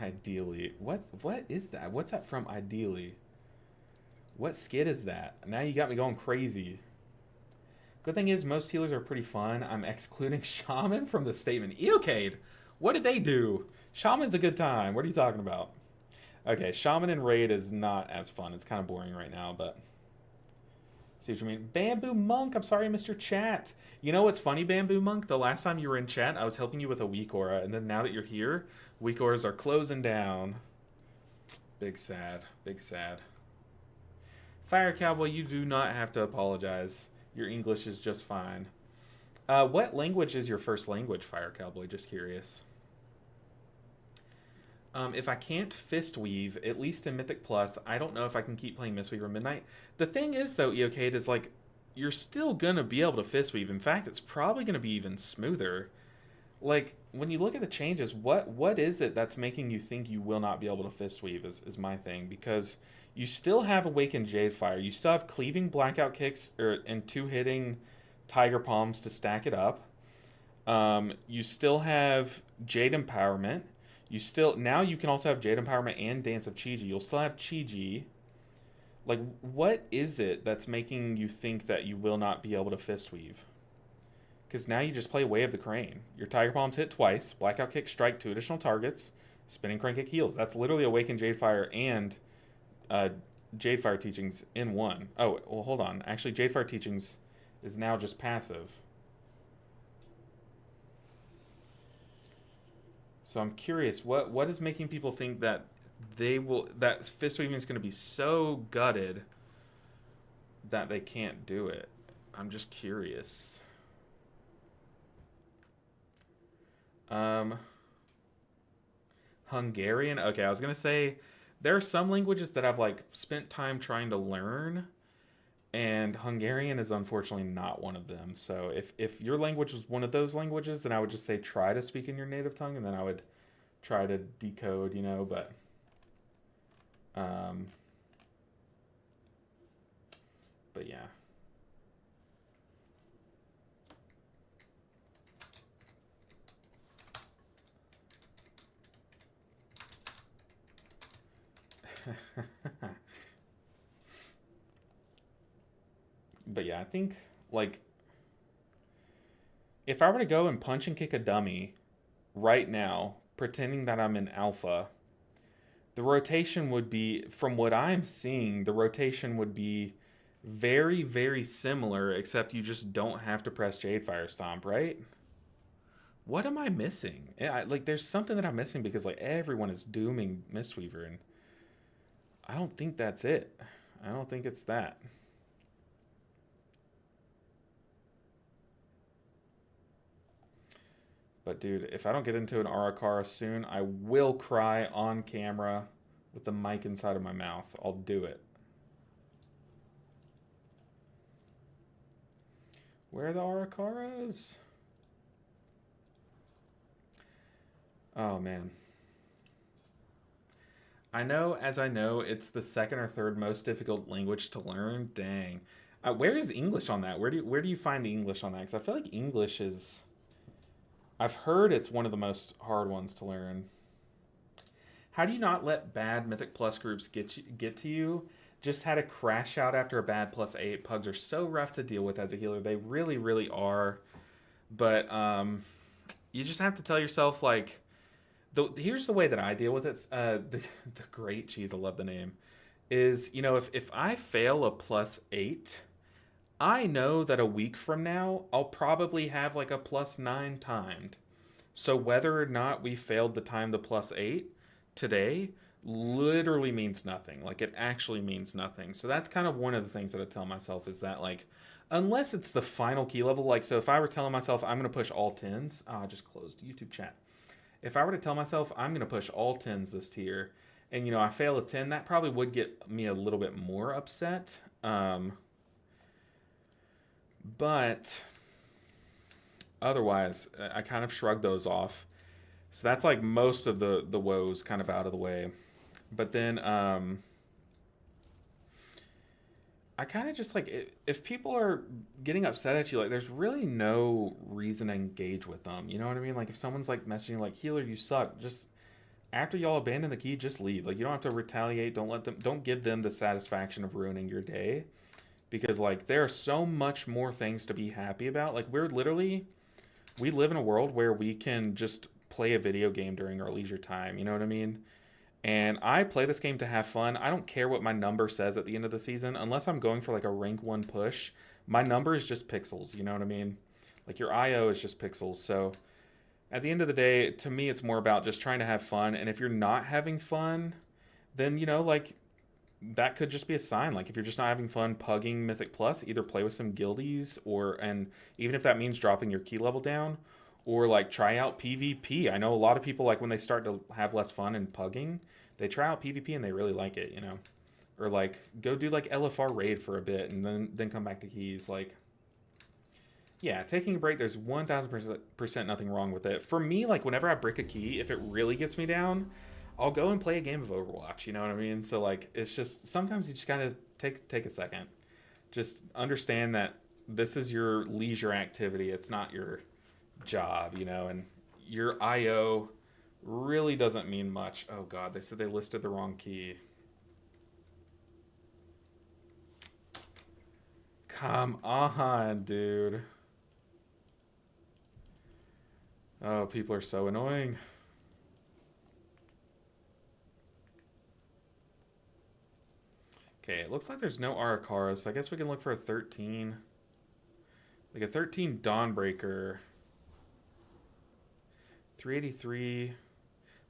Ideally, what is that? What's that from? Ideally, what skit is that? Now you got me going crazy. Good thing is most healers are pretty fun. I'm excluding Shaman from the statement. Eocade, what did they do? Shaman's a good time. What are you talking about? Okay, Shaman and Raid is not as fun. It's kind of boring right now, but see what you mean. Bamboo Monk, I'm sorry I missed your chat. You know what's funny, Bamboo Monk? The last time you were in chat, I was helping you with a weak aura, and then now that you're here, weak auras are closing down. Big sad. Big sad. Fire Cowboy, you do not have to apologize. Your English is just fine. What language is your first language, Fire Cowboy? Just curious. If I can't fist weave, at least in Mythic Plus, I don't know if I can keep playing Mistweaver Midnight. The thing is, though, Eocade, is like, you're still gonna be able to fist weave. In fact, it's probably gonna be even smoother. Like, when you look at the changes, what is it that's making you think you will not be able to fist weave is my thing. Because you still have Awakened Jadefire. You still have Cleaving Blackout Kicks and 2-hitting Tiger Palms to stack it up. You still have Jade Empowerment. Now you can also have Jade Empowerment and Dance of Chi-Ji. You'll still have Chi-Ji. Like, what is it that's making you think that you will not be able to fist weave? Because now you just play Way of the Crane. Your Tiger Palms hit twice. Blackout Kick strike 2 additional targets. Spinning Crane Kick heals. That's literally Awakened Jadefire and Jadefire Teachings in one. Oh, well, hold on. Actually, Jadefire Teachings is now just passive. So I'm curious, what is making people think that that fist weaving is going to be so gutted that they can't do it? I'm just curious. Hungarian? Okay, I was going to say there are some languages that I've like spent time trying to learn, and Hungarian is unfortunately not one of them. So if your language was one of those languages, then I would just say try to speak in your native tongue, and then I would try to decode, you know, but yeah. But yeah, I think, like, if I were to go and punch and kick a dummy right now, pretending that I'm in alpha, the rotation would be, from what I'm seeing, the rotation would be very, very similar, except you just don't have to press Jadefire Stomp, right? What am I missing? Like, there's something that I'm missing because, like, everyone is dooming Mistweaver, and I don't think that's it. I don't think it's that. But dude, if I don't get into an Arakara soon, I will cry on camera with the mic inside of my mouth. I'll do it. Where are the Arakaras? Oh man. I know, it's the second or third most difficult language to learn. Dang. Where is English on that? Where do you find the English on that? Because I feel like English is... I've heard it's one of the most hard ones to learn. How do you not let bad Mythic Plus groups get to you? Just had a crash out after a bad +8. Pugs are so rough to deal with as a healer. They really, really are. But you just have to tell yourself, like... Here's the way that I deal with it. The Great Cheese, I love the name. Is, you know, if I fail a +8... I know that a week from now, I'll probably have like a +9 timed. So whether or not we failed to time the +8 today literally means nothing. Like, it actually means nothing. So that's kind of one of the things that I tell myself is that, like, unless it's the final key level, like, so if I were telling myself I'm going to push all 10s, I just closed YouTube chat. If I were to tell myself I'm going to push all 10s this tier, and I fail a 10, that probably would get me a little bit more upset. But otherwise, I kind of shrug those off. So that's like most of the woes kind of out of the way. But then I kind of just like if people are getting upset at you, like there's really no reason to engage with them. You know what I mean? Like if someone's like messaging like healer, you suck. Just after y'all abandon the key, just leave. Like you don't have to retaliate. Don't give them the satisfaction of ruining your day because like there are so much more things to be happy about. Like we live in a world where we can just play a video game during our leisure time. You know what I mean? And I play this game to have fun. I don't care what my number says at the end of the season, unless I'm going for like a rank 1 push. My number is just pixels, you know what I mean? Like your IO is just pixels. So at the end of the day, to me, it's more about just trying to have fun. And if you're not having fun, then, like that could just be a sign. Like if you're just not having fun pugging Mythic Plus, either play with some guildies and even if that means dropping your key level down, or like try out PvP. I know a lot of people like when they start to have less fun in pugging, they try out PvP and they really like it. Or like go do like LFR raid for a bit and then come back to keys. Like yeah, taking a break, there's 1000% nothing wrong with it. For me, like whenever I break a key, if it really gets me down, I'll go and play a game of Overwatch, you know what I mean? So like it's just sometimes you just gotta take a second. Just understand that this is your leisure activity. It's not your job, and your IO really doesn't mean much. Oh god, they said they listed the wrong key. Come on, dude. Oh, people are so annoying. Okay, it looks like there's no Arakawa, so I guess we can look for a 13. Like a 13 Dawnbreaker. 383.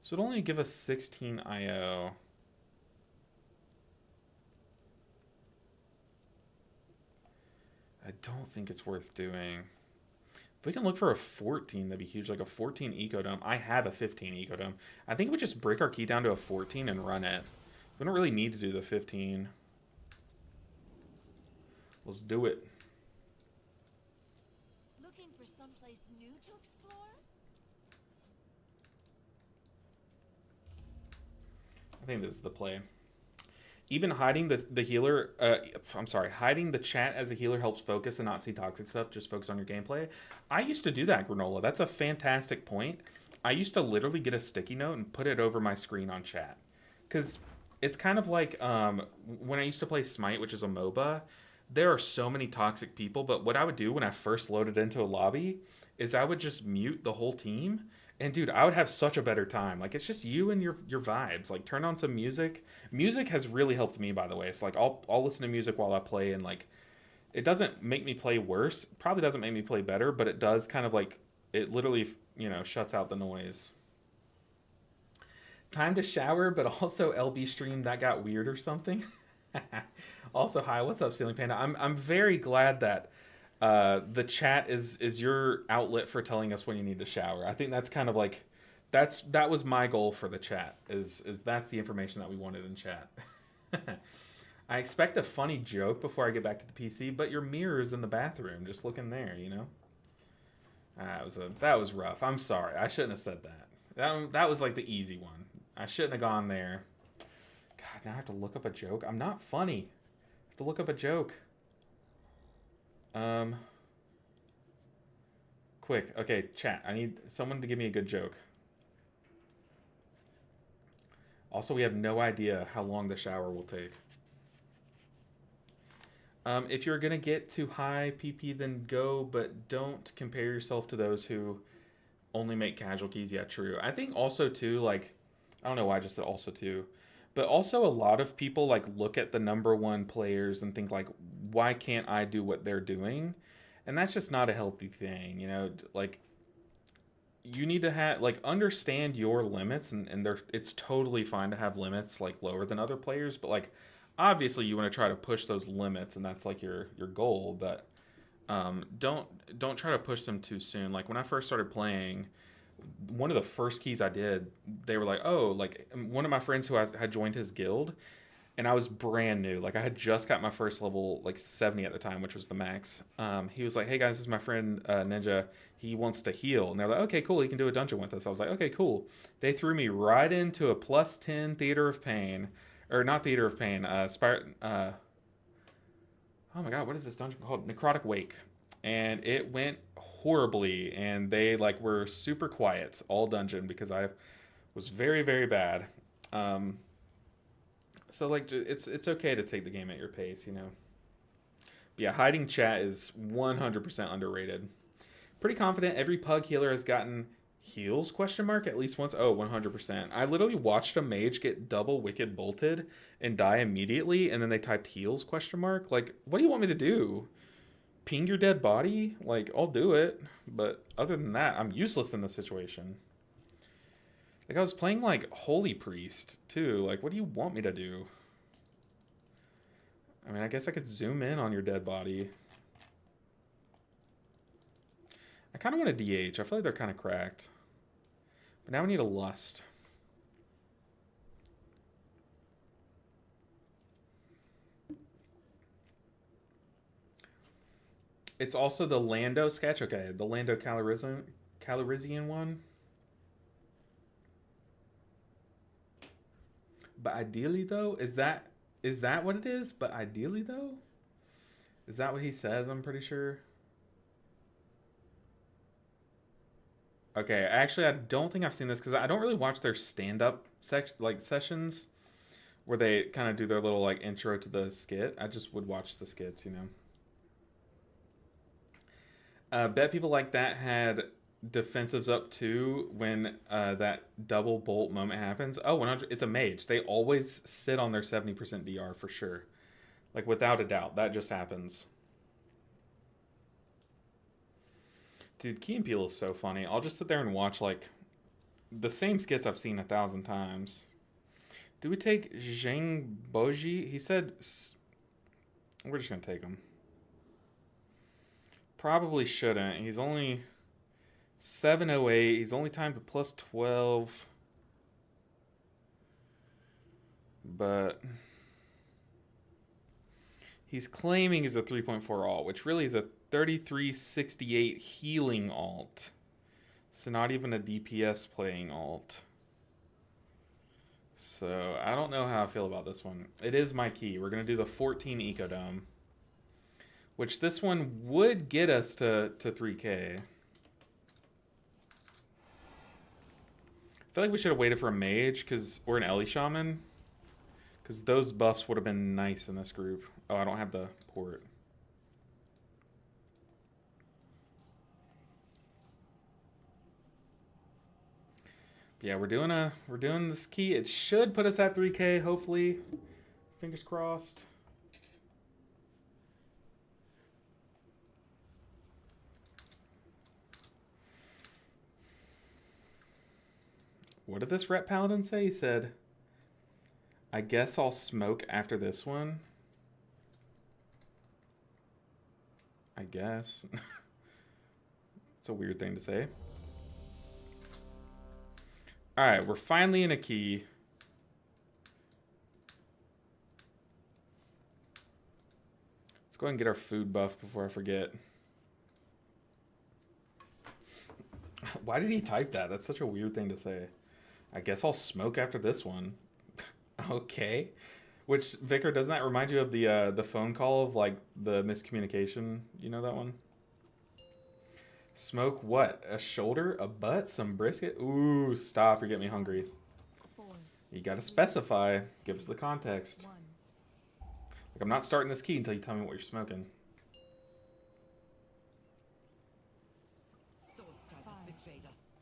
So it'd only give us 16 IO. I don't think it's worth doing. If we can look for a 14, that'd be huge. Like a 14 Ecodome. I have a 15 Ecodome. I think we just break our key down to a 14 and run it. We don't really need to do the 15. Let's do it. Looking for someplace new to explore? I think this is the play. Even hiding the healer, hiding the chat as a healer helps focus and not see toxic stuff. Just focus on your gameplay. I used to do that, Granola. That's a fantastic point. I used to literally get a sticky note and put it over my screen on chat. Because it's kind of like when I used to play Smite, which is a MOBA, there are so many toxic people, but what I would do when I first loaded into a lobby is I would just mute the whole team. And dude, I would have such a better time. Like it's just you and your vibes. Like turn on some music. Music has really helped me, by the way. It's like I'll listen to music while I play, and like it doesn't make me play worse. Probably doesn't make me play better, but it does kind of like it literally shuts out the noise. Time to shower, but also LB stream that got weird or something. Also, hi, what's up, Ceiling Panda? I'm very glad that the chat is your outlet for telling us when you need to shower. I think that's kind of like that was my goal for the chat is that's the information that we wanted in chat. I expect a funny joke before I get back to the PC, but your mirror's in the bathroom. Just look in there, That was rough. I'm sorry. I shouldn't have said that. That was like the easy one. I shouldn't have gone there. God, now I have to look up a joke. I'm not funny. I have to look up a joke. Quick. Okay, chat. I need someone to give me a good joke. Also, we have no idea how long the shower will take. If you're going to get to high PP, then go, but don't compare yourself to those who only make casual keys. Yeah, true. I think also, too, like, I don't know why I just said also, too, but also a lot of people, like, look at the number one players and think, like, why can't I do what they're doing? And that's just not a healthy thing, Like, you need to have, like, understand your limits, and it's totally fine to have limits, like, lower than other players, but, like, obviously you want to try to push those limits, and that's like your goal, but don't try to push them too soon. Like when I first started playing, one of the first keys I did, they were like, oh, like one of my friends who had joined his guild, and I was brand new. Like I had just got my first level, like 70 at the time, which was the max. He was like, hey guys, this is my friend Ninja. He wants to heal. And they're like, okay, cool. He can do a dungeon with us. I was like, okay, cool. They threw me right into a plus 10 Theater of Pain. Or not Theater of Pain. Oh my god, what is this dungeon called? Necrotic Wake. And it went horribly. And they like were super quiet all dungeon because I was very, very bad. So like it's okay to take the game at your pace, you know. But yeah, hiding chat is 100% underrated. Pretty confident every pug healer has gotten heals question mark at least once. Oh, 100%. I literally watched a mage get double wicked bolted and die immediately, and then they typed heals question mark. Like, what do you want me to do? Ping your dead body? Like, I'll do it, but other than that, I'm useless in this situation. Like, I was playing, like, Holy Priest, too. Like, what do you want me to do? I mean, I guess I could zoom in on your dead body. I kind of want a DH. I feel like they're kind of cracked. But now we need a Lust. It's also the Lando sketch. Okay, the Lando Calrissian one. But ideally, though, is that what it is? But ideally, though, is that what he says? I'm pretty sure. Okay, actually, I don't think I've seen this because I don't really watch their stand-up sessions where they kind of do their little like intro to the skit. I just would watch the skits, you know. Bet people like that had defensives up too when that double bolt moment happens. Oh, 100. It's a mage. They always sit on their 70% DR for sure. Like without a doubt, that just happens. Dude, Key and Peele is so funny. I'll just sit there and watch like the same skits I've seen 1,000 times. Do we take Zhang Boji? He said we're just gonna take him. Probably shouldn't. He's only 708. He's only timed to plus 12. But he's claiming he's a 3.4 alt, which really is a 3368 healing alt. So not even a DPS playing alt. So I don't know how I feel about this one. It is my key. We're going to do the 14 Ecodome. Which this one would get us to 3k. I feel like we should have waited for a mage or an Ellie Shaman. Because those buffs would have been nice in this group. Oh, I don't have the port. Yeah, we're doing this key. It should put us at 3k, hopefully. Fingers crossed. What did this Rep Paladin say? He said, I guess I'll smoke after this one. I guess. It's a weird thing to say. Alright, we're finally in a key. Let's go ahead and get our food buff before I forget. Why did he type that? That's such a weird thing to say. I guess I'll smoke after this one. Okay. Which, Vicar, doesn't that remind you of the phone call of, like, the miscommunication? You know that one? Smoke what? A shoulder? A butt? Some brisket? Ooh, stop. You're getting me hungry. 4, You gotta specify. Give us the context. 1. Like, I'm not starting this key until you tell me what you're smoking. 5,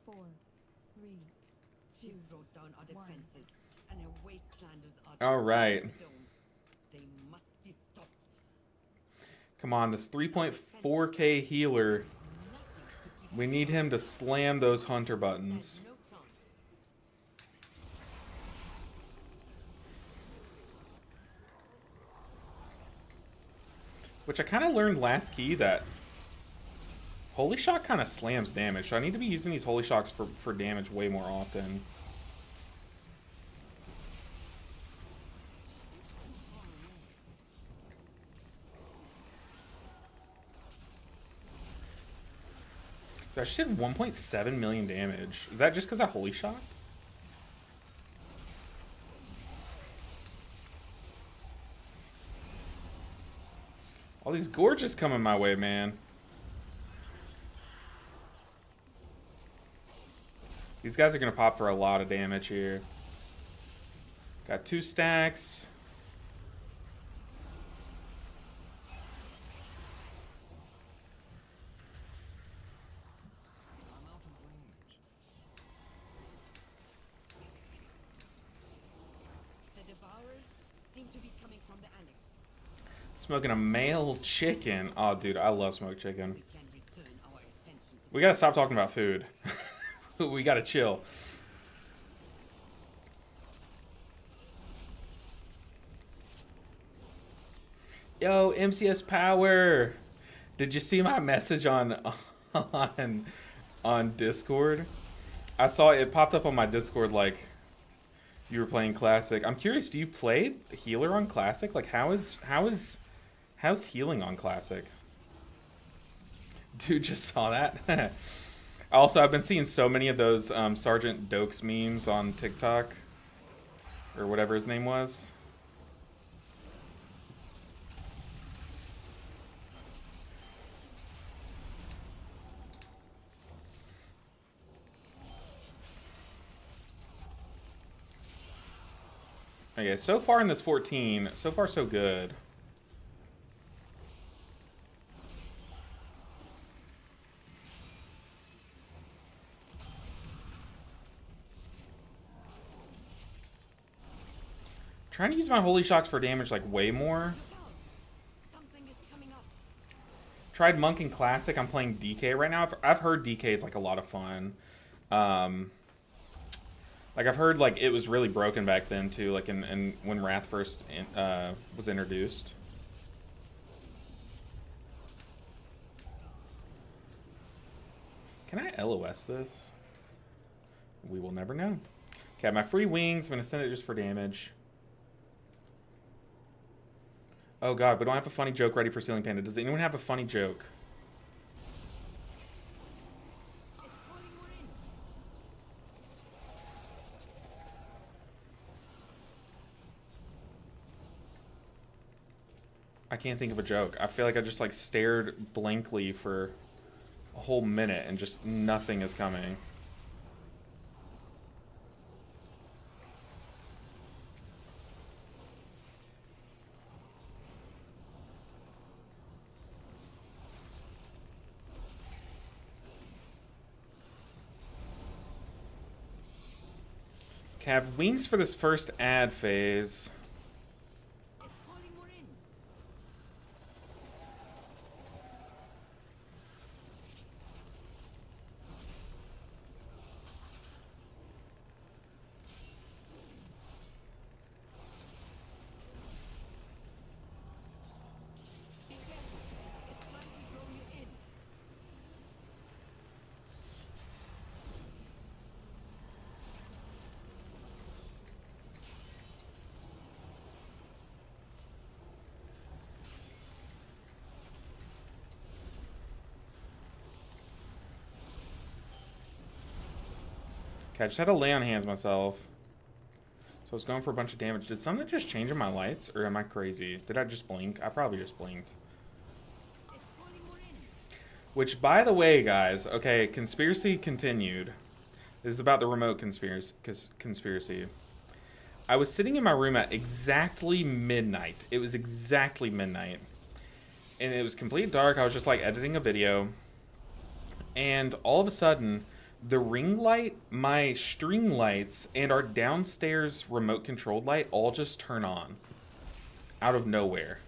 4, 3, 2, Broke down our 1. defenses and a wastelanders are All right. They must be stopped. Come on, this 3.4k healer. We need him to slam those hunter buttons. No chance. Which I kind of learned last key that Holy Shock kind of slams damage, so I need to be using these Holy Shocks for damage way more often. That shit did 1.7 million damage. Is that just because I Holy Shocked? All these gorges coming my way, man. These guys are going to pop for a lot of damage here. Got 2 stacks. I'm out of range. The devourers seem to be coming from the annex. Smoking a male chicken. Oh, dude, I love smoked chicken. We can return our attention to We gotta stop talking about food. We gotta chill. Yo, MCS Power! Did you see my message on on Discord? I saw it popped up on my Discord like you were playing Classic. I'm curious, do you play healer on Classic? Like how's healing on Classic? Dude, just saw that. Also, I've been seeing so many of those Sergeant Dokes memes on TikTok. Or whatever his name was. Okay, so far in this 14, so far so good. Trying to use my Holy Shocks for damage like way more. look out. Something is coming up. Tried Monk in Classic. I'm playing DK right now. I've heard DK is like a lot of fun. Like I've heard like it was really broken back then too. Like in when Wrath first was introduced. Can I LOS this? We will never know. Okay, my free wings. I'm gonna send it just for damage. Oh god, we don't have a funny joke ready for Ceiling Panda. Does anyone have a funny joke? It's calling more in. I can't think of a joke. I feel like I just like stared blankly for a whole minute and just nothing is coming. Okay, I have wings for this first ad phase. It's calling more in. Be careful. It's trying to draw you in. Okay, I just had to lay on hands myself. So I was going for a bunch of damage. Did something just change in my lights? Or am I crazy? Did I just blink? I probably just blinked. It's calling more in. Which, by the way, guys, okay, conspiracy continued. This is about the remote conspiracy. I was sitting in my room at exactly midnight. It was exactly midnight. And it was complete dark. I was just, like, editing a video. And all of a sudden, the ring light, my string lights, and our downstairs remote-controlled light all just turn on. Out of nowhere.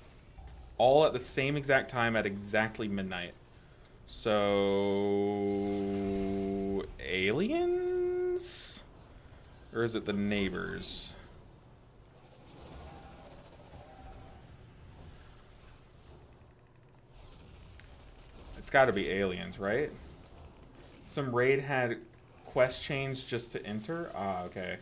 All at the same exact time at exactly midnight. So... aliens? Or is it the neighbors? It It's got to be aliens, right? Some raid had quest change just to enter. Ah, okay.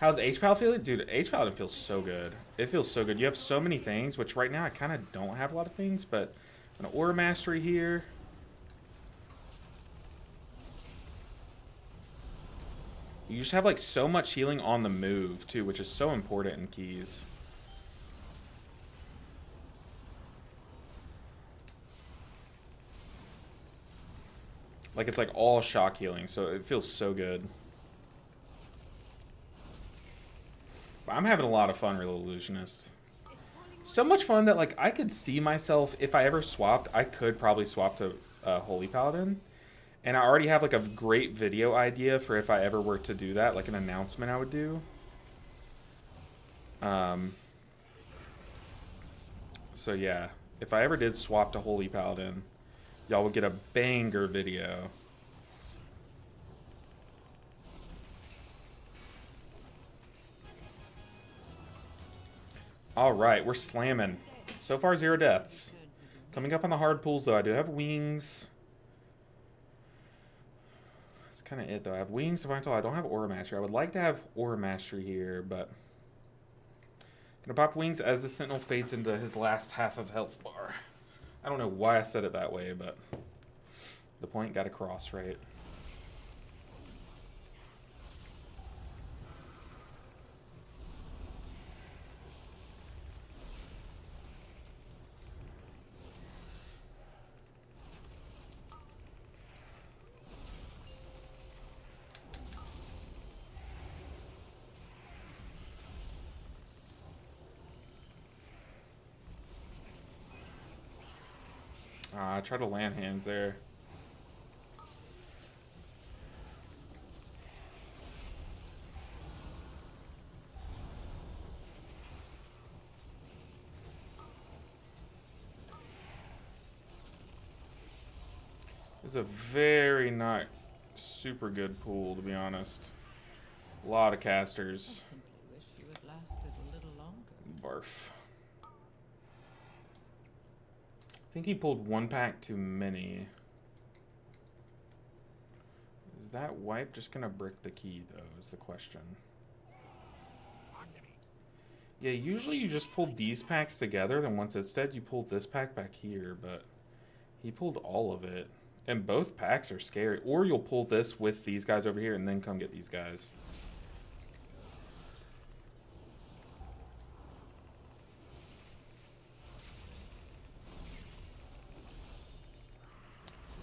How's H-Pal feeling? Dude, H-Paladin feels so good. It feels so good. You have so many things, which right now I kind of don't have a lot of things, but an Aura Mastery here. You just have like so much healing on the move too, which is so important in keys. Like it's like all shock healing, so it feels so good. But I'm having a lot of fun, Real Illusionist. So much fun that like I could see myself, if I ever swapped, I could probably swap to Holy Paladin. And I already have like a great video idea for if I ever were to do that, like an announcement I would do. So yeah, if I ever did swap to Holy Paladin, y'all would get a banger video. Alright, we're slamming. So far, 0 deaths. Coming up on the hard pulls, though, I do have wings. That's kind of it, though. I have wings, Divine Toll. I don't have Aura Mastery. I would like to have Aura Mastery here, but... Gonna pop wings as the Sentinel fades into his last half of health bar. I don't know why I said it that way, but... The point got across, right? I tried to land hands there. It's a very not super good pool, to be honest. A lot of casters. I wish you had lasted a little longer. Barf. I think he pulled one pack too many. Is that wipe just gonna brick the key, though, is the question. Yeah, usually you just pull these packs together, then once it's dead, you pull this pack back here, but he pulled all of it. And both packs are scary. Or you'll pull this with these guys over here and then come get these guys.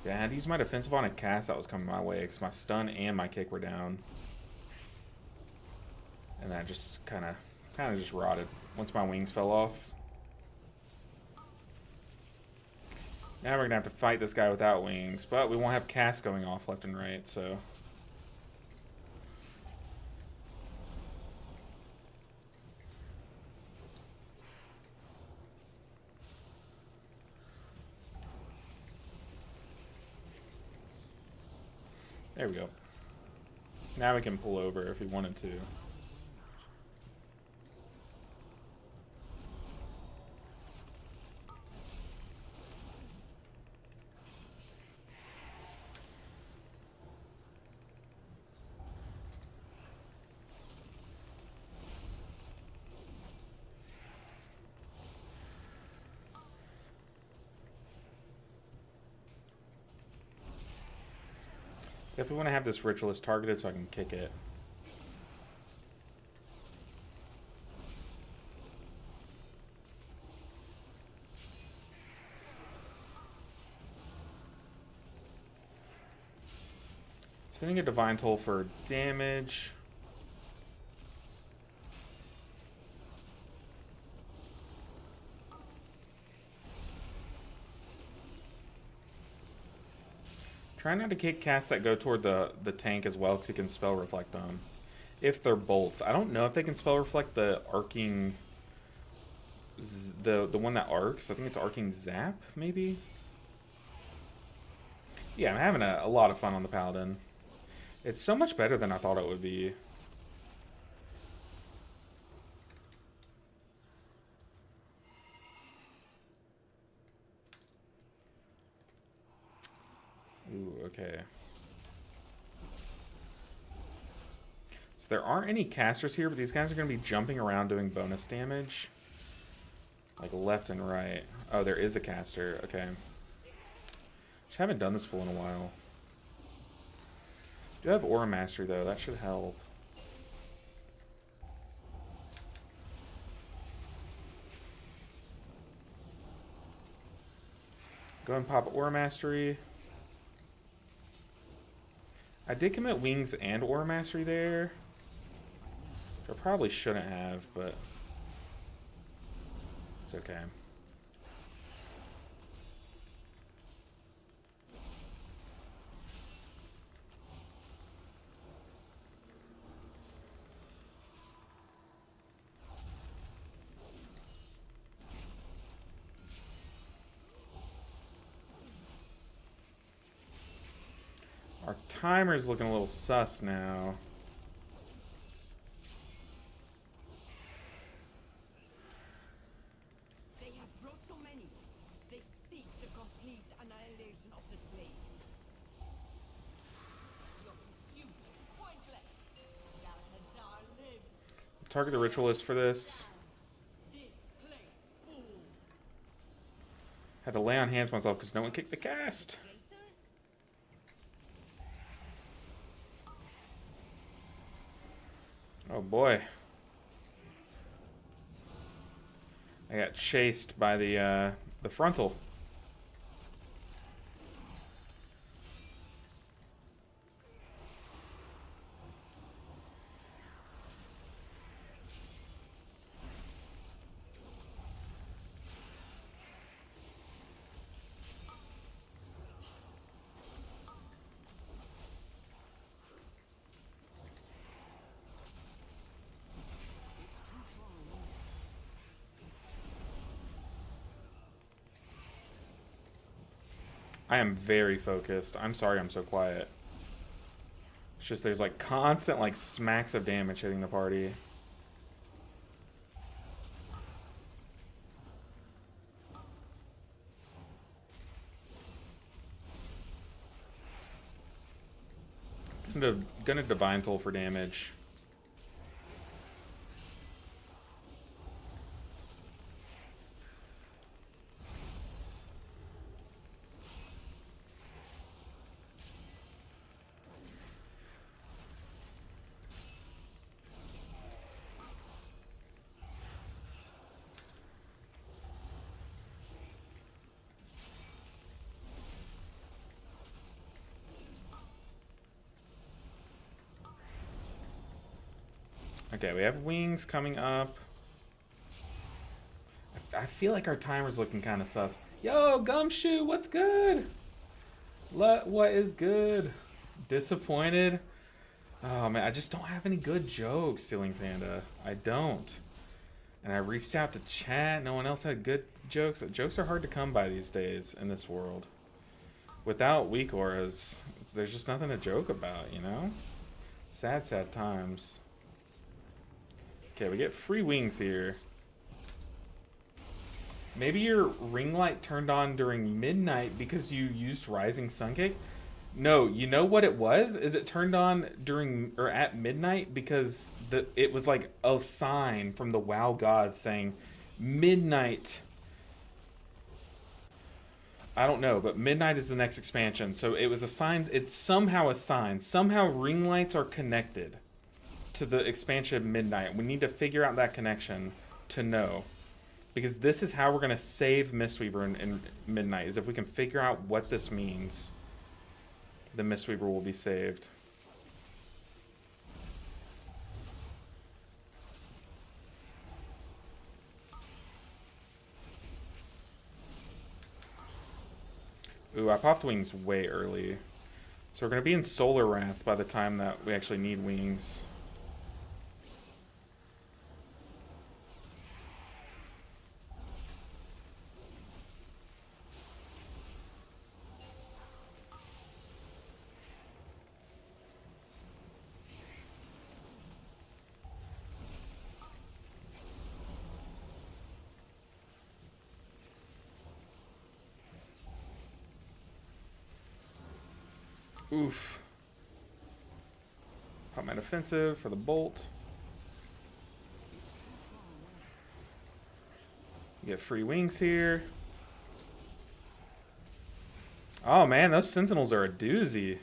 Yeah, I had to use my defensive on a cast that was coming my way because my stun and my kick were down. And that just kind of just rotted once my wings fell off. Now we're going to have to fight this guy without wings, but we won't have casts going off left and right, so... There we go. Now we can pull over if we wanted to. Definitely want to have this ritualist targeted so I can kick it. Sending a Divine Toll for damage. Try not to kick casts that go toward the tank as well, because you can spell reflect them. If they're bolts. I don't know if they can spell reflect the arcing... The one that arcs. I think it's arcing zap, maybe? Yeah, I'm having a lot of fun on the Paladin. It's so much better than I thought it would be. Okay. So there aren't any casters here, but these guys are going to be jumping around doing bonus damage. Like left and right. Oh, there is a caster. Okay. Just haven't done this pool in a while. Do have Aura Mastery though. That should help. Go and pop Aura Mastery. I did commit Wings and Aura Mastery there. I probably shouldn't have, but it's okay. Our timer's looking a little sus now. They have brought so many. They seek the complete annihilation of this place. Your pursuit is pointless. Salazar lives. Target the Ritualist for this. This place full. Had to lay on hands myself because no one kicked the cast. Traitor? Oh boy. I got chased by the frontal. I am very focused. I'm sorry I'm so quiet. It's just there's like constant like smacks of damage hitting the party. Gonna Divine Toll for damage. Okay, we have Wings coming up. I feel like our timer's looking kind of sus. Yo, Gumshoe, what's good? What is good? Disappointed? Oh man, I just don't have any good jokes, Ceiling Panda. I don't. And I reached out to chat. No one else had good jokes. Jokes are hard to come by these days in this world. Without weak auras, there's just nothing to joke about, you know? Sad, sad times. Okay, we get free Wings here. Maybe your ring light turned on during midnight because you used Rising Suncake? No, you know what it was? Is it turned on during or at midnight because it was like a sign from the WoW gods saying midnight. I don't know, but midnight is the next expansion. So it was a sign. It's somehow a sign. Somehow ring lights are connected to the expansion of midnight. We need to figure out that connection to know. Because this is how we're going to save Mistweaver in midnight, is if we can figure out what this means. The Mistweaver will be saved. Ooh, I popped Wings way early. So we're going to be in Solar Wrath by the time that we actually need Wings. Oof. Pop my defensive for the bolt. Get free wings here. Oh man, those sentinels are a doozy.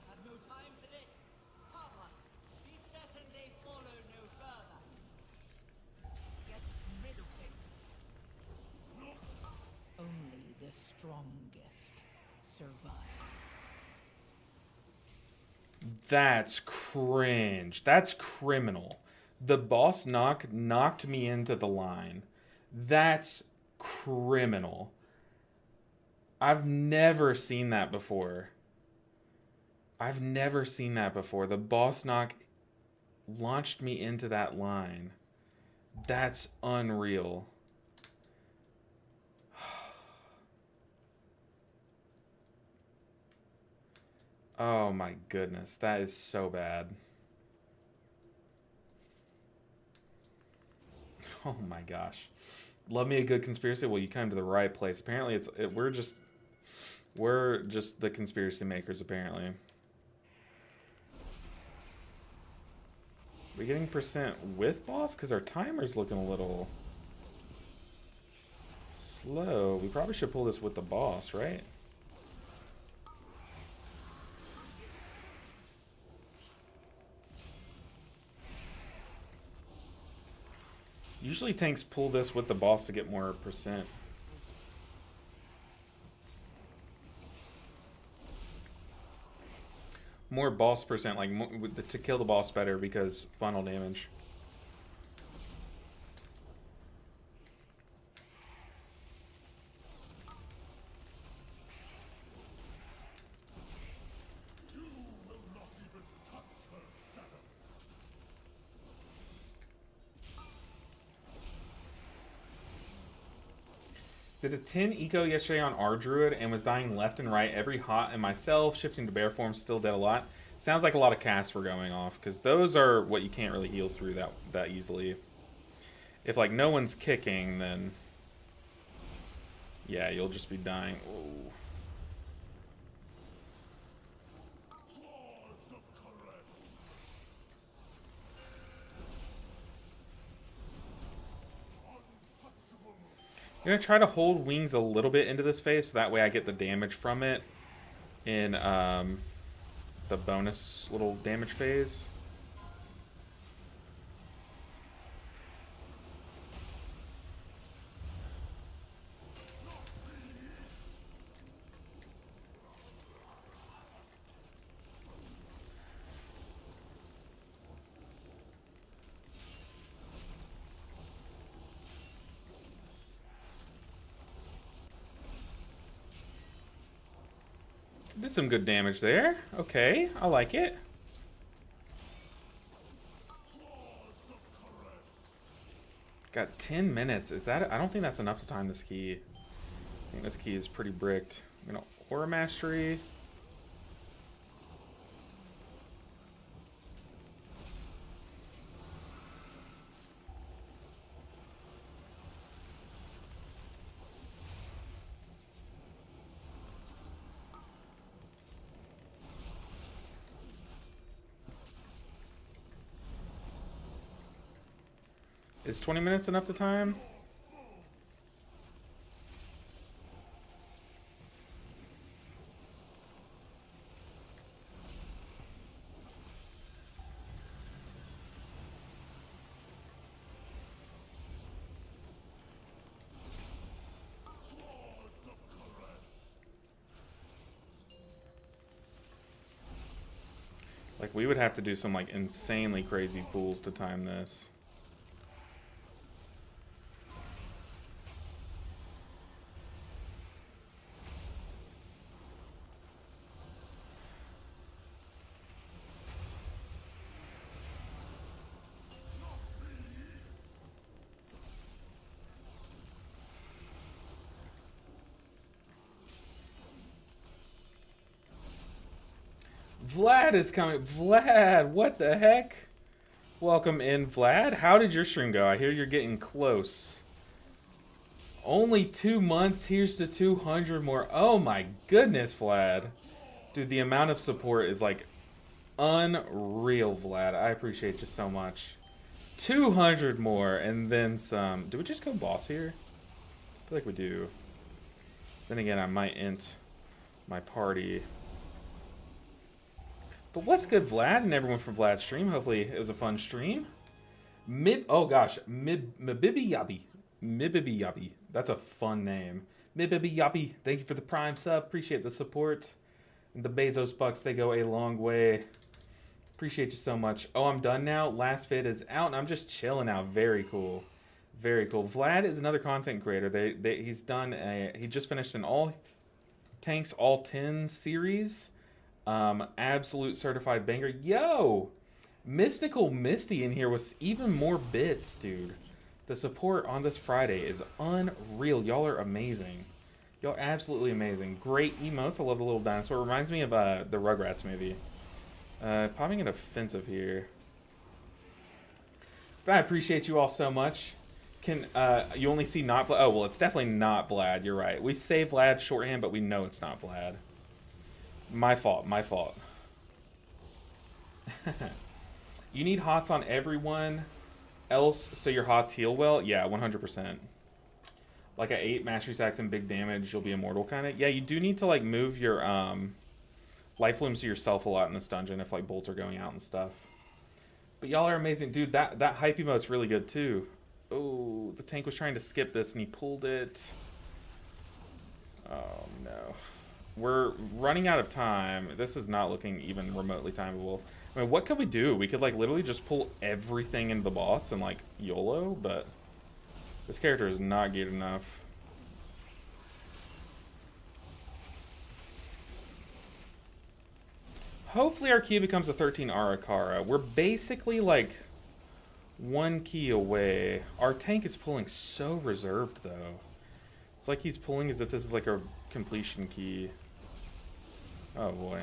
Have no time for this. Papa, be certain they follow no further. Get rid of him. Only the strongest survive. That's cringe. That's criminal. The boss knocked me into the line. That's criminal. I've never seen that before. I've never seen that before. The boss knock launched me into that line. That's unreal. Oh my goodness, that is so bad. Oh my gosh. Love me a good conspiracy. Well, you come to the right place. Apparently we're just the conspiracy makers apparently. We getting percent with boss? Because our timer's looking a little slow. We probably should pull this with the boss, right? Usually tanks pull this with the boss to get more percent. More boss percent, like to kill the boss better because funnel damage. Did a 10 eco yesterday on our druid and was dying left and right every hot, and myself shifting to bear form still dead a lot. Sounds like a lot of casts were going off because those are what you can't really heal through that easily. If like no one's kicking, then yeah, you'll just be dying. Ooh. I'm going to try to hold wings a little bit into this phase, so that way I get the damage from it in the bonus little damage phase. Did some good damage there. Okay, I like it. Got 10 minutes. Is that... I don't think that's enough to time this key. I think this key is pretty bricked. I'm gonna Aura Mastery. Is 20 minutes enough to time? Like, we would have to do some, like, insanely crazy pools to time this. Vlad is coming. Vlad, what the heck? Welcome in, Vlad. How did your stream go? I hear you're getting close. Only 2 months. Here's to 200 more. Oh my goodness, Vlad. Dude, the amount of support is like unreal, Vlad. I appreciate you so much. 200 more and then some. Do we just go boss here? I feel like we do. Then again, I might int my party. But what's good, Vlad, and everyone from Vlad's stream? Hopefully it was a fun stream. Oh gosh, Mibibi Yabi. Mibibi Yabi. That's a fun name. Mibibi Yabi, thank you for the Prime sub. Appreciate the support. And the Bezos bucks, they go a long way. Appreciate you so much. Oh, I'm done now. Last vid is out, and I'm just chilling out. Very cool. Very cool. Vlad is another content creator. He's done he just finished an all tanks, all tens series. Absolute certified banger. Yo! Mystical Misty in here with even more bits, dude. The support on this Friday is unreal. Y'all are amazing. Y'all absolutely amazing. Great emotes. I love the little dinosaur. Reminds me of the Rugrats movie. Popping in offensive here. But I appreciate you all so much. Can you only see not Vlad? Oh, well, it's definitely not Vlad. You're right. We say Vlad shorthand, but we know it's not Vlad. My fault. My fault. You need hots on everyone else so your hots heal well? Yeah, 100%. Like at 8 mastery sacks and big damage, you'll be immortal kind of. Yeah, you do need to like move your life limbs to yourself a lot in this dungeon if like bolts are going out and stuff. But y'all are amazing. Dude, that hype emote's really good too. Oh, the tank was trying to skip this and he pulled it. Oh no. We're running out of time. This is not looking even remotely timeable. I mean, what could we do? We could like literally just pull everything into the boss and like YOLO, but this character is not good enough. Hopefully our key becomes a 13 Arakara. We're basically like 1 key away. Our tank is pulling so reserved though. It's like he's pulling as if this is like a completion key. Oh boy.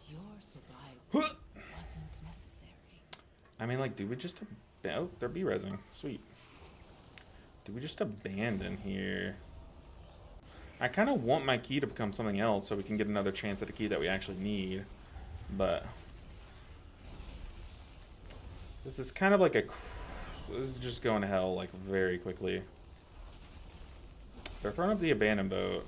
Your survival wasn't necessary. I mean, like, do we just... Oh, they're B-resing. Sweet. Do we just abandon here? I kind of want my key to become something else so we can get another chance at a key that we actually need. But... this is kind of like a... this is just going to hell, like, very quickly. They're throwing up the abandoned boat.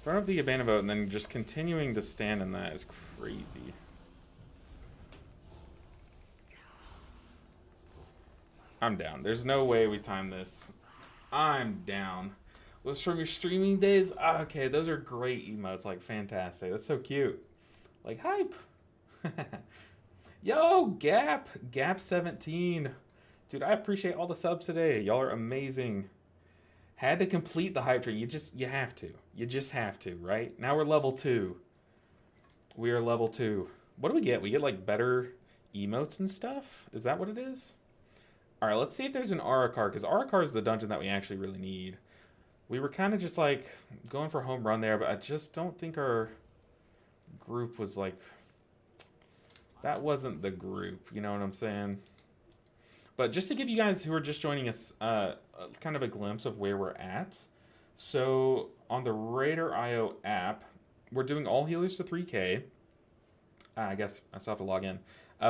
Throwing up the abandoned boat and then just continuing to stand in that is crazy. I'm down. There's no way we time this. I'm down. Was from your streaming days? Ah, okay, those are great emotes. Like, fantastic. That's so cute. Like, hype. Yo, Gap17. Dude, I appreciate all the subs today. Y'all are amazing. Had to complete the hype train. You have to. You just have to, right? Now we're level 2. We are level 2. What do we get? We get, like, better emotes and stuff? Is that what it is? Alright, let's see if there's an Arakar, because Arakar is the dungeon that we actually really need. We were kind of just, like, going for home run there, but I just don't think our group was, like... that wasn't the group, you know what I'm saying? But just to give you guys who are just joining us kind of a glimpse of where we're at. So, on the Raider.io app, we're doing all healers to 3k. I guess I still have to log in.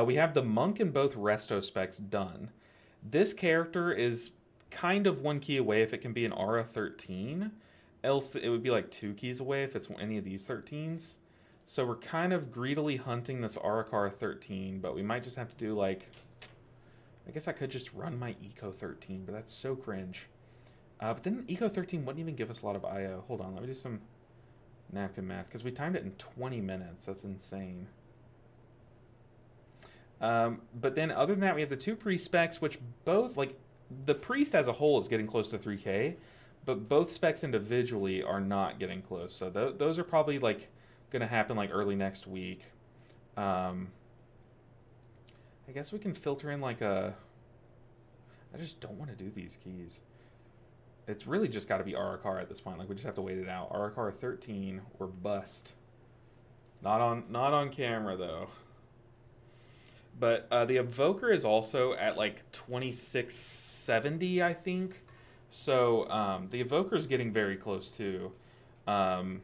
We have the monk and both resto specs done. This character is kind of 1 key away if it can be an Aura 13. Else it would be like 2 keys away if it's any of these 13s. So we're kind of greedily hunting this Arakara 13, but we might just have to do like... I guess I could just run my Eco 13, but that's so cringe. But then Eco 13 wouldn't even give us a lot of IO. Hold on, let me do some napkin math, because we timed it in 20 minutes. That's insane. But then other than that, we have the 2 priest specs, which both, like, the priest as a whole is getting close to 3k, but both specs individually are not getting close. So those are probably, like, going to happen, like, early next week. I guess we can filter in, like, a... I just don't want to do these keys. it's really just got to be Arakar at this point. Like we just have to wait it out. Arakar 13 or bust. Not on camera though. But the Evoker is also at like 2670, I think. So the Evoker is getting very close too. Um,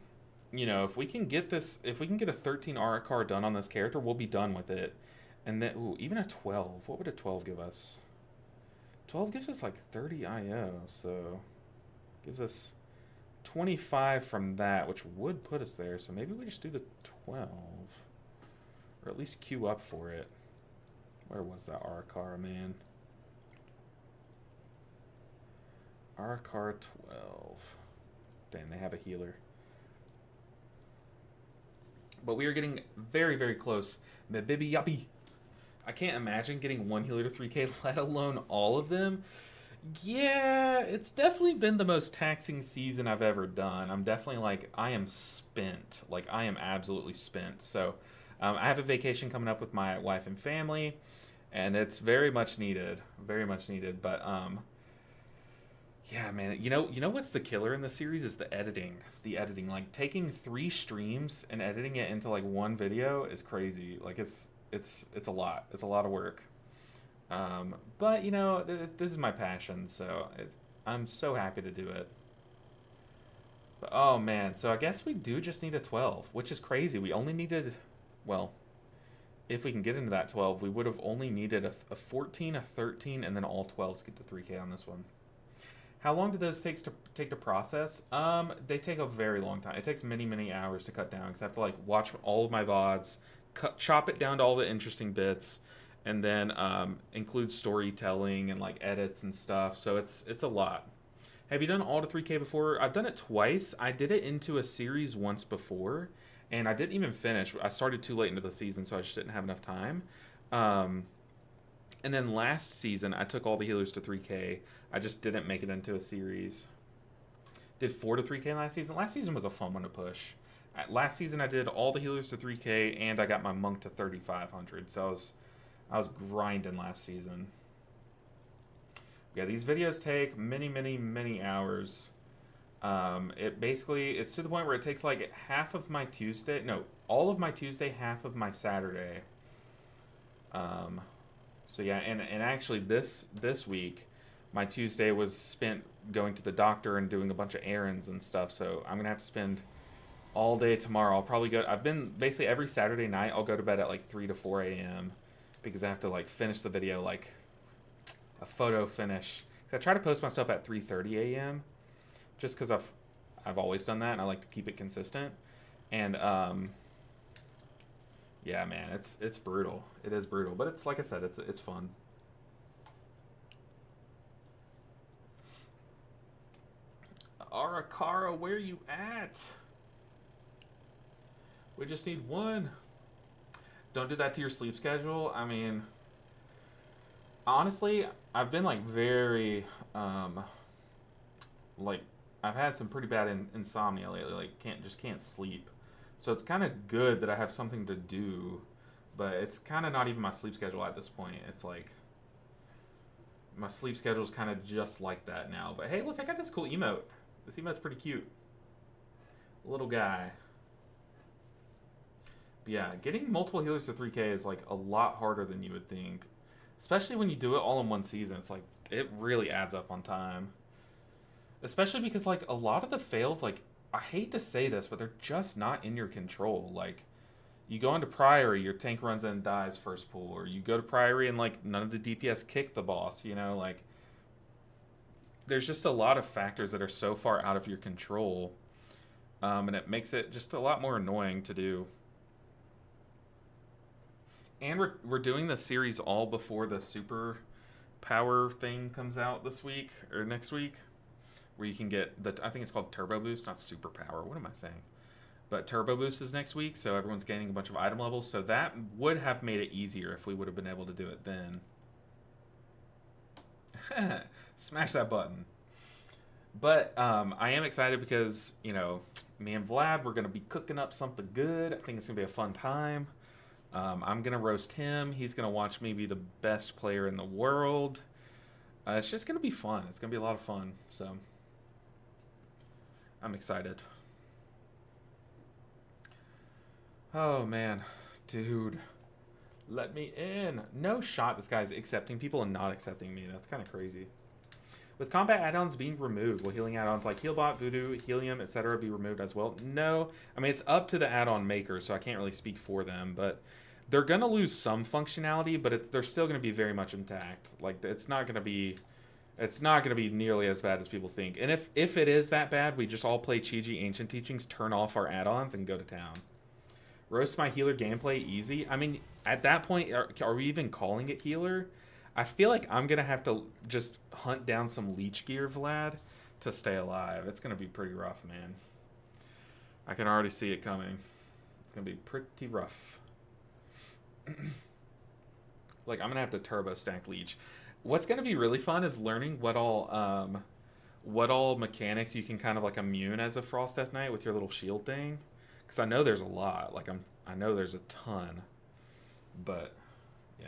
if we can get if we can get a 13 Arakar done on this character, we'll be done with it. And then, ooh, even a 12. What would a 12 give us? 12 gives us like 30 IO, so gives us 25 from that, which would put us there. So maybe we just do the 12, or at least queue up for it. Where was that Arakar, man? Arakar 12. Dang, they have a healer. But we are getting very, very close. Mebibi Yappy. I can't imagine getting one healer to 3k, let alone all of them. Yeah, it's definitely been the most taxing season I've ever done. I'm definitely like, I am spent. Like, I am absolutely spent. So, I have a vacation coming up with my wife and family, and it's very much needed. Very much needed. But, yeah, man. You know what's the killer in this series is the editing. The editing. Like, taking 3 streams and editing it into, like, one video is crazy. Like, it's a lot. It's a lot of work. But this is my passion, so I'm so happy to do it. But oh man, so I guess we do just need a 12, which is crazy. We only needed, well, if we can get into that 12, we would have only needed a 14, a 13, and then all 12s get to 3k on this one. How long do those take to process? They take a very long time. It takes many, many hours to cut down because I have to like watch all of my VODs, chop it down to all the interesting bits, and then include storytelling and like edits and stuff. So it's a lot. Have you done all to 3k before? I've done it twice. I did it into a series once before, and I didn't even finish. I started too late into the season, so I just didn't have enough time. And then last season, I took all the healers to 3k. I just didn't make it into a series. Did 4 to 3k last season. Last season was a fun one to push. Last season, I did all the healers to 3k, and I got my monk to 3,500. So I was grinding last season. Yeah, these videos take many, many, many hours. It's to the point where it takes like half of my Tuesday, no, all of my Tuesday, half of my Saturday. So yeah, and actually this week, my Tuesday was spent going to the doctor and doing a bunch of errands and stuff. So I'm gonna have to spend all day tomorrow. I'll probably go. I've been basically every Saturday night. I'll go to bed at like 3 to 4 a.m. because I have to like finish the video, like a photo finish. I try to post my stuff at 3:30 a.m. just because I've always done that and I like to keep it consistent. And yeah, man, it's brutal. It is brutal, but it's like I said, it's fun. Arakara, where you at? We just need one. Don't do that to your sleep schedule. I mean, honestly, I've been like very like I've had some pretty bad insomnia lately. Like can't sleep. So it's kind of good that I have something to do, but it's kind of not even my sleep schedule at this point. It's like my sleep schedule is kind of just like that now. But hey, look, I got this cool emote. This emote's pretty cute. Little guy. But yeah, getting multiple healers to 3k is like a lot harder than you would think. Especially when you do it all in one season. It's like, it really adds up on time. Especially because like a lot of the fails, like, I hate to say this, but they're just not in your control. Like, you go into Priory, your tank runs in and dies first pull. Or you go to Priory and like none of the DPS kick the boss, you know, like there's just a lot of factors that are so far out of your control. And it makes it just a lot more annoying to do. And we're doing the series all before the super power thing comes out this week or next week, where you can get I think it's called Turbo Boost, not super power. What am I saying? But Turbo Boost is next week, so everyone's gaining a bunch of item levels. So that would have made it easier if we would have been able to do it then. Smash that button. But I am excited because, you know, me and Vlad, we're going to be cooking up something good. I think it's going to be a fun time. I'm going to roast him. He's going to watch me be the best player in the world. It's just going to be fun. It's going to be a lot of fun. So, I'm excited. Oh, man. Dude. Let me in. No shot this guy's accepting people and not accepting me. That's kind of crazy. With combat add-ons being removed, will healing add-ons like Healbot, Voodoo, Helium, etc. be removed as well? No. I mean, it's up to the add-on maker, so I can't really speak for them, but they're going to lose some functionality, but they're still going to be very much intact. Like, it's not going to be nearly as bad as people think. And if it is that bad, we just all play Chi-Ji Ancient Teachings, turn off our add-ons, and go to town. Roast my healer gameplay easy? I mean, at that point, are we even calling it healer? I feel like I'm going to have to just hunt down some leech gear, Vlad, to stay alive. It's going to be pretty rough, man. I can already see it coming. It's going to be pretty rough. Like, I'm going to have to turbo stack leech. What's going to be really fun is learning what all mechanics you can kind of like immune as a Frost Death Knight with your little shield thing. Because I know there's a lot. Like, I know there's a ton. But, yeah,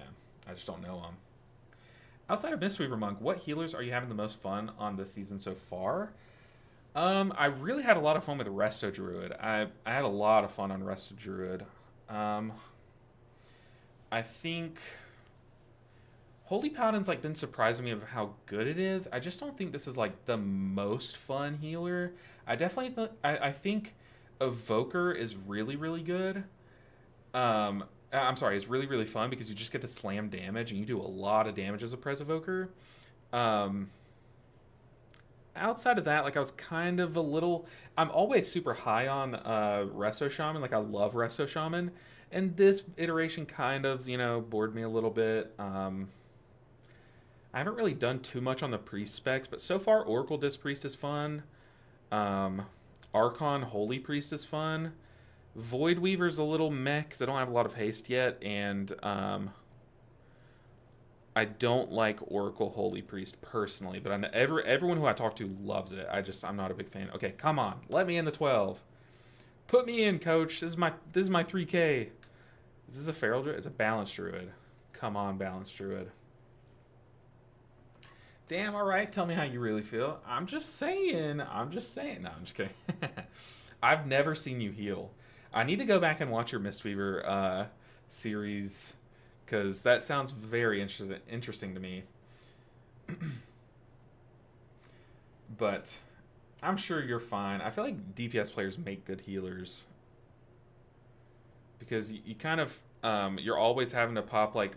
I just don't know them. Outside of Mistweaver Monk, what healers are you having the most fun on this season so far? I really had a lot of fun with Resto Druid. I had a lot of fun on Resto Druid. I think Holy Paladin's like been surprising me of how good it is. I just don't think this is like the most fun healer. I definitely I think Evoker is really, really good. I'm sorry, it's really, really fun because you just get to slam damage and you do a lot of damage as a Pres Evoker. Outside of that, like I was kind of a little... I'm always super high on Resto Shaman. Like I love Resto Shaman. And this iteration kind of, bored me a little bit. I haven't really done too much on the priest specs, but so far Oracle Disc Priest is fun. Archon Holy Priest is fun. Void Weaver's a little meh because I don't have a lot of haste yet, and I don't like Oracle Holy Priest personally, but I know everyone who I talk to loves it. I'm not a big fan. Okay, come on, let me in the 12. Put me in, coach. This is my 3K. Is this a Feral Druid? It's a Balanced Druid. Come on, Balanced Druid. Damn, all right. Tell me how you really feel. I'm just saying. No, I'm just kidding. I've never seen you heal. I need to go back and watch your Mistweaver series because that sounds very interesting to me. But I'm sure you're fine. I feel like DPS players make good healers because you kind of you're always having to pop like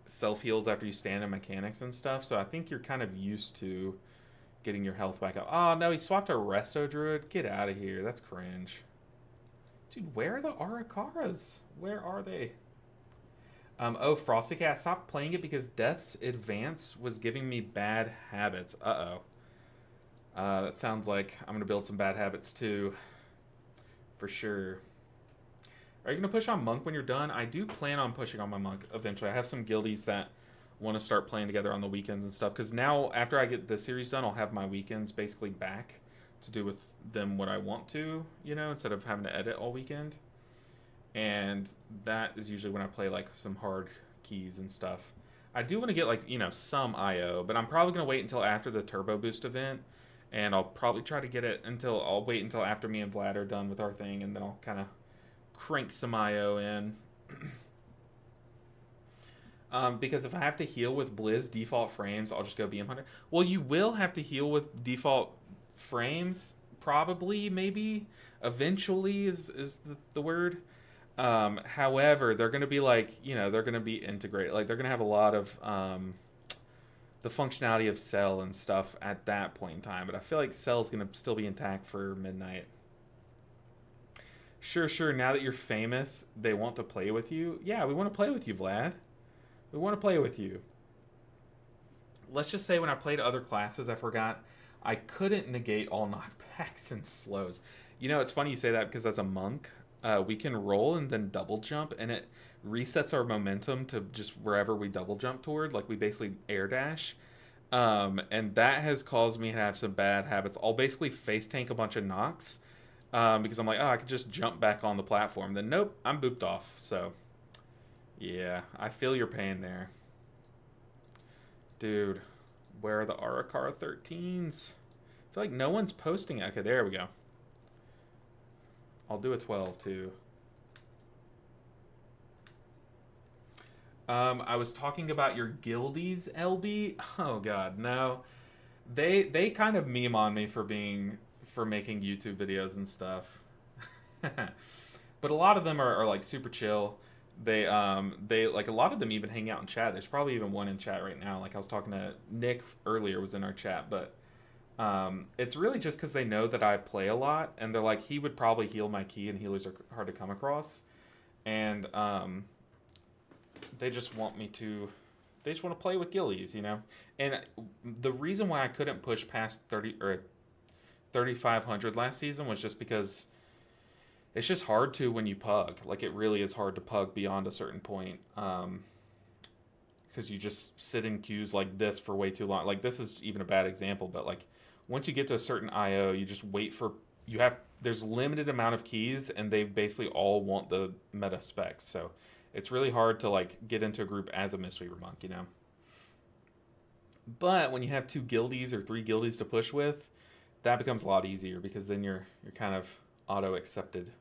self heals after you stand in mechanics and stuff. So I think you're kind of used to getting your health back up. Oh no, he swapped a Resto Druid. Get out of here. That's cringe. Dude, where are the Arakaras? Where are they? Oh, Frosty Cat, stop playing it because Death's Advance was giving me bad habits. Uh-oh. That sounds like I'm going to build some bad habits too. For sure. Are you going to push on Monk when you're done? I do plan on pushing on my Monk eventually. I have some guildies that want to start playing together on the weekends and stuff. Because now, after I get the series done, I'll have my weekends basically back to do with them what I want to, instead of having to edit all weekend. And that is usually when I play like some hard keys and stuff. I do want to get like, some IO, but I'm probably going to wait until after the Turbo Boost event. And I'll probably try to get it I'll wait until after me and Vlad are done with our thing, and then I'll kind of crank some IO in. Because if I have to heal with Blizz default frames, I'll just go BM Hunter. Well, you will have to heal with default frames, probably, maybe. Eventually is the word. However, they're going to be like, they're going to be integrated. Like, they're going to have a lot of the functionality of Cell and stuff at that point in time. But I feel like Cell's going to still be intact for midnight. Sure. Now that you're famous, they want to play with you. Yeah, we want to play with you, Vlad. We want to play with you. Let's just say when I played other classes, I forgot I couldn't negate all knockbacks and slows. It's funny you say that because as a monk, we can roll and then double jump, and it resets our momentum to just wherever we double jump toward. Like, we basically air dash. And that has caused me to have some bad habits. I'll basically face tank a bunch of knocks because I'm like, I could just jump back on the platform. Then nope, I'm booped off. So, yeah, I feel your pain there. Dude, where are the Arakara 13s? I feel like no one's posting it. Okay, there we go. I'll do a 12 too. I was talking about your guildies, LB. Oh God, no. They kind of meme on me for making YouTube videos and stuff. But a lot of them are like super chill. They like a lot of them even hang out in chat. There's probably even one in chat right now. Like I was talking to Nick earlier, was in our chat, but it's really just because they know that I play a lot, and they're like, he would probably heal my key, and healers are hard to come across, and they just want me to. They just want to play with gillies, you know. And the reason why I couldn't push past 3,500 last season was just because it's just hard to when you pug. Like, it really is hard to pug beyond a certain point. Because you just sit in queues like this for way too long. Like, this is even a bad example, but like, once you get to a certain IO, you just wait for, there's limited amount of keys, and they basically all want the meta specs. So it's really hard to like get into a group as a Mistweaver monk, you know. But when you have 2 guildies or 3 guildies to push with, that becomes a lot easier, because then you're kind of auto accepted.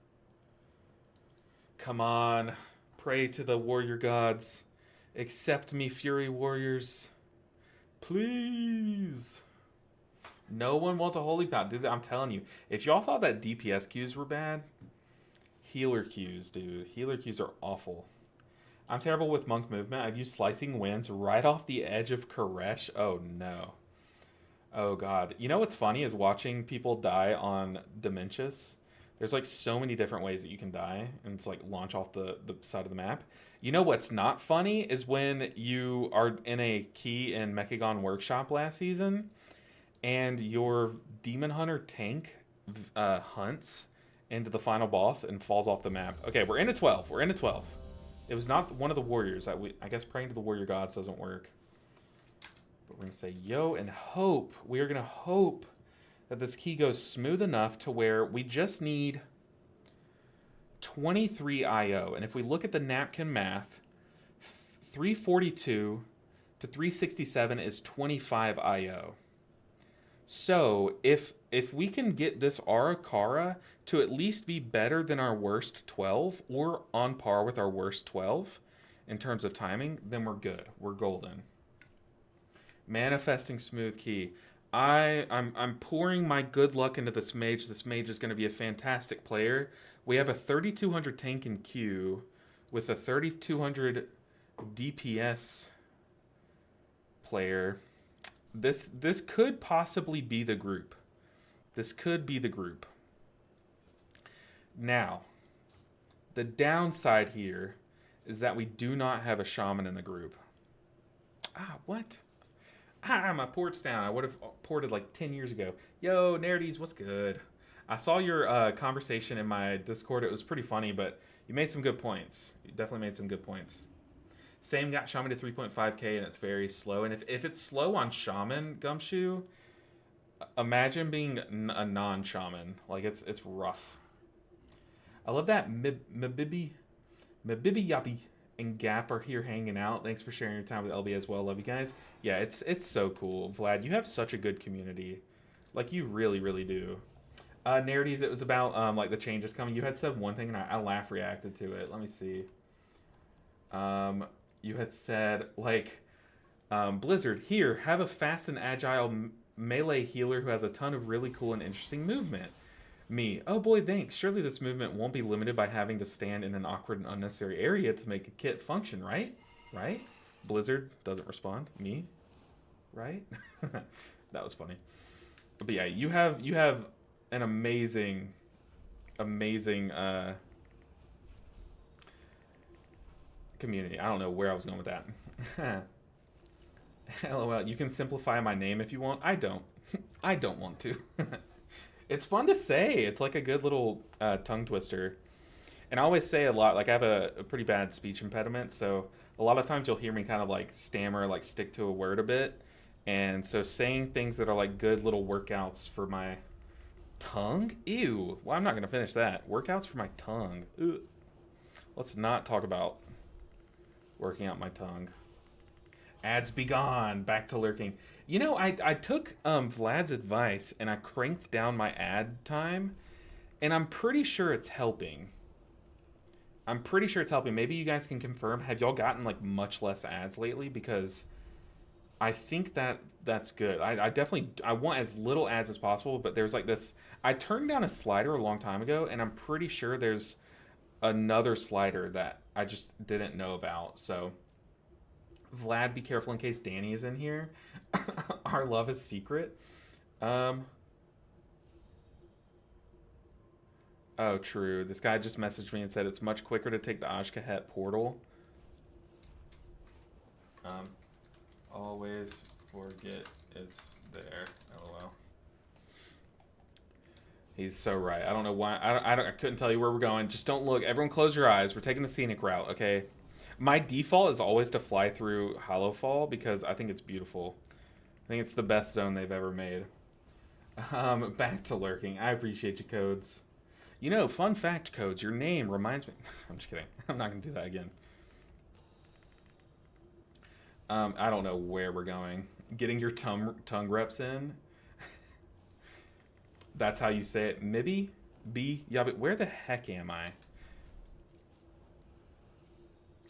Come on, pray to the warrior gods. Accept me, Fury Warriors. Please. No one wants a holy pound. Dude, I'm telling you, if y'all thought that DPS queues were bad, healer queues, dude. Healer queues are awful. I'm terrible with monk movement. I've used slicing winds right off the edge of Koresh. Oh no. Oh god. You know what's funny is watching people die on Dementius. There's like so many different ways that you can die, and it's like launch off the side of the map. You know what's not funny is when you are in a key in Mechagon Workshop last season, and your Demon Hunter tank hunts into the final boss and falls off the map. Okay, we're into 12. We're into 12. It was not one of the warriors. I guess praying to the warrior gods doesn't work. But we're going to say yo and hope. We are going to hope that this key goes smooth enough to where we just need 23 IO. And if we look at the napkin math, 342 to 367 is 25 IO. So if we can get this Arakara to at least be better than our worst 12, or on par with our worst 12 in terms of timing, then we're good. We're golden. Manifesting smooth key. I'm pouring my good luck into this mage. This mage is going to be a fantastic player. We have a 3200 tank in queue with a 3200 DPS player. This could possibly be the group. This could be the group. Now, the downside here is that we do not have a shaman in the group. What? My port's down. I would have ported like 10 years ago. Yo, Nerdies, what's good? I saw your conversation in my Discord. It was pretty funny, but you made some good points. You definitely made some good points. Same got Shaman to 3.5k, and it's very slow. And if it's slow on Shaman, Gumshoe, imagine being a non-Shaman. Like, it's rough. I love that Mabibi Yappy and Gap are here hanging out. Thanks for sharing your time with LB as well. Love you guys. Yeah, it's so cool. Vlad, you have such a good community. Like, you really, really do. Nerdies, it was about like the changes coming. You had said one thing, and I laugh reacted to it. Let me see. You had said, like, Blizzard, here, have a fast and agile melee healer who has a ton of really cool and interesting movement. Me, oh boy, thanks. Surely this movement won't be limited by having to stand in an awkward and unnecessary area to make a kit function, right? Right? Blizzard doesn't respond. Me? Right? That was funny. But yeah, you have an amazing community. I don't know where I was going with that. LOL, you can simplify my name if you want. I don't. I don't want to. It's fun to say. It's like a good little tongue twister. And I always say a lot, like I have a pretty bad speech impediment, so a lot of times you'll hear me kind of like stammer, like stick to a word a bit. And so saying things that are like good little workouts for my tongue? Ew. Well, I'm not going to finish that. Workouts for my tongue. Ugh. Let's not talk about working out my tongue. Ads be gone. Back to lurking. You know, I took Vlad's advice and I cranked down my ad time, And I'm pretty sure it's helping. I'm pretty sure it's helping. Maybe you guys can confirm. Have y'all gotten like much less ads lately? Because I think that's good. I definitely I want as little ads as possible, but there's like this. I turned down a slider a long time ago, and I'm pretty sure there's another slider that I just didn't know about. So, Vlad, be careful in case Danny is in here. Our love is secret. Um. Oh, true. This guy just messaged me and said it's much quicker to take the Ashkahet portal. Always forget it's there. LOL. He's so right. I don't know why. I couldn't tell you where we're going. Just don't look. Everyone close your eyes. We're taking the scenic route, okay? My default is always to fly through Hollowfall because I think it's beautiful. I think it's the best zone they've ever made. Back to lurking. I appreciate you, Codes. You know, fun fact, Codes, your name reminds me... I'm just kidding. I'm not going to do that again. I don't know where we're going. Getting your tongue reps in. That's how you say it. Maybe? B? Yeah, but where the heck am I? I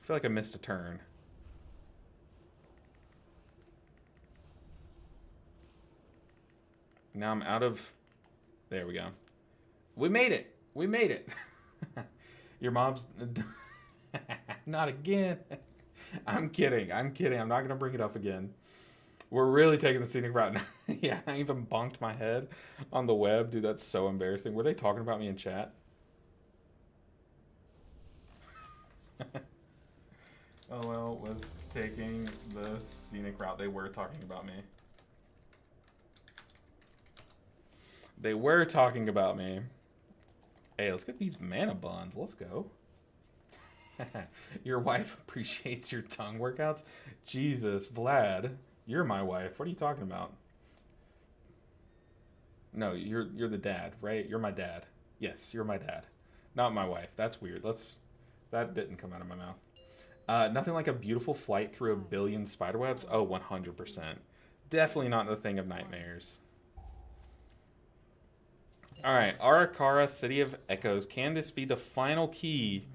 feel like I missed a turn. Now I'm out of... There we go. We made it. We made it. Your mom's... Not again. I'm kidding. I'm kidding. I'm not going to bring it up again. We're really taking the scenic route now. Yeah, I even bonked my head on the web. Dude, that's so embarrassing. Were they talking about me in chat? OL was taking the scenic route. They were talking about me. They were talking about me. Hey, let's get these mana buns. Let's go. Your wife appreciates your tongue workouts? Jesus, Vlad, you're my wife. What are you talking about? No, you're the dad, right? You're my dad. Yes, you're my dad. Not my wife. That's weird. That didn't come out of my mouth. Nothing like a beautiful flight through a billion spiderwebs. Oh, 100%. Definitely not the thing of nightmares. All right, Arakara, City of Echoes. Can this be the final key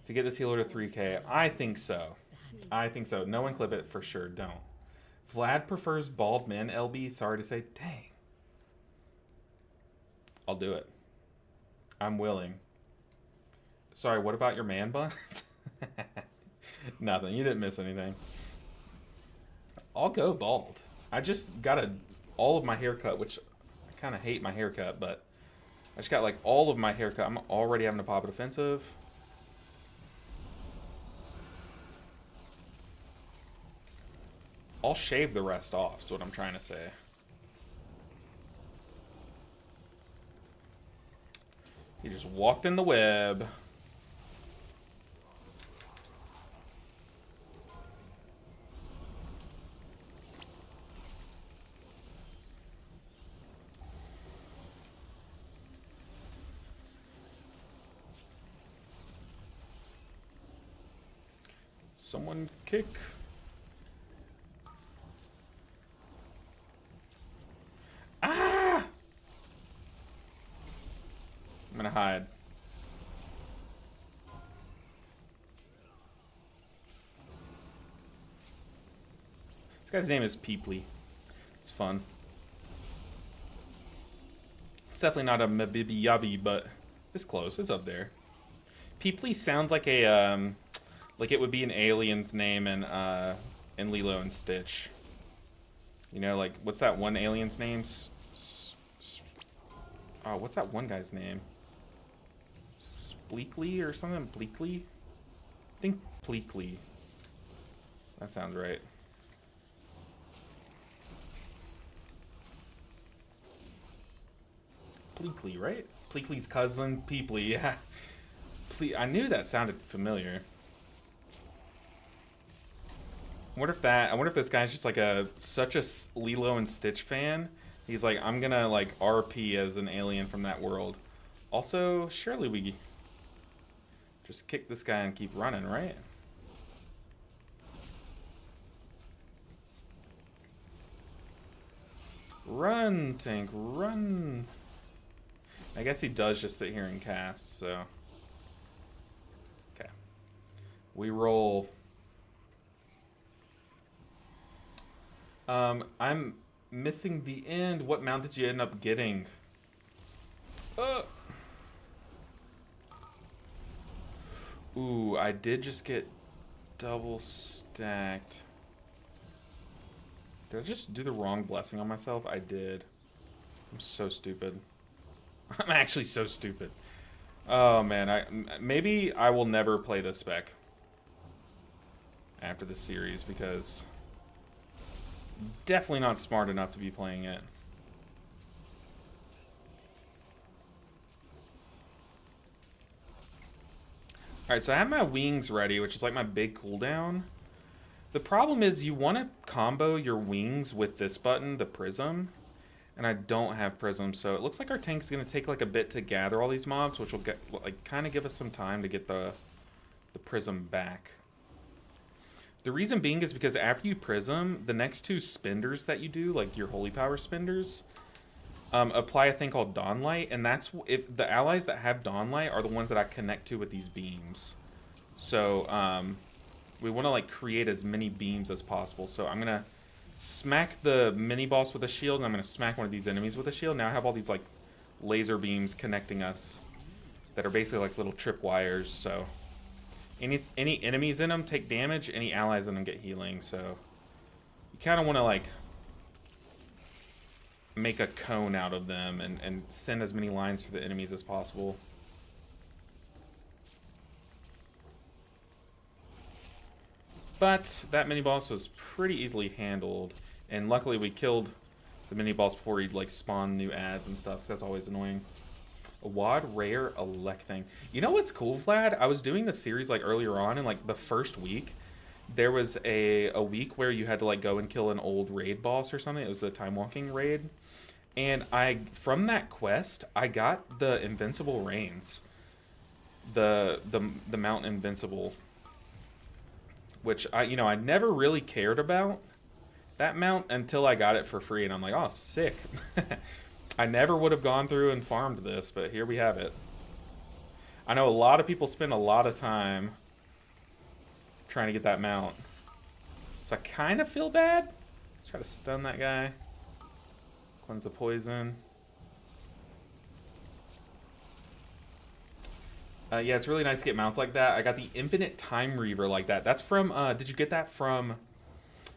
to get this healer to 3k? I think so. I think so. No one clip it for sure. Don't. Vlad prefers bald men, LB. Sorry to say. Dang. I'll do it. I'm willing. Sorry, what about your man buns? Nothing. You didn't miss anything. I'll go bald. I just got all of my haircut, which I kind of hate my haircut, but I just got like all of my haircut. I'm already having to pop a defensive. I'll shave the rest off, is what I'm trying to say. He just walked in the web. Someone kick. Ah! I'm gonna hide. This guy's name is Peeply. It's fun. It's definitely not a Mabibi Yabi, but it's close. It's up there. Peeply sounds like a like it would be an alien's name in Lilo and Stitch. You know, like what's that one alien's name? Oh, what's that one guy's name? Spleekly or something? Bleakly? I think Pleekly. That sounds right. Pleekly, right? Pleekly's cousin, Peeply, yeah. I knew that sounded familiar. I wonder if this guy's just like such a Lilo and Stitch fan. He's like, I'm gonna like RP as an alien from that world. Also, surely we just kick this guy and keep running, right? Run, tank, run. I guess he does just sit here and cast, so. Okay. We roll. I'm missing the end. What mount did you end up getting? Ooh, I did just get double stacked. Did I just do the wrong blessing on myself? I did. I'm so stupid. I'm actually so stupid. Oh man, maybe I will never play this spec after this series because definitely not smart enough to be playing it. Alright, so I have my wings ready, which is like my big cooldown. The problem is you want to combo your wings with this button, the prism. And I don't have prism, so it looks like our tank's going to take like a bit to gather all these mobs, which will get like kind of give us some time to get the prism back. The reason being is because after you prism, the next two spenders that you do, like your holy power spenders, apply a thing called Dawnlight, and that's if the allies that have Dawnlight are the ones that I connect to with these beams. So we want to like create as many beams as possible. So I'm gonna smack the mini boss with a shield, and I'm gonna smack one of these enemies with a shield. Now I have all these like laser beams connecting us that are basically like little tripwires. So any enemies in them take damage, any allies in them get healing. So you kind of want to like make a cone out of them and send as many lines to the enemies as possible. But that mini boss was pretty easily handled, and luckily we killed the mini boss before he'd like spawn new ads and stuff, 'cause that's always annoying. A WAD rare elect thing. You know what's cool, Vlad? I was doing the series like earlier on, and like the first week there was a week where you had to like go and kill an old raid boss or something. It was the time walking raid. And from that quest, I got the invincible reigns. The mount invincible. Which I never really cared about that mount until I got it for free, and I'm like, oh, sick. I never would have gone through and farmed this, but here we have it. I know a lot of people spend a lot of time trying to get that mount. So I kind of feel bad. Let's try to stun that guy. Cleanse the poison. Yeah, it's really nice to get mounts like that. I got the Infinite Time Reaver like that. That's from, did you get that from,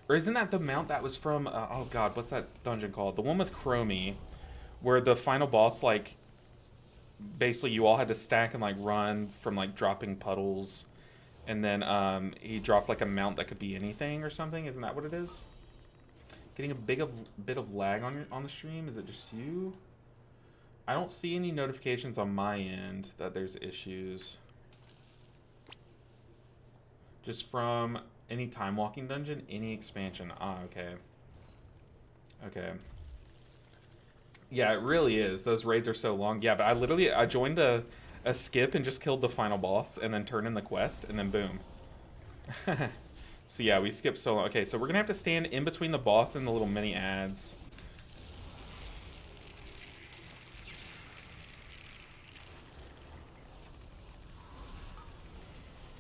or isn't that the mount that was from, oh god, what's that dungeon called? The one with Chromie, where the final boss, like, basically you all had to stack and, like, run from, like, dropping puddles. And then, he dropped, like, a mount that could be anything or something. Isn't that what it is? Getting a bit of lag on the stream. Is it just you? I don't see any notifications on my end that there's issues. Just from any time walking dungeon, any expansion. Ah, okay. Okay. Yeah, it really is. Those raids are so long. Yeah, but I joined a skip and just killed the final boss and then turned in the quest and then boom. So yeah, we skipped so long. Okay, so we're gonna have to stand in between the boss and the little mini ads.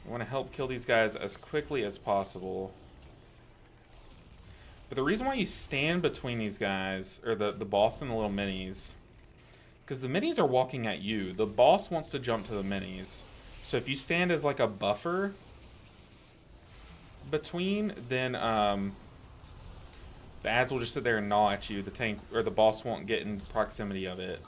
I want to help kill these guys as quickly as possible. But the reason why you stand between these guys, or the boss and the little minis, because the minis are walking at you. The boss wants to jump to the minis. So if you stand as like a buffer between, then the ads will just sit there and gnaw at you. The tank, or the boss won't get in proximity of it.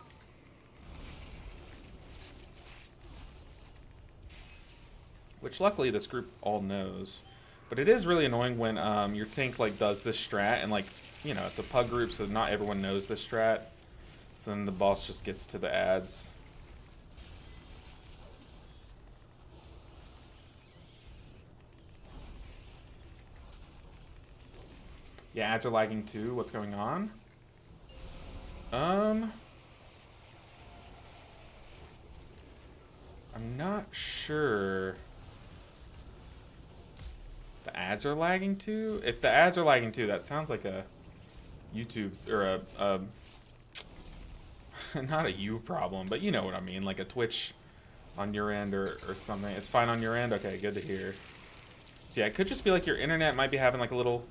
Which luckily this group all knows. But it is really annoying when your tank like does this strat and like, it's a pug group, so not everyone knows this strat. So then the boss just gets to the ads. Yeah, ads are lagging too. What's going on? I'm not sure. The ads are lagging too? If the ads are lagging too, that sounds like a YouTube or Not a you problem, but you know what I mean, like a Twitch on your end or something. It's fine on your end? Okay, good to hear. So yeah, it could just be like your internet might be having like a little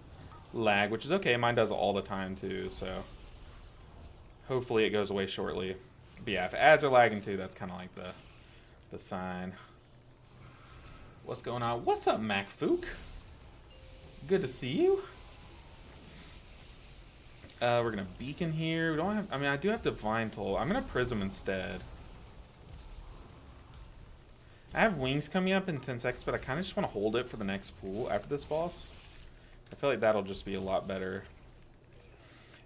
lag, which is okay. Mine does all the time too, so hopefully it goes away shortly. But yeah, if ads are lagging too, that's kind of like the sign. What's going on? What's up, MacFook? Good to see you. We're gonna beacon here. We don't have. I mean, I do have Divine Toll. I'm gonna Prism instead. I have Wings coming up in 10 seconds, but I kind of just want to hold it for the next pool after this boss. I feel like that'll just be a lot better.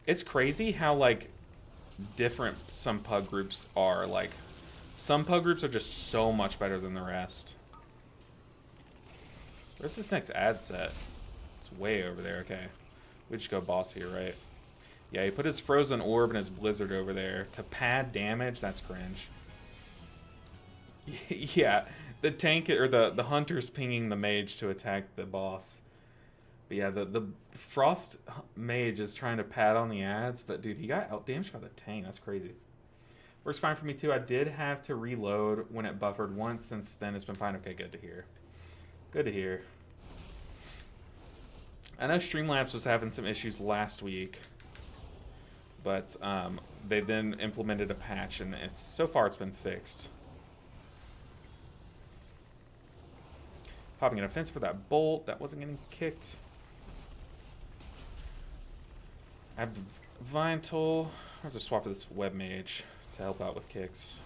It's crazy how, like, different some pug groups are. Like, some pug groups are just so much better than the rest. Where's this next ad set? It's way over there. Okay. We just go boss here, right? Yeah, he put his Frozen Orb and his Blizzard over there. To pad damage, that's cringe. Yeah, the tank or the hunter's pinging the mage to attack the boss. But yeah, the Frost mage is trying to pad on the ads, but dude, he got outdamaged by the tank. That's crazy. Works fine for me too. I did have to reload when it buffered once. Since then, it's been fine. Okay, good to hear. Good to hear. I know Streamlabs was having some issues last week, but they then implemented a patch, and so far it's been fixed. Popping an offense for that bolt. That wasn't getting kicked. I have Divine Toll. I have to swap to this Web Mage to help out with kicks.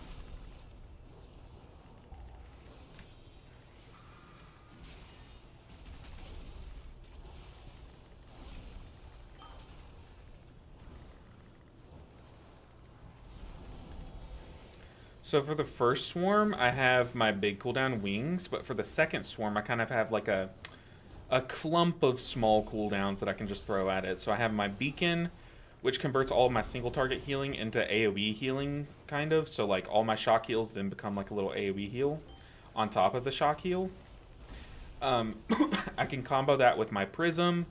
So for the first swarm, I have my big cooldown Wings, but for the second swarm, I kind of have like a clump of small cooldowns that I can just throw at it. So I have my Beacon, which converts all of my single target healing into AoE healing, kind of. So like all my shock heals then become like a little AoE heal on top of the shock heal. I can combo that with my Prism,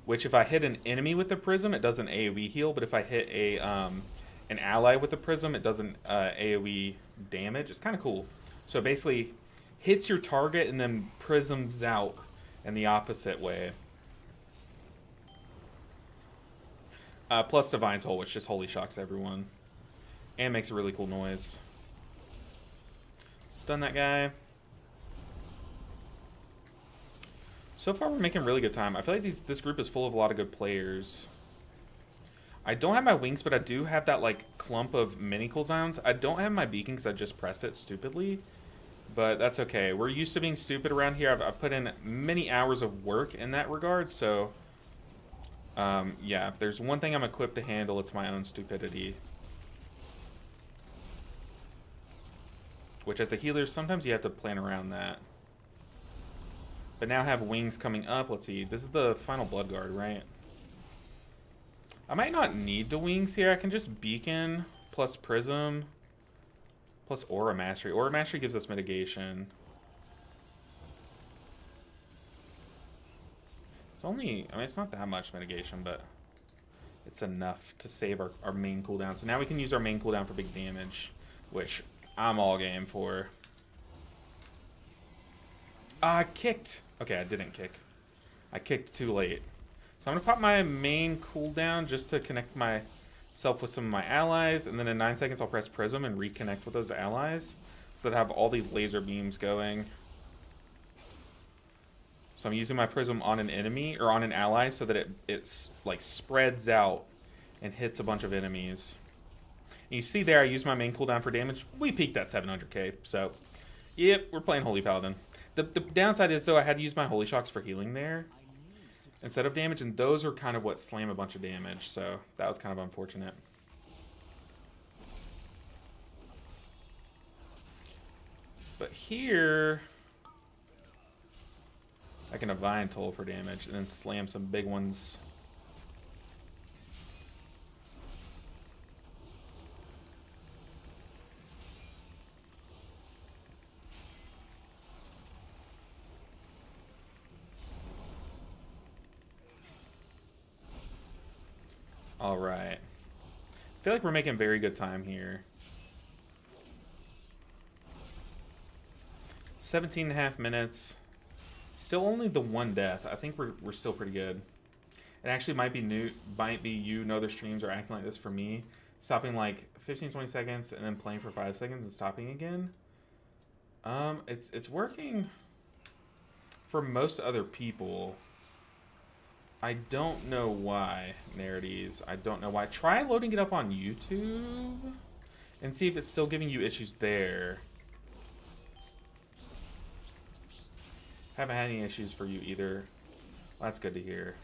which if I hit an enemy with the Prism, it does an AoE heal, but if I hit an ally with the Prism, it does an AoE damage. It's kind of cool. So it basically hits your target and then prisms out in the opposite way. Plus Divine Toll, which just holy shocks everyone. And makes a really cool noise. Stun that guy. So far we're making really good time. I feel like this group is full of a lot of good players. I don't have my Wings, but I do have that like clump of mini cooldowns. I don't have my Beacon because I just pressed it stupidly, but that's okay. We're used to being stupid around here. I've put in many hours of work in that regard, so yeah, if there's one thing I'm equipped to handle, it's my own stupidity. Which as a healer, sometimes you have to plan around that. But now I have Wings coming up. Let's see. This is the final Blood Guard, right? I might not need the Wings here. I can just Beacon plus Prism plus Aura Mastery. Aura Mastery gives us mitigation. It's only, I mean, it's not that much mitigation, but it's enough to save our main cooldown. So now we can use our main cooldown for big damage, which I'm all game for. I kicked. Okay, I didn't kick. I kicked too late. So I'm going to pop my main cooldown just to connect myself with some of my allies. And then in 9 seconds, I'll press Prism and reconnect with those allies. So that I have all these laser beams going. So I'm using my Prism on an enemy, or on an ally, so that it's like spreads out and hits a bunch of enemies. And you see there, I used my main cooldown for damage. We peaked at 700k. So, yep, we're playing Holy Paladin. The downside is, though, I had to use my Holy Shocks for healing there instead of damage, and those are kind of what slam a bunch of damage, so that was kind of unfortunate. But here, I can Divine Toll for damage and then slam some big ones. Alright. feel like we're making very good time here. 17.5 minutes. Still only the one death. I think we're still pretty good. It actually might be you know other streams are acting like this for me. Stopping like 15-20 seconds and then playing for 5 seconds and stopping again. It's working for most other people. I don't know why, Narratives. I don't know why. Try loading it up on YouTube and see if it's still giving you issues there. Haven't had any issues for you either. Well, that's good to hear.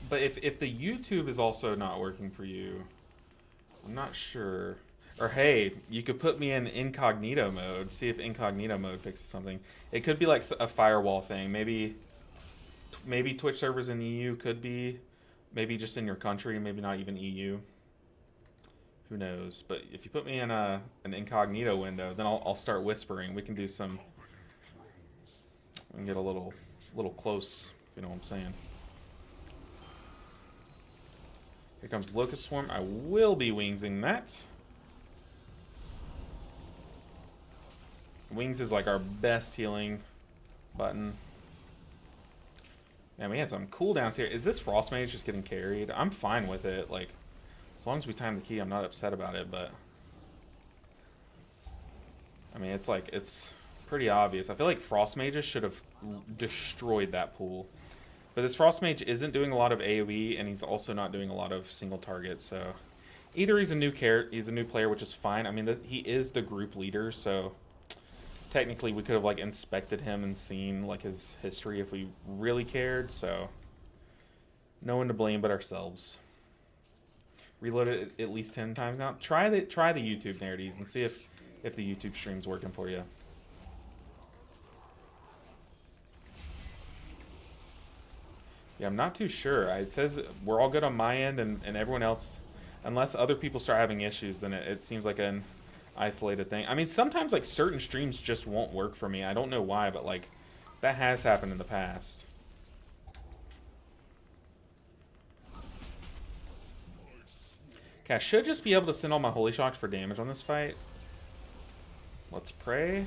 But if the YouTube is also not working for you, I'm not sure. Or hey, you could put me in incognito mode. See if incognito mode fixes something. It could be like a firewall thing. Maybe Twitch servers in the EU could be. Maybe just in your country. Maybe not even EU. Who knows? But if you put me in an incognito window, then I'll start whispering. We can do some. We can get a little close. If you know what I'm saying. Here comes Locust Swarm. I will be wingsing that. Wings is like our best healing button. Man, we had some cooldowns here. Is this Frost Mage just getting carried? I'm fine with it. Like, as long as we time the key, I'm not upset about it, but... I mean, it's like, it's pretty obvious. I feel like Frost Mages should have destroyed that pool. But this Frost Mage isn't doing a lot of AoE, and he's also not doing a lot of single targets, so... Either he's a new player, which is fine. I mean, he is the group leader, so... Technically, we could have, like, inspected him and seen, like, his history if we really cared, so... No one to blame but ourselves. Reload it at least 10 times now. Try the YouTube narratives and see if the YouTube stream's working for you. Yeah, I'm not too sure. It says we're all good on my end, and everyone else, unless other people start having issues, then it seems like an isolated thing. I mean, sometimes, like, certain streams just won't work for me. I don't know why, but, like, that has happened in the past. Okay, I should just be able to send all my Holy Shocks for damage on this fight. Let's pray.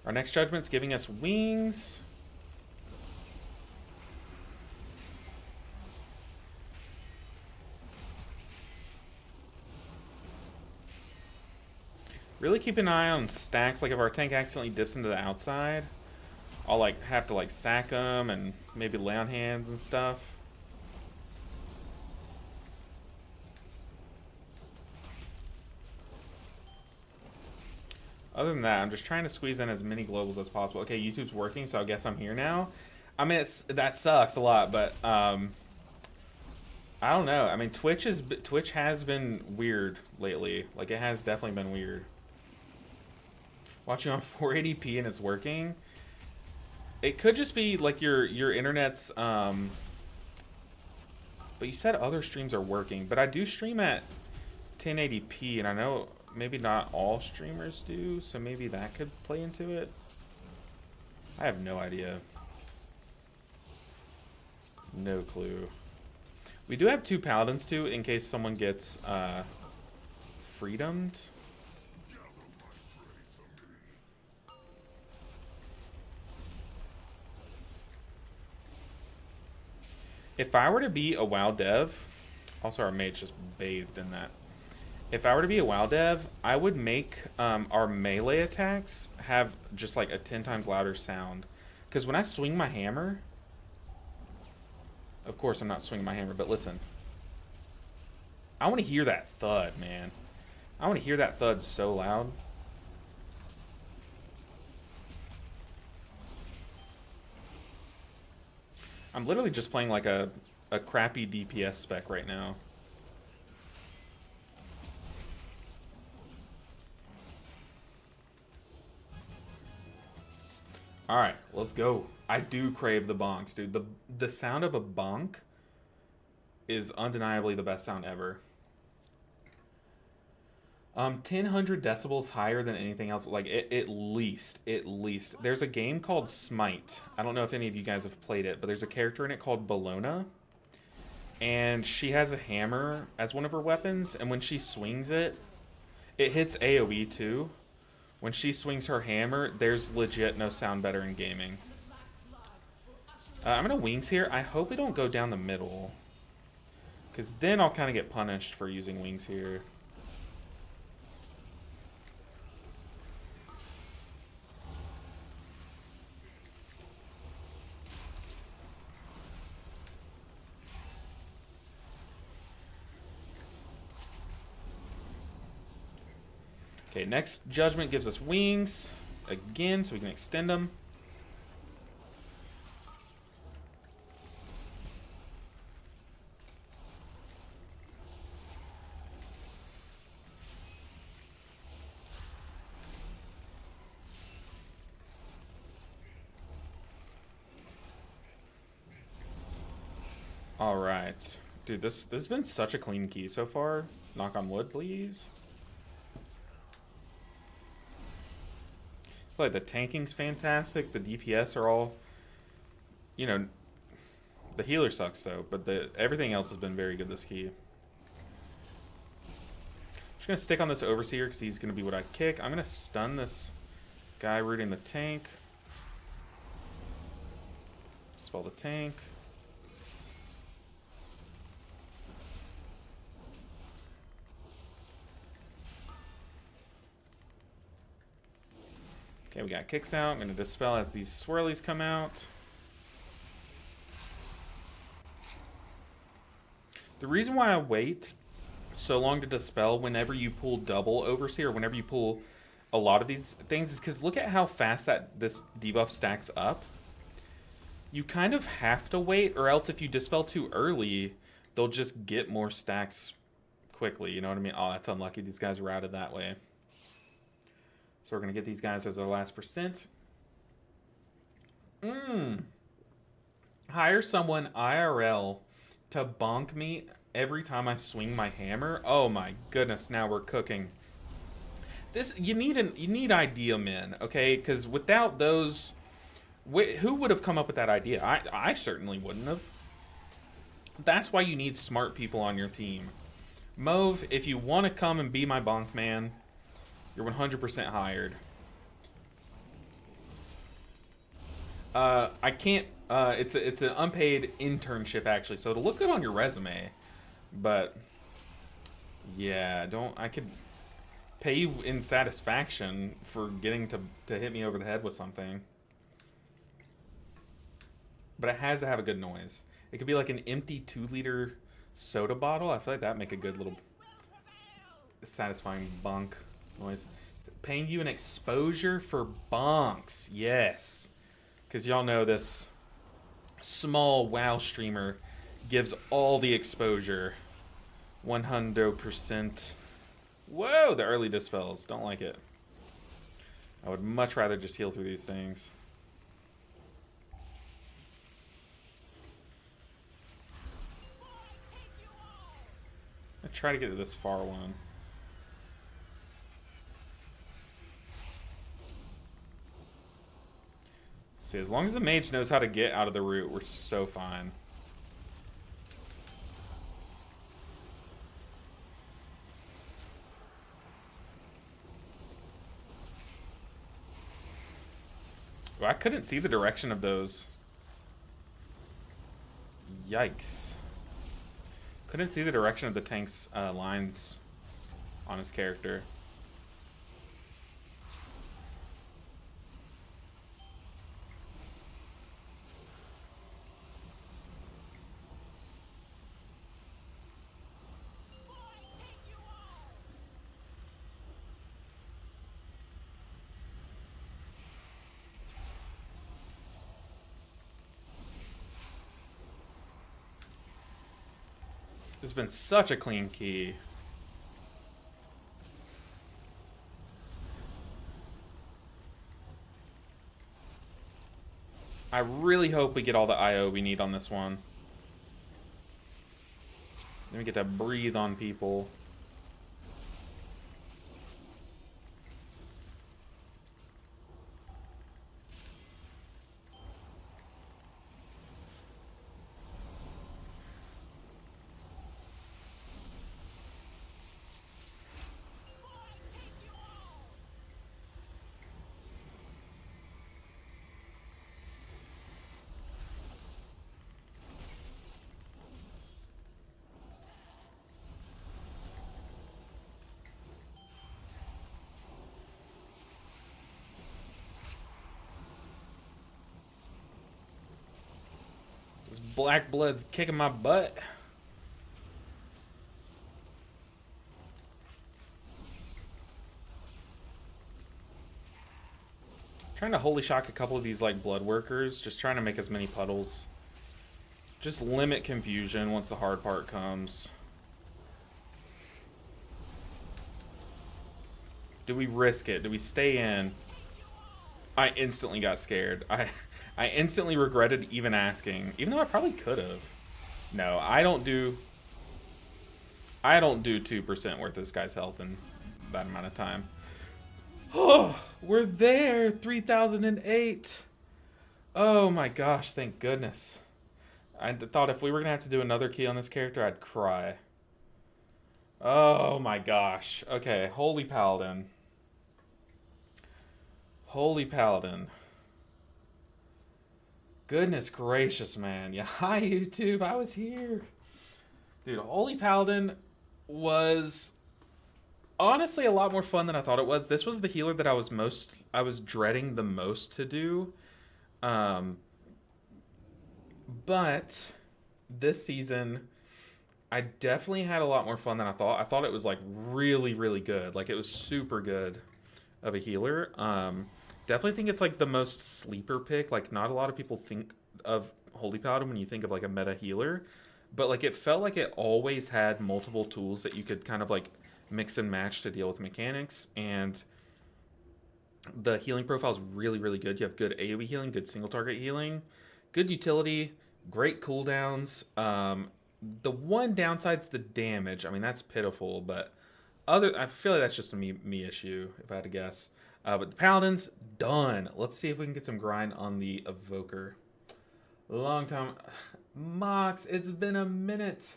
Our next judgment's giving us wings. Really keep an eye on stacks. Like, if our tank accidentally dips into the outside, I'll, like, have to, like, sack them and maybe lay on hands and stuff. Other than that, I'm just trying to squeeze in as many globals as possible. Okay, YouTube's working, so I guess I'm here now. I mean, that sucks a lot, but I don't know. I mean, Twitch has been weird lately. Like, it has definitely been weird. Watching on 480p and it's working. It could just be like your internet's but you said other streams are working, but I do stream at 1080p, and I know maybe not all streamers do, so maybe that could play into it. I have no idea. No clue. We do have 2 paladins too, in case someone gets freedomed. If I were to be a WoW dev, also our mage just bathed in that. If I were to be a WoW dev, I would make our melee attacks have just like a 10 times louder sound. Because when I swing my hammer, of course I'm not swinging my hammer, but listen. I want to hear that thud, man. I want to hear that thud so loud. I'm literally just playing like a crappy DPS spec right now. Alright, let's go. I do crave the bonks, dude. The sound of a bonk is undeniably the best sound ever. 1000 decibels higher than anything else. Like, at least. There's a game called Smite. I don't know if any of you guys have played it, but there's a character in it called Bologna. and she has a hammer as one of her weapons, and when she swings it, it hits AoE too. When she swings her hammer, there's legit no sound better in gaming. I'm gonna wings here. I hope we don't go down the middle, because then I'll kind of get punished for using wings here. Okay, next judgment gives us wings again, so we can extend them. All right, dude, this has been such a clean key so far. Knock on wood, please. I feel like the tanking's fantastic. The DPS are all, you know, the healer sucks though, but everything else has been very good this key. Just gonna stick on this overseer because he's gonna be what I kick. I'm gonna stun this guy rooting the tank. Spell the tank. Okay, we got kicks out. I'm gonna dispel as these swirlies come out. The reason why I wait so long to dispel whenever you pull double overseer, whenever you pull a lot of these things, is because look at how fast this debuff stacks up. You kind of have to wait, or else if you dispel too early, they'll just get more stacks quickly. You know what I mean? Oh, that's unlucky. These guys routed that way. So we're going to get these guys as our last percent. Hire someone IRL to bonk me every time I swing my hammer. Oh my goodness, now we're cooking. This you need idea men, okay? Because without those, who would have come up with that idea? I certainly wouldn't have. That's why you need smart people on your team. Mauve, if you want to come and be my bonk man, you're 100% hired. I can't. It's an unpaid internship actually, so it'll look good on your resume. But yeah, I could pay you in satisfaction for getting to hit me over the head with something. But it has to have a good noise. It could be like an empty 2-liter soda bottle. I feel like that'd make a good little satisfying bonk noise. Paying you an exposure for bonks. Yes. Because y'all know this small WoW streamer gives all the exposure. 100%. Whoa, the early dispels. Don't like it. I would much rather just heal through these things. I try to get to this far one. See, as long as the mage knows how to get out of the root, we're so fine. Well, I couldn't see the direction of those. Yikes. Couldn't see the direction of the tank's lines on his character. This has been such a clean key. I really hope we get all the IO we need on this one. Then we get to breathe on people. Black blood's kicking my butt. Trying to holy shock a couple of these like blood workers, just trying to make as many puddles. Just limit confusion once the hard part comes. Do we risk it? Do we stay in? I instantly got scared. I instantly regretted even asking, even though I probably could have. No, I don't do 2% worth of this guy's health in that amount of time. Oh, we're there. 3008. Oh my gosh, thank goodness. I thought if we were gonna have to do another key on this character, I'd cry. Oh my gosh. Okay, Holy Paladin. Holy Paladin. Goodness gracious, man. Yeah, hi YouTube, I was here. Dude, Holy Paladin was honestly a lot more fun than I thought it was. This was the healer that I was dreading the most to do. But this season I definitely had a lot more fun than I thought. I thought it was like really, really good. Like it was super good of a healer. Definitely think it's like the most sleeper pick. Like not a lot of people think of Holy Paladin when you think of like a meta healer. But like it felt like it always had multiple tools that you could kind of like mix and match to deal with mechanics. And the healing profile is really, really good. You have good AoE healing, good single target healing, good utility, great cooldowns. The one downside's the damage. I mean, that's pitiful, but I feel like that's just a me issue, if I had to guess. But the Paladin's done. Let's see if we can get some grind on the Evoker. Long time. Mox, it's been a minute.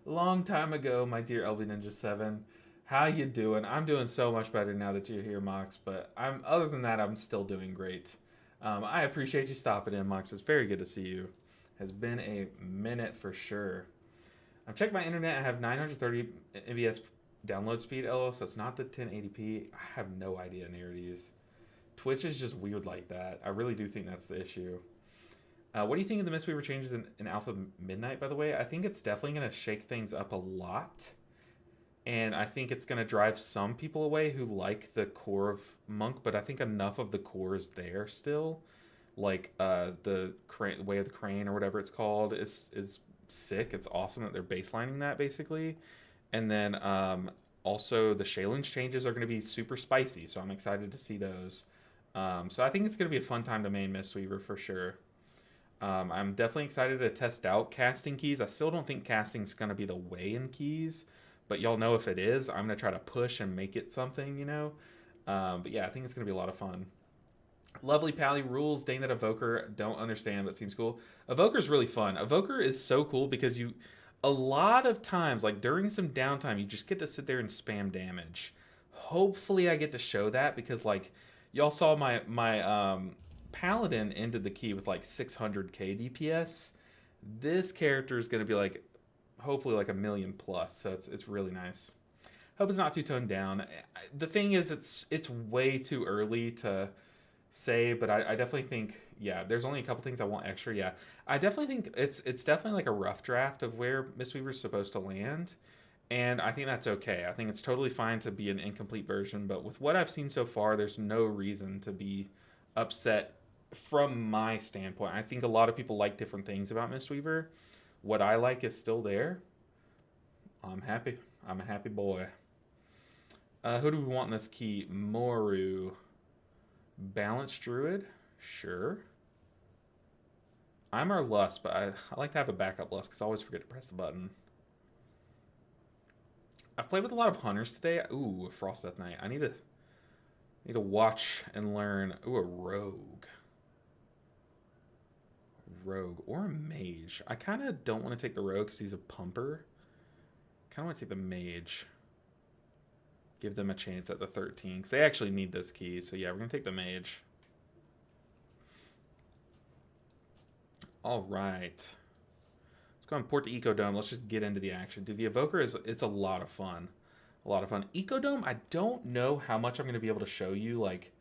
Long time ago, my dear LV Ninja 7. How you doing? I'm doing so much better now that you're here, Mox, but other than that, I'm still doing great. I appreciate you stopping in, Mox. It's very good to see you. Has been a minute for sure. I've checked my internet. I have 930 MBS download speed, LO, so it's not the 1080p. I have no idea near it is. Twitch is just weird like that. I really do think that's the issue. What do you think of the Mistweaver changes in Alpha Midnight, by the way? I think it's definitely going to shake things up a lot. And I think it's going to drive some people away who like the core of Monk, but I think enough of the core is there still. Like the Way of the Crane or whatever it's called is sick. It's awesome that they're baselining that basically. And then also the Shaylin's changes are going to be super spicy, so I'm excited to see those. So I think it's going to be a fun time to main Mistweaver for sure. I'm definitely excited to test out casting keys. I still don't think casting's going to be the way in keys, but y'all know if it is, I'm going to try to push and make it something, you know? But yeah, I think it's going to be a lot of fun. Lovely Pally rules. Dang, that Evoker don't understand, but seems cool. Evoker's really fun. Evoker is so cool because a lot of times, like during some downtime, you just get to sit there and spam damage. Hopefully I get to show that because like y'all saw my Paladin ended the key with like 600k DPS. This character is going to be like hopefully like 1,000,000 plus, so it's really nice. Hope it's not too toned down. The thing is, it's way too early to say, but I definitely think, yeah, there's only a couple things I want extra. Yeah, I definitely think it's definitely like a rough draft of where Mistweaver's supposed to land, and I think that's okay. I think it's totally fine to be an incomplete version, but with what I've seen so far, there's no reason to be upset from my standpoint. I think a lot of people like different things about Mistweaver. What I like is still there. I'm happy. I'm a happy boy. Who do we want in this key? Moru. Balanced Druid? Sure. I'm our Lust, but I like to have a backup Lust because I always forget to press the button. I've played with a lot of Hunters today. Ooh, Frost Death Knight. I need to watch and learn. Ooh, a Rogue. Rogue or a Mage. I kind of don't want to take the Rogue because he's a pumper. Kind of want to take the Mage. Give them a chance at the 13 because they actually need this key. So yeah, we're gonna take the Mage. All right, let's go and port the Ecodome. Let's just get into the action. Dude, the Evoker it's a lot of fun. A lot of fun. Ecodome, I don't know how much I'm gonna be able to show you like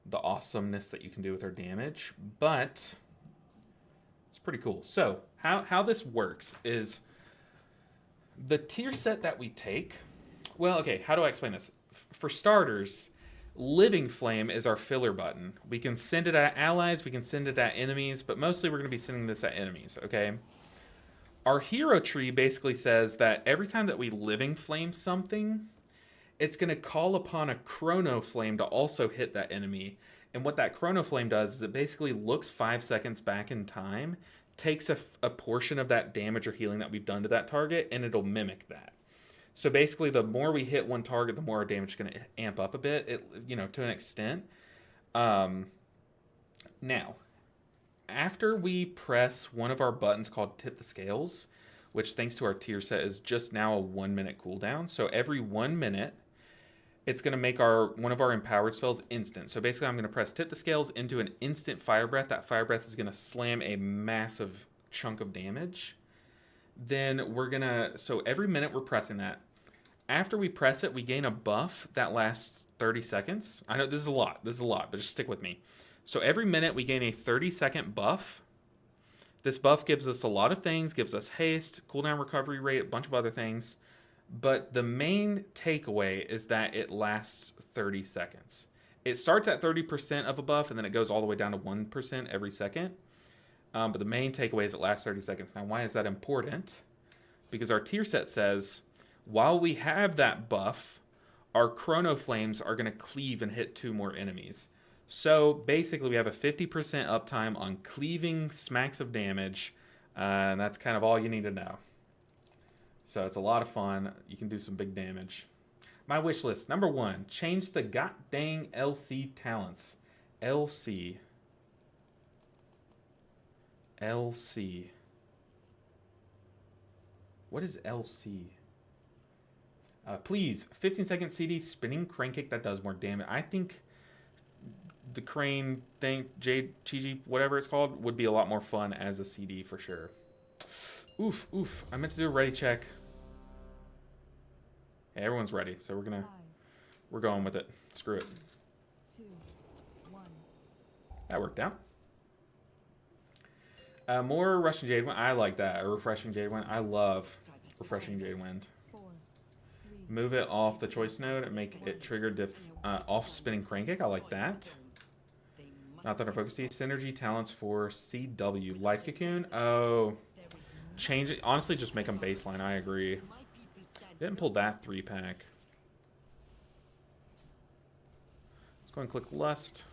the awesomeness that you can do with her damage, but it's pretty cool. So how this works is the tier set that we take. Well, okay, how do I explain this? For starters, Living Flame is our filler button. We can send it at allies, we can send it at enemies, but mostly we're going to be sending this at enemies, okay? Our hero tree basically says that every time that we Living Flame something, it's going to call upon a Chrono Flame to also hit that enemy. And what that Chrono Flame does is it basically looks 5 seconds back in time, takes a portion of that damage or healing that we've done to that target, and it'll mimic that. So basically, the more we hit one target, the more our damage is going to amp up a bit, to an extent. Now, after we press one of our buttons called Tip the Scales, which thanks to our tier set is just now a 1 minute cooldown. So every 1 minute, it's going to make one of our empowered spells instant. So basically, I'm going to press Tip the Scales into an instant Fire Breath. That Fire Breath is going to slam a massive chunk of damage. Then so every minute we're pressing that. After we press it, we gain a buff that lasts 30 seconds. I know this is a lot, but just stick with me. So every minute we gain a 30-second buff. This buff gives us a lot of things, gives us haste, cooldown recovery rate, a bunch of other things. But the main takeaway is that it lasts 30 seconds. It starts at 30% of a buff, and then it goes all the way down to 1% every second. But the main takeaway is it lasts 30 seconds. Now, why is that important? Because our tier set says, while we have that buff, our Chrono Flames are going to cleave and hit 2 more enemies. So, basically, we have a 50% uptime on cleaving smacks of damage, and that's kind of all you need to know. So, it's a lot of fun. You can do some big damage. My wish list, number 1, change the god dang LC talents. LC. What is LC? Please, 15-second CD spinning crane kick that does more damage. I think the crane thing, Chi, whatever it's called, would be a lot more fun as a CD for sure. Oof. I meant to do a ready check. Hey, everyone's ready, so we're going with it. Screw it. 2, 1. That worked out. More Rushing Jade Wind. I like that. A Refreshing Jade Wind. I love Refreshing Jade Wind. 4, 3. Move it off the choice node and make it trigger off spinning crane kick. I like that. Not Thunder Focus Tea. Synergy talents for CW. Life Cocoon. Oh. Change it. Honestly, just make them baseline. I agree. Didn't pull that 3-pack. Let's go and click Lust.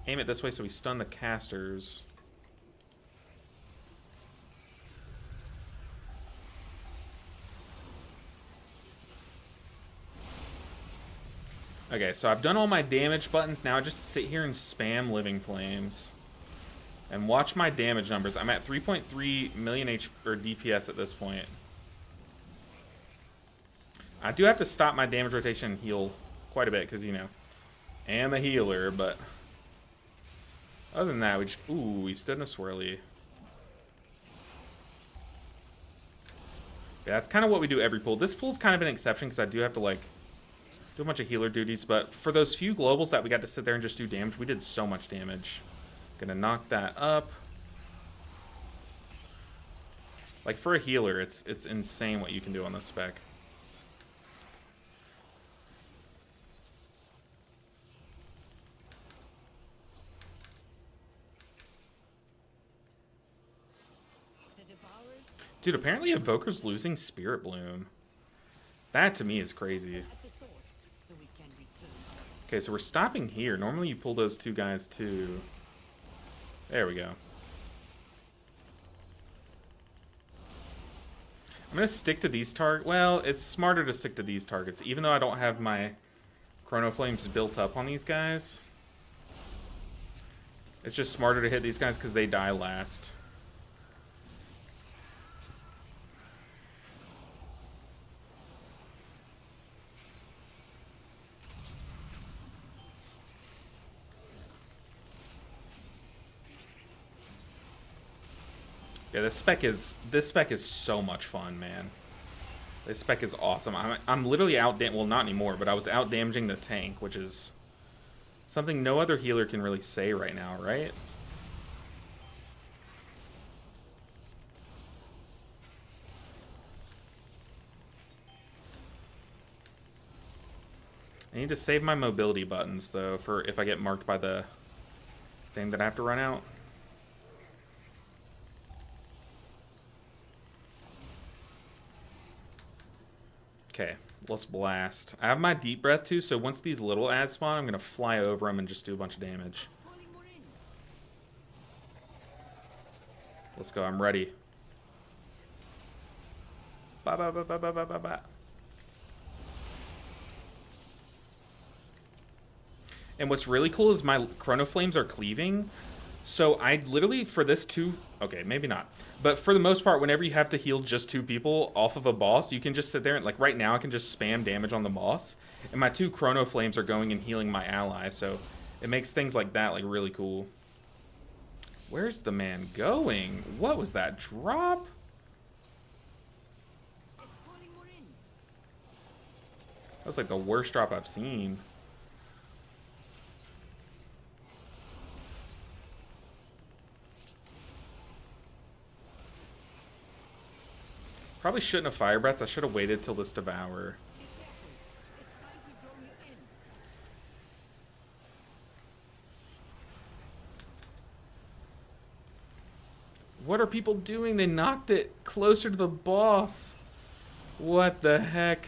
Aim it this way so we stun the casters. Okay, so I've done all my damage buttons. Now I just sit here and spam Living Flames. And watch my damage numbers. I'm at 3.3 million DPS at this point. I do have to stop my damage rotation and heal quite a bit because, I am a healer, but other than that, we stood in a swirly. Yeah, that's kind of what we do every pull. This pull's kind of an exception because I do have to, do a bunch of healer duties, but for those few globals that we got to sit there and just do damage, we did so much damage. Gonna knock that up. For a healer, it's insane what you can do on this spec. Dude, apparently Evoker's losing Spirit Bloom. That to me is crazy. Okay, so we're stopping here. Normally you pull those 2 guys too. There we go. I'm going to stick to these targets. Well, it's smarter to stick to these targets, even though I don't have my Chrono Flames built up on these guys. It's just smarter to hit these guys because they die last. Yeah, this spec is so much fun, man. This spec is awesome. I'm literally well, not anymore, but I was out damaging the tank, which is – Something no other healer can really say right now, right? I need to save my mobility buttons, though, for if I get marked by the thing that I have to run out. Okay, let's blast. I have my deep breath, too, so once these little ads spawn, I'm going to fly over them and just do a bunch of damage. Let's go, I'm ready. Ba ba ba ba ba ba ba ba. And what's really cool is my chrono flames are cleaving. So I literally, for this okay, maybe not. But for the most part, whenever you have to heal just 2 people off of a boss, you can just sit there and, like, right now I can just spam damage on the boss. And my 2 chrono flames are going and healing my ally. So it makes things like that, like, really cool. Where's the man going? What was that drop? That was like the worst drop I've seen. Probably shouldn't have fire breath. I should have waited till this devour. What are people doing? They knocked it closer to the boss. What the heck?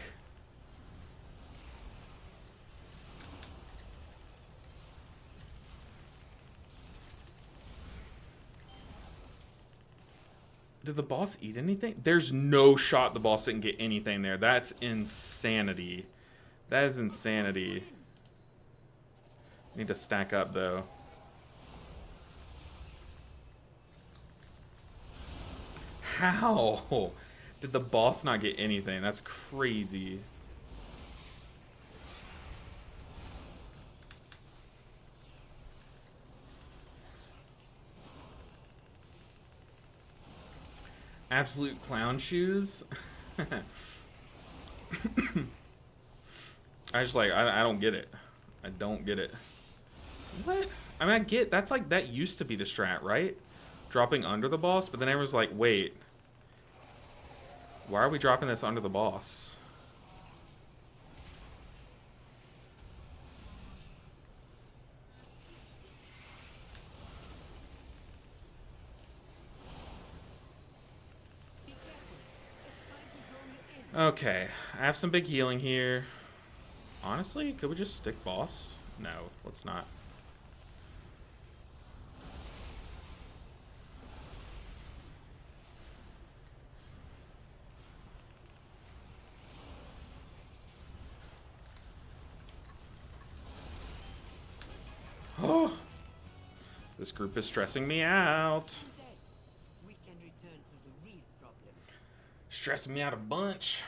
Did the boss eat anything? There's no shot the boss didn't get anything there. That's insanity. That is insanity. Need to stack up, though. How did the boss not get anything? That's crazy. Absolute clown shoes. I just like I don't get it. I don't get it. What? I mean, I get that's like that used to be the strat, right? Dropping under the boss, but then everyone's like, wait, why are we dropping this under the boss? Okay, I have some big healing here. Honestly, could we just stick boss? No, let's not. Oh, this group is stressing me out. We can return to the real problem. Stressing me out a bunch.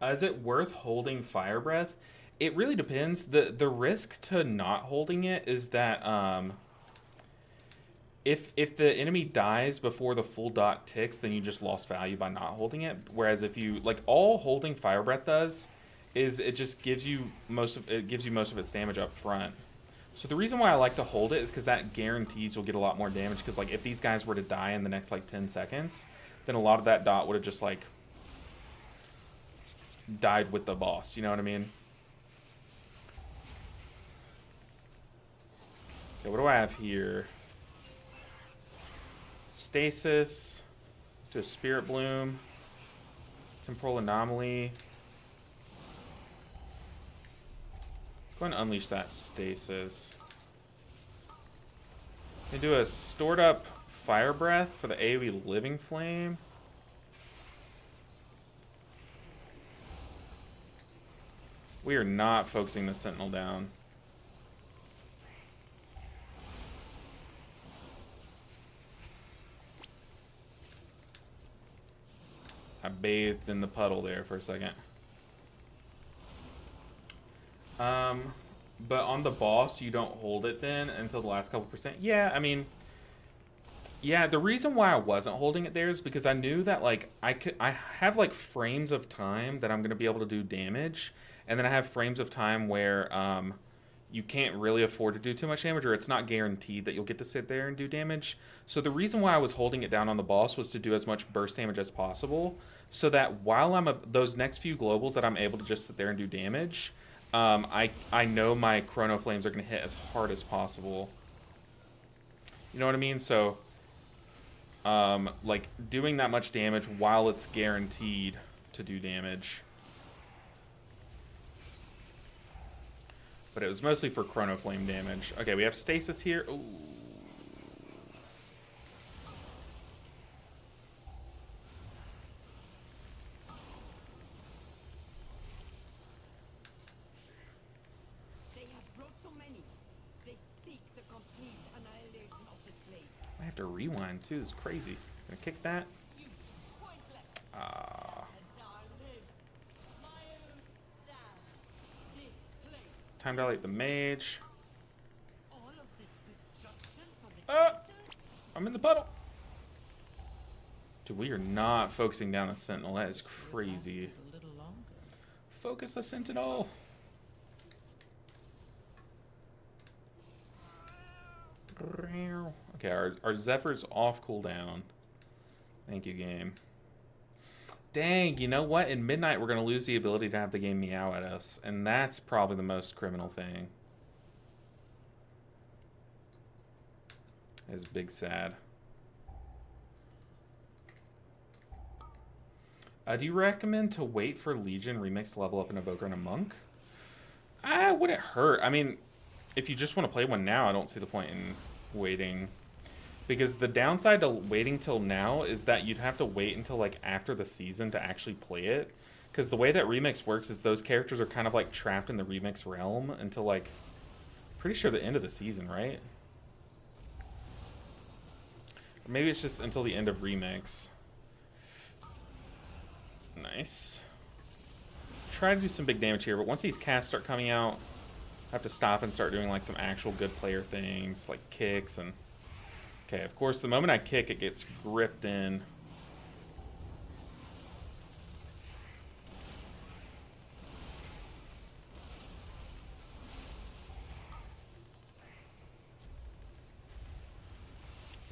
Is it worth holding fire breath? It really depends. The risk to not holding it is that if the enemy dies before the full dot ticks, then you just lost value by not holding it. Whereas if you like all holding fire breath does is it just gives you most of its damage up front. So the reason why I like to hold it is because that guarantees you'll get a lot more damage. Because like if these guys were to die in the next like 10 seconds, then a lot of that dot would have just like died with the boss. You know what I mean? Okay, what do I have here? Stasis. Let's do a Spirit Bloom. Temporal Anomaly. Go ahead and unleash that Stasis. We do a stored up Fire Breath for the AoE Living Flame. We are not focusing the Sentinel down. I bathed in the puddle there for a second. But on the boss, you don't hold it then until the last couple percent. Yeah, I mean, yeah, the reason why I wasn't holding it there is because I knew that, like, I have, like, frames of time that I'm going to be able to do damage. And then I have frames of time where, you can't really afford to do too much damage, or it's not guaranteed that you'll get to sit there and do damage. So the reason why I was holding it down on the boss was to do as much burst damage as possible, so that while those next few globals that I'm able to just sit there and do damage, I know my Chrono Flames are going to hit as hard as possible. You know what I mean? So, like, doing that much damage while it's guaranteed to do damage. But it was mostly for Chrono Flame damage. Okay, we have Stasis here. Ooh. They have brought so many. They seek the complete annihilation of this place. I have to rewind too. This is crazy. Gonna kick that. You pointless. Ah. And I live. My own stand. This place. Time to light the mage. All of this destruction for the I'm in the puddle. Dude, we are not focusing down the Sentinel. That is crazy. A little longer. Focus the Sentinel. Okay, our Zephyr's off cooldown. Thank you, game. Dang, you know what? In Midnight, we're going to lose the ability to have the game meow at us. And that's probably the most criminal thing. It's big sad. Do you recommend to wait for Legion Remix to level up an Evoker and a Monk? Wouldn't hurt. I mean, if you just want to play one now, I don't see the point in waiting. Because the downside to waiting till now is that you'd have to wait until, like, after the season to actually play it. Because the way that Remix works is those characters are kind of, like, trapped in the Remix realm until, like, pretty sure the end of the season, right? Maybe it's just until the end of Remix. Nice. Try to do some big damage here, but once these casts start coming out, I have to stop and start doing like some actual good player things, like kicks and... Okay, of course, the moment I kick, it gets gripped in.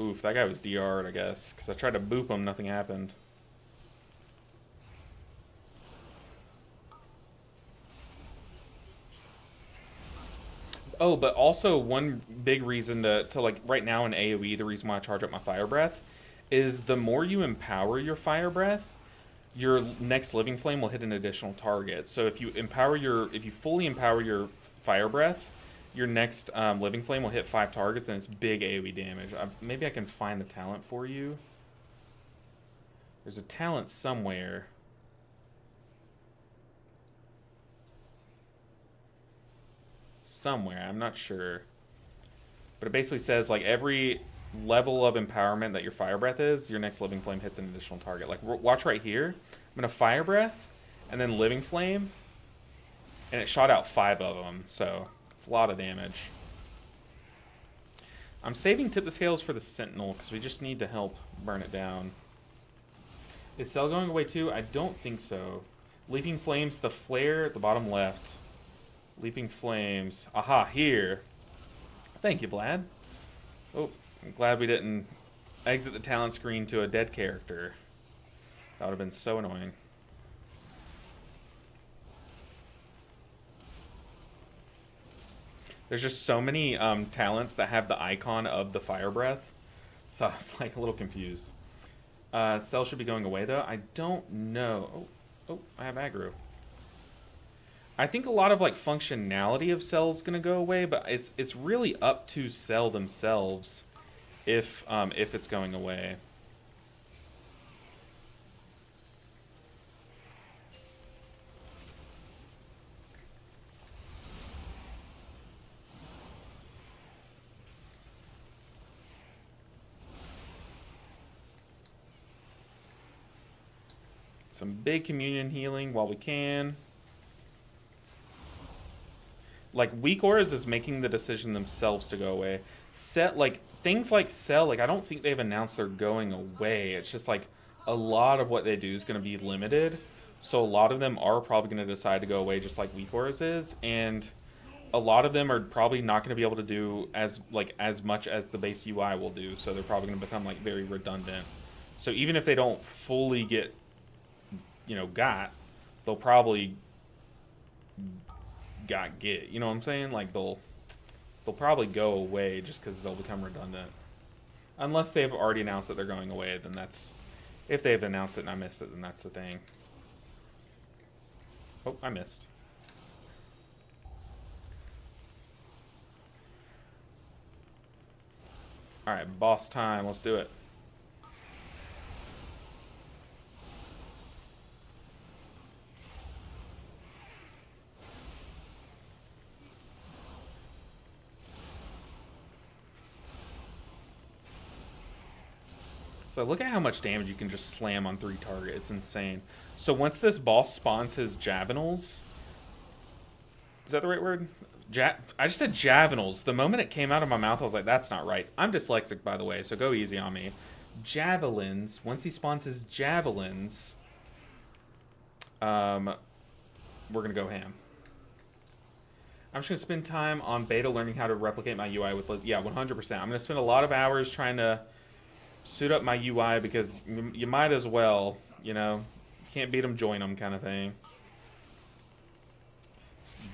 Oof, that guy was DR'd, I guess, because I tried to boop him, nothing happened. Oh, but also one big reason to like right now in AoE, the reason why I charge up my Fire Breath is the more you empower your Fire Breath, your next Living Flame will hit an additional target. So if you fully empower your Fire Breath, your next Living Flame will hit 5 targets and it's big AoE damage. Maybe I can find the talent for you. There's a talent somewhere. Somewhere, I'm not sure. But it basically says, like, every level of empowerment that your Fire Breath is, your next Living Flame hits an additional target. Like, watch right here. I'm going to Fire Breath, and then Living Flame, and it shot out 5 of them, so it's a lot of damage. I'm saving Tip the Scales for the Sentinel, because we just need to help burn it down. Is Cell going away too? I don't think so. Leaping Flames, the flare at the bottom left. Leaping Flames. Aha, here. Thank you, Vlad. Oh, I'm glad we didn't exit the talent screen to a dead character. That would have been so annoying. There's just so many talents that have the icon of the Fire Breath. So I was like a little confused. Cell should be going away though. I don't know. Oh, I have aggro. I think a lot of like functionality of Cell's gonna go away, but it's really up to Cell themselves if it's going away. Some big communion healing while we can. Like, weak auras is making the decision themselves to go away. Things like Cell, like, I don't think they've announced they're going away. It's just, like, a lot of what they do is going to be limited. So a lot of them are probably going to decide to go away just like weak auras is. And a lot of them are probably not going to be able to do as much as the base UI will do, so they're probably going to become like very redundant. So even if they don't fully get, they'll probably get. You know what I'm saying? Like they'll probably go away just because they'll become redundant. Unless they've already announced that they're going away, then that's... If they've announced it and I missed it, then that's the thing. Oh, I missed. Alright, boss time. Let's do it. So look at how much damage you can just slam on 3 target. It's insane. So once this boss spawns his javelins... Is that the right word? I just said javelins. The moment it came out of my mouth, I was like, that's not right. I'm dyslexic, by the way, so go easy on me. Javelins. Once he spawns his javelins... we're going to go ham. I'm just going to spend time on beta learning how to replicate my UI with... Yeah, 100%. I'm going to spend a lot of hours trying to suit up my UI because you might as well, you know. If you can't beat them, join them kind of thing.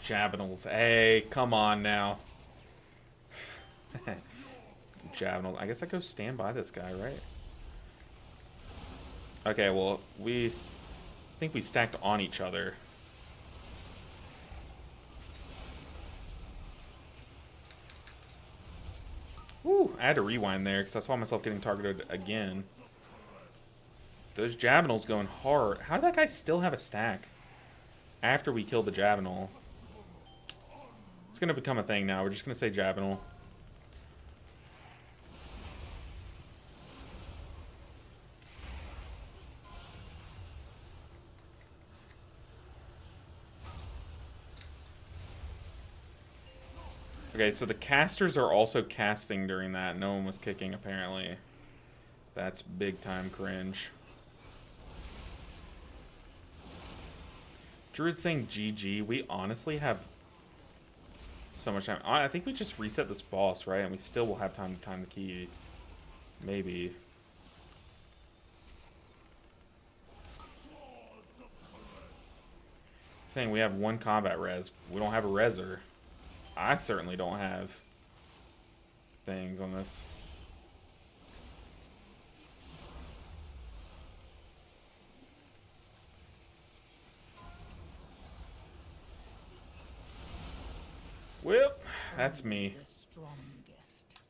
Javelins. Hey, come on now. Javelins. I guess I go stand by this guy, right? Okay, well, I think we stacked on each other. Woo, I had to rewind there because I saw myself getting targeted again. Those javelins going hard. How did that guy still have a stack after we killed the javelin? It's going to become a thing now. We're just going to say javelin. Okay, so the casters are also casting during that. No one was kicking, apparently. That's big time cringe. Druid saying GG. We honestly have so much time. I think we just reset this boss, right? And we still will have time to time the key. Maybe. Saying we have 1 combat res. We don't have a reser. I certainly don't have things on this. Well, that's me.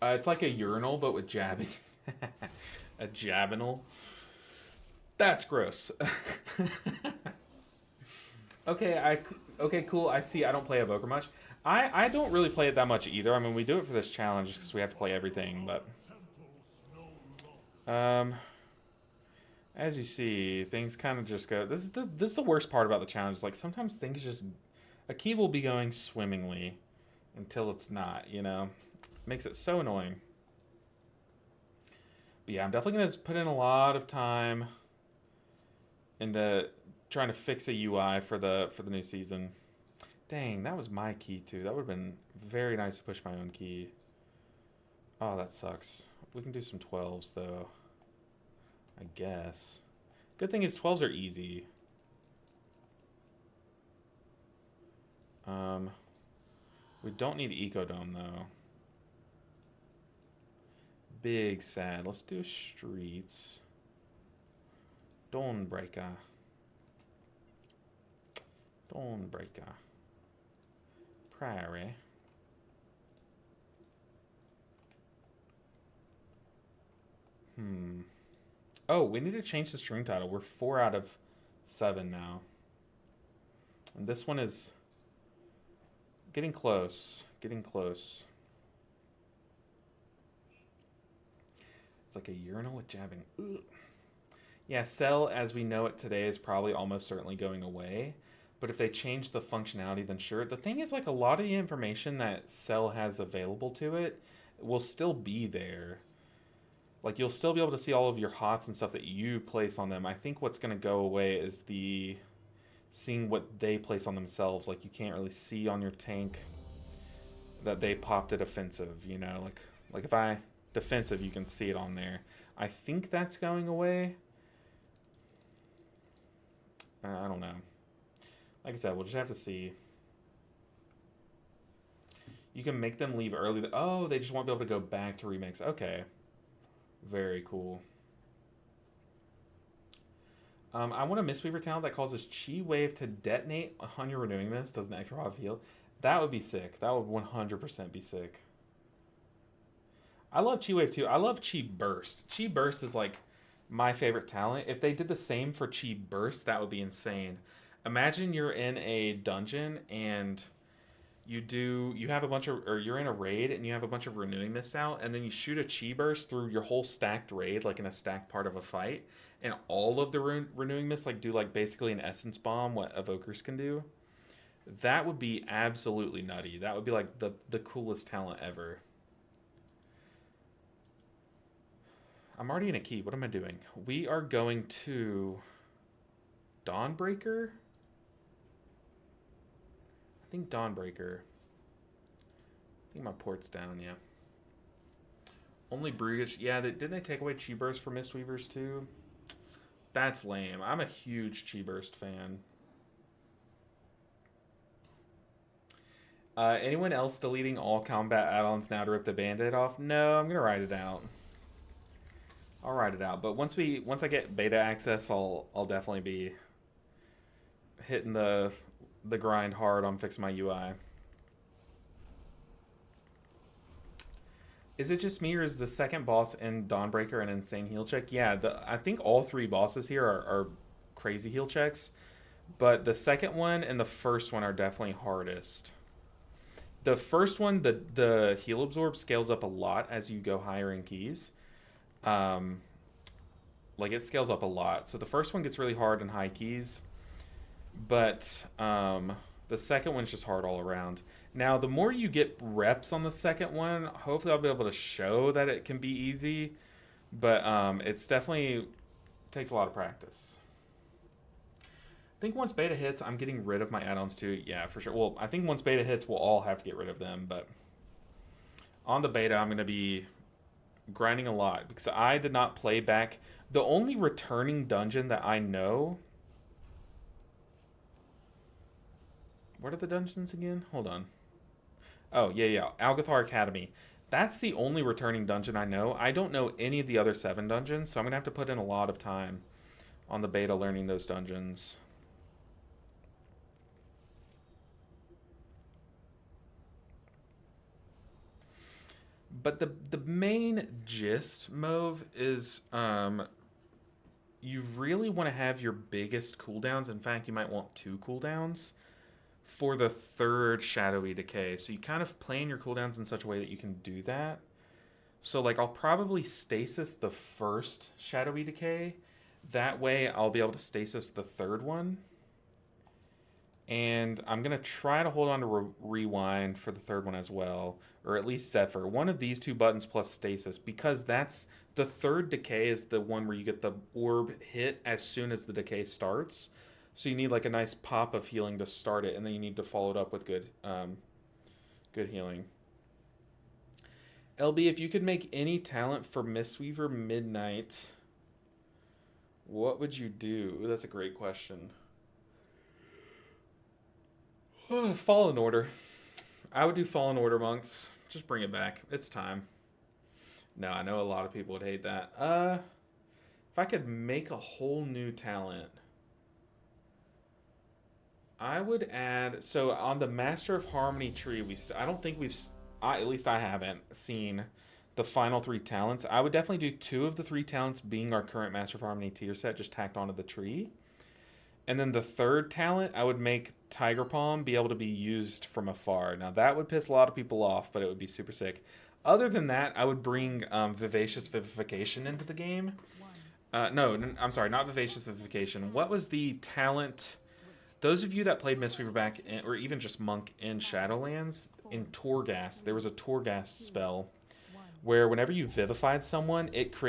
It's like a urinal, but with jabbing. A jabinal. That's gross. Okay, cool. I see. I don't play Evoker much. I don't really play it that much either. I mean, we do it for this challenge because we have to play everything, but... as you see, things kind of just go... This is the worst part about the challenge. Like, sometimes things just... A key will be going swimmingly until it's not, you know? Makes it so annoying. But yeah, I'm definitely going to put in a lot of time into trying to fix a UI for the new season. Dang, that was my key too. That would have been very nice to push my own key. Oh, that sucks. We can do some 12s though, I guess. Good thing is 12s are easy. We don't need Ecodome though. Big sad. Let's do streets. Dawnbreaker. Dawnbreaker. Prairie. Oh, we need to change the stream title. We're 4 out of 7 now. And this one is getting close. Getting close. It's like a urinal with jabbing. Ugh. Yeah, Cell as we know it today is probably almost certainly going away. But if they change the functionality, then sure. The thing is, like, a lot of the information that Cell has available to it will still be there. Like, you'll still be able to see all of your HOTS and stuff that you place on them. I think what's going to go away is seeing what they place on themselves. Like, you can't really see on your tank that they popped it offensive, you know, like if I defensive, you can see it on there. I think that's going away. I don't know. Like I said, we'll just have to see. You can make them leave early. Oh, they just won't be able to go back to remix. Okay. Very cool. I want a Mistweaver talent that causes Chi Wave to detonate on your Renewing Mist. Does an extra off heal. That would be sick. That would 100% be sick. I love Chi Wave too. I love Chi Burst. Chi Burst is like my favorite talent. If they did the same for Chi Burst, that would be insane. Imagine you're in a dungeon and you have a bunch of, or you're in a raid and you have a bunch of Renewing Mists out, and then you shoot a Chi Burst through your whole stacked raid, like in a stacked part of a fight, and all of the Renewing Mists like do like basically an Essence Bomb, what Evokers can do. That would be absolutely nutty. That would be like the coolest talent ever. I'm already in a key. What am I doing? We are going to Dawnbreaker? I think Dawnbreaker. I think my port's down, yeah. Only Brugage. Yeah, didn't they take away Chi Burst for Mistweavers too? That's lame. I'm a huge Chi Burst fan. Anyone else deleting all combat add-ons now to rip the band-aid off? No, I'm gonna ride it out. I'll ride it out. But once I get beta access, I'll definitely be hitting the grind hard on fixing my UI. Is it just me, or is the second boss in Dawnbreaker an insane heal check? Yeah, I think all three bosses here are crazy heal checks, but the second one and the first one are definitely hardest. The first one, the heal absorb scales up a lot as you go higher in keys. Like it scales up a lot. So the first one gets really hard in high keys, but the second one's just hard all around. Now, the more you get reps on the second one, hopefully I'll be able to show that it can be easy, but it's definitely takes a lot of practice. I think once beta hits, I'm getting rid of my add-ons too. Yeah, for sure. Well, I think once beta hits, we'll all have to get rid of them, but on the beta, I'm going to be grinding a lot because I did not play back. The only returning dungeon that I know... What are the dungeons again? Hold on. Oh, yeah. Algathar Academy. That's the only returning dungeon I know. I don't know any of the other 7 dungeons, so I'm going to have to put in a lot of time on the beta learning those dungeons. But the main gist, Mauve, is you really want to have your biggest cooldowns. In fact, you might want 2 cooldowns for the third Shadowy Decay. So you kind of plan your cooldowns in such a way that you can do that. So like I'll probably stasis the first Shadowy Decay. That way I'll be able to stasis the third one. And I'm going to try to hold on to rewind for the third one as well. Or at least Zephyr. One of these 2 buttons plus stasis. Because that's the third decay is the one where you get the orb hit as soon as the decay starts. So you need like a nice pop of healing to start it. And then you need to follow it up with good healing. LB, if you could make any talent for Mistweaver Midnight, what would you do? Ooh, that's a great question. Fallen Order. I would do Fallen Order, monks. Just bring it back. It's time. No, I know a lot of people would hate that. If I could make a whole new talent, I would add... So on the Master of Harmony tree, I don't think we've... at least I haven't seen the final 3 talents. I would definitely do 2 of the 3 talents being our current Master of Harmony tier set, just tacked onto the tree. And then the third talent, I would make Tiger Palm be able to be used from afar. Now, that would piss a lot of people off, but it would be super sick. Other than that, I would bring Vivacious Vivification into the game. No, I'm sorry, not Vivacious Vivification. What was the talent... Those of you that played Mistweaver back, or even just Monk in Shadowlands, in Torghast, there was a Torghast spell where whenever you vivified someone, it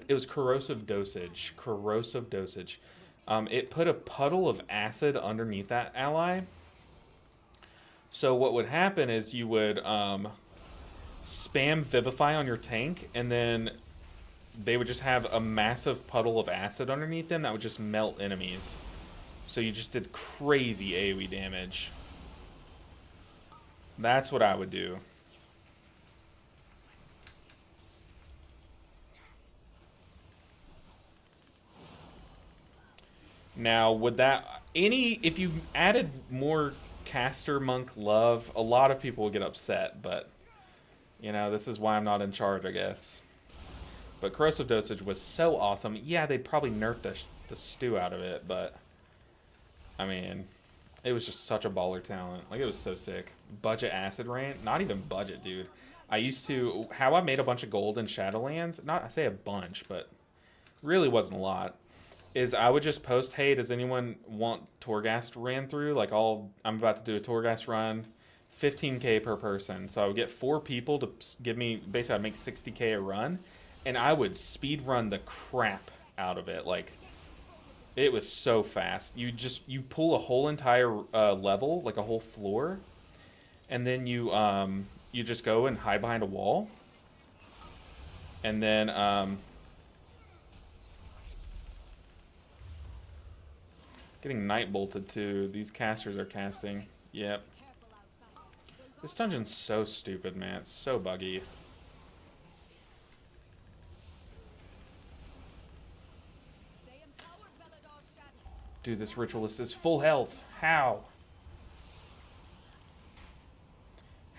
was Corrosive Dosage. Corrosive Dosage. It put a puddle of acid underneath that ally. So what would happen is you would spam Vivify on your tank, and then they would just have a massive puddle of acid underneath them that would just melt enemies. So you just did crazy AoE damage. That's what I would do. Now, would that... if you added more caster monk love, a lot of people would get upset, but... You know, this is why I'm not in charge, I guess. But corrosive dosage was so awesome. Yeah, they'd probably nerf the stew out of it, but... I mean, it was just such a baller talent. Like, it was so sick. Budget acid rain? Not even budget, dude. I used to... How I made a bunch of gold in Shadowlands, not I say a bunch, but really wasn't a lot, is I would just post, hey, does anyone want Torghast ran through? Like, I'm about to do a Torghast run, 15k per person. So I would get 4 people to give me... Basically, I'd make 60k a run, and I would speed run the crap out of it. Like... It was so fast. You pull a whole entire level, like a whole floor, and then you just go and hide behind a wall, and then getting night bolted too. These casters are casting. Yep. This dungeon's so stupid, man. It's so buggy. Dude, this ritualist is full health. How?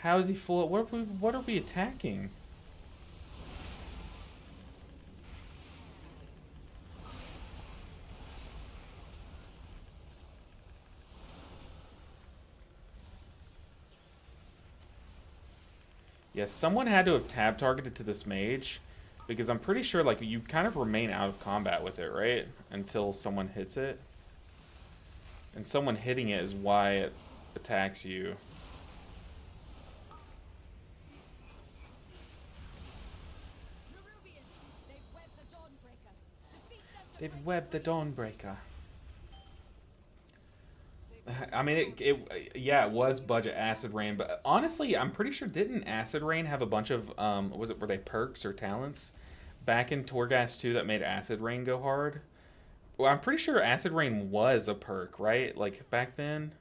How is he full? What are we attacking? Yes, someone had to have tab targeted to this mage, because I'm pretty sure like you kind of remain out of combat with it, right? Until someone hits it. And someone hitting it is why it attacks you. They've webbed the Dawnbreaker. I mean, yeah, it was budget Acid Rain, but honestly, I'm pretty sure, didn't Acid Rain have a bunch of, were they perks or talents back in Torghast 2 that made Acid Rain go hard? Well, I'm pretty sure Acid Rain was a perk, right? Like, back then?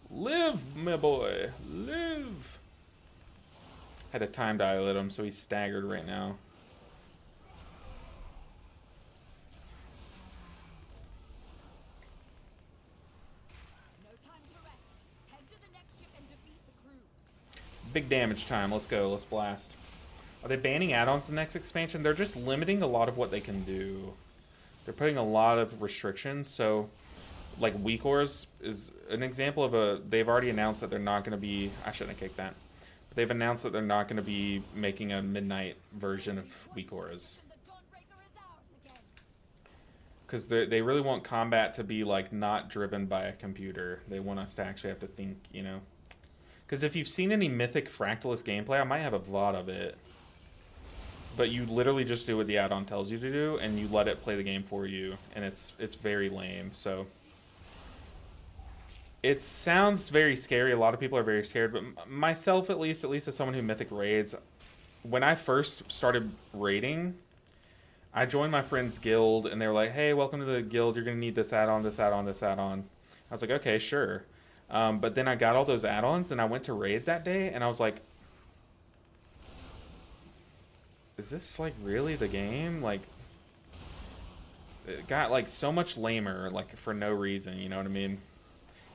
Live, my boy. Live. Had a time dial at him, so he's staggered right now. Big damage time. Let's go. Let's blast. Are they banning add-ons the next expansion? They're just limiting a lot of what they can do. They're putting a lot of restrictions. So, like, Weak Ores is an example of a... They've already announced that they're not going to be... I shouldn't have kicked that. But they've announced that they're not going to be making a midnight version of Weak Ores. Because they really want combat to be, like, not driven by a computer. They want us to actually have to think, you know... Because if you've seen any Mythic Fractalist gameplay, I might have a VOD of it. But you literally just do what the add-on tells you to do, and you let it play the game for you. And it's very lame, so... It sounds very scary. A lot of people are very scared, but myself at least as someone who Mythic raids, when I first started raiding, I joined my friend's guild, and they were like, hey, welcome to the guild, you're going to need this add-on, this add-on, this add-on. I was like, okay, sure. But then I got all those add-ons, and I went to raid that day, and I was like, is this, like, really the game? Like, it got, like, so much lamer, like, for no reason, you know what I mean?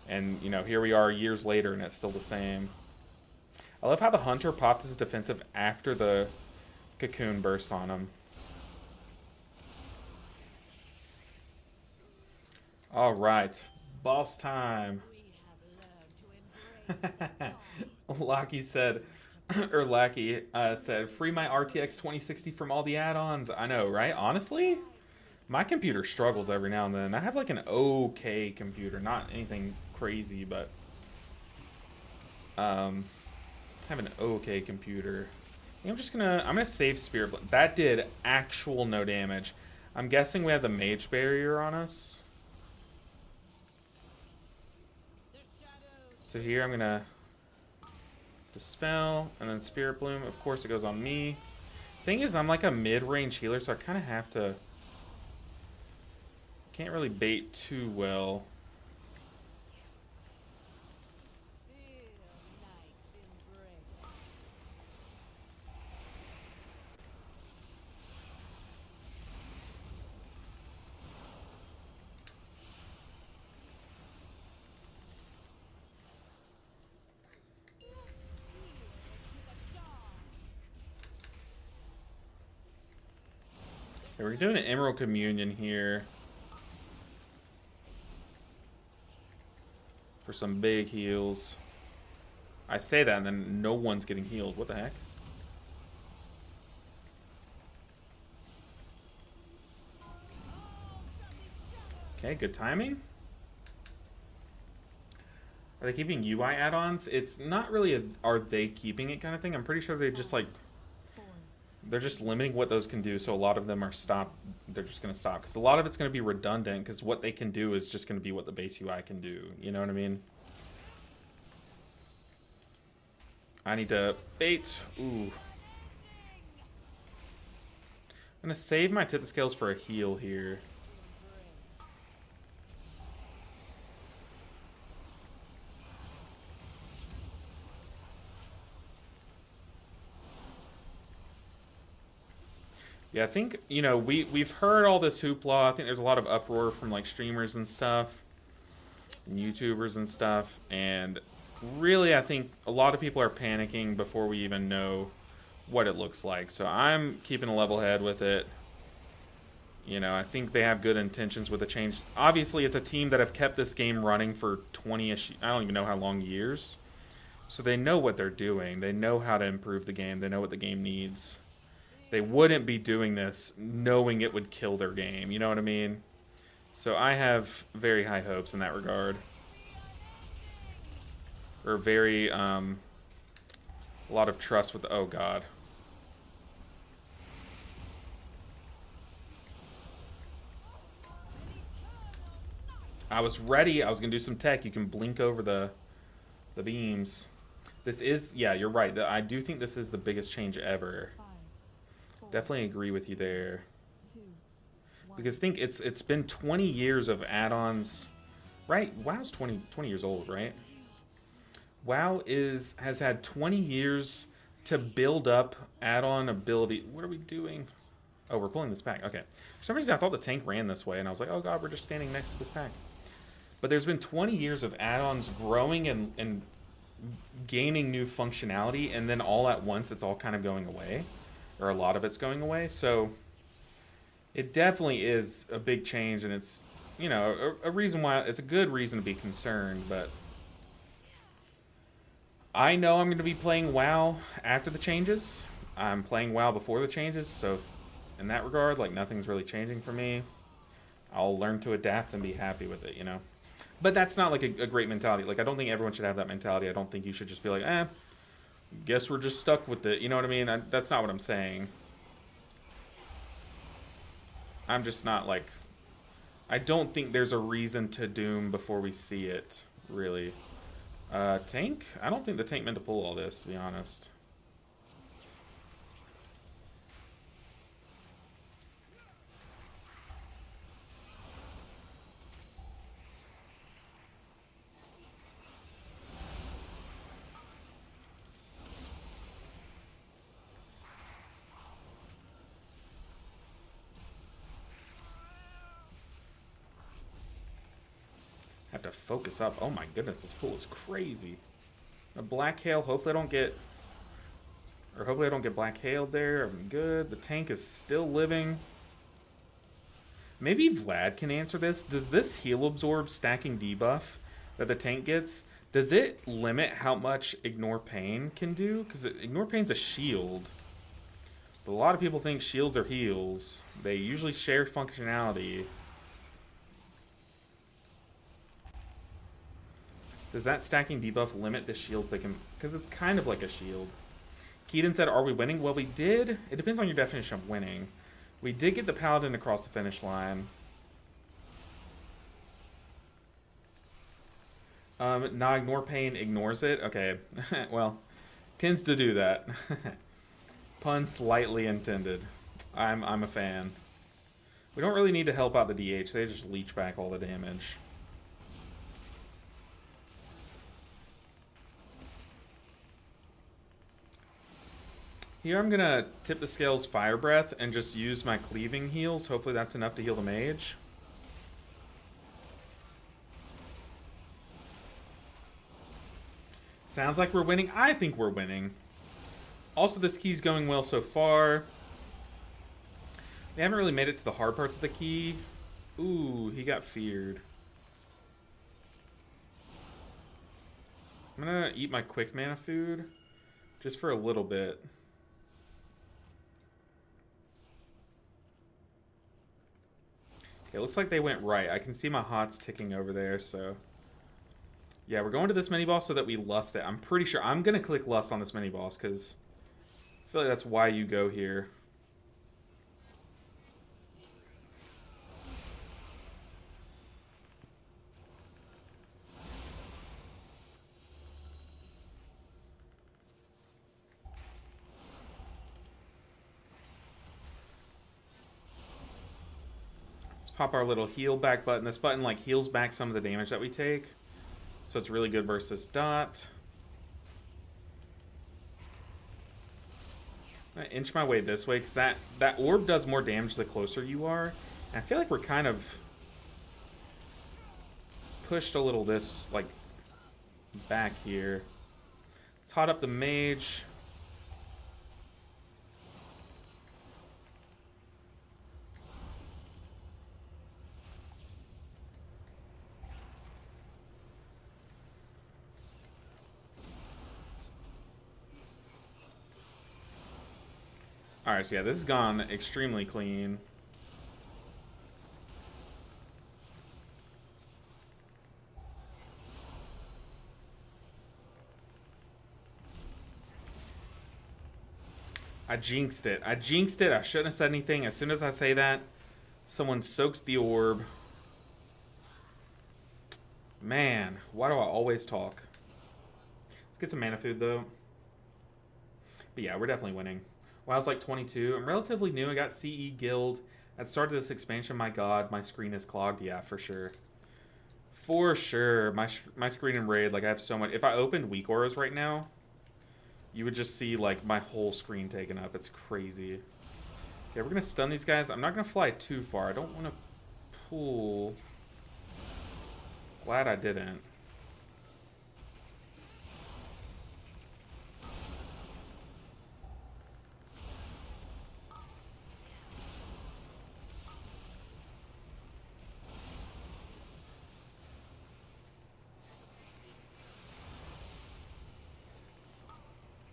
And, you know, here we are years later, and it's still the same. I love how the Hunter popped his defensive after the cocoon burst on him. All right, boss time. Lackey said, or Lackey said, free my RTX 2060 from all the add-ons. I know, right? Honestly, my computer struggles every now and then. I have like an okay computer, not anything crazy, but I have an okay computer. I'm gonna save Spirit Blade. That did actual no damage. I'm guessing we have the Mage Barrier on us. So here I'm gonna Dispel, and then Spirit Bloom. Of course it goes on me. Thing is, I'm like a mid-range healer, so I kind of have to... Can't really bait too well. Okay, we're doing an Emerald Communion here. For some big heals. I say that and then no one's getting healed. What the heck? Okay, good timing. Are they keeping UI add-ons? It's not really a are they keeping it kind of thing. I'm pretty sure they just like... They're just limiting what those can do, so a lot of them are stopped. They're just going to stop. Because a lot of it's going to be redundant, because what they can do is just going to be what the base UI can do. You know what I mean? I need to bait. Ooh. I'm going to save my tip scales for a heal here. Yeah, I think, you know, we've heard all this hoopla. I think there's a lot of uproar from, like, streamers and stuff, and YouTubers and stuff, and really I think a lot of people are panicking before we even know what it looks like. So I'm keeping a level head with it. You know, I think they have good intentions with the change. Obviously, it's a team that have kept this game running for 20-ish, I don't even know how long, years. So they know what they're doing. They know how to improve the game. They know what the game needs. They wouldn't be doing this knowing it would kill their game. You know what I mean? So I have very high hopes in that regard. Or very, a lot of trust with the... Oh, God. I was ready. I was going to do some tech. You can blink over the beams. This is... Yeah, you're right. I do think this is the biggest change ever. Definitely agree with you there. Because think it's been 20 years of add-ons, right? WoW's 20 years old, right? WoW has had 20 years to build up add-on ability. What are we doing? Oh, we're pulling this pack. Okay. For some reason, I thought the tank ran this way, and I was like, oh god, we're just standing next to this pack. But there's been 20 years of add-ons growing and gaining new functionality, and then all at once, it's all kind of going away. Or a lot of it's going away, so it definitely is a big change, and it's, you know, a reason why, it's a good reason to be concerned, but I know I'm going to be playing WoW after the changes. I'm playing WoW before the changes, so in that regard, like, nothing's really changing for me. I'll learn to adapt and be happy with it, you know? But that's not, like, a great mentality. Like, I don't think everyone should have that mentality. I don't think you should just be like, guess we're just stuck with it. You know what I mean? That's not what I'm saying. I'm just not like... I don't think there's a reason to doom before we see it, really. Tank? I don't think the tank meant to pull all this, to be honest. Have to focus up. Oh my goodness, this pool is crazy. A black hail. Hopefully I don't get... Or hopefully I don't get black hailed there. I'm good. The tank is still living. Maybe Vlad can answer this. Does this heal absorb stacking debuff that the tank gets, does it limit how much Ignore Pain can do? Because Ignore Pain's a shield. But a lot of people think shields are heals. They usually share functionality. Does that stacking debuff limit the shields they can... Because it's kind of like a shield. Keaton said, are we winning? Well, we did. It depends on your definition of winning. We did get the Paladin across the finish line. Not ignore pain, ignores it. Okay, well, tends to do that. Pun slightly intended. I'm a fan. We don't really need to help out the DH. They just leech back all the damage. Here I'm gonna tip the scales Fire Breath and just use my cleaving heals. Hopefully that's enough to heal the mage. Sounds like we're winning. I think we're winning. Also, this key's going well so far. We haven't really made it to the hard parts of the key. Ooh, he got feared. I'm gonna eat my quick mana food just for a little bit. Okay, it looks like they went right. I can see my hots ticking over there, so... Yeah, we're going to this mini-boss so that we lust it. I'm pretty sure... I'm gonna click lust on this mini-boss, because... I feel like that's why you go here. Pop our little heal back button. This button like heals back some of the damage that we take. So it's really good versus dot. I'm gonna inch my way this way because that orb does more damage the closer you are. And I feel like we're kind of pushed a little this like back here. Let's hot up the mage. Alright, so yeah, this has gone extremely clean. I jinxed it. I jinxed it. I shouldn't have said anything. As soon as I say that, someone soaks the orb. Man, why do I always talk? Let's get some mana food, though. But yeah, we're definitely winning. WoW's like 22. I'm relatively new. I got CE Guild. At the start of this expansion, my god, my screen is clogged. Yeah, for sure. For sure. My screen in Raid, like I have so much. If I opened Weak Auras right now, you would just see like my whole screen taken up. It's crazy. Okay, we're going to stun these guys. I'm not going to fly too far. I don't want to pull. Glad I didn't.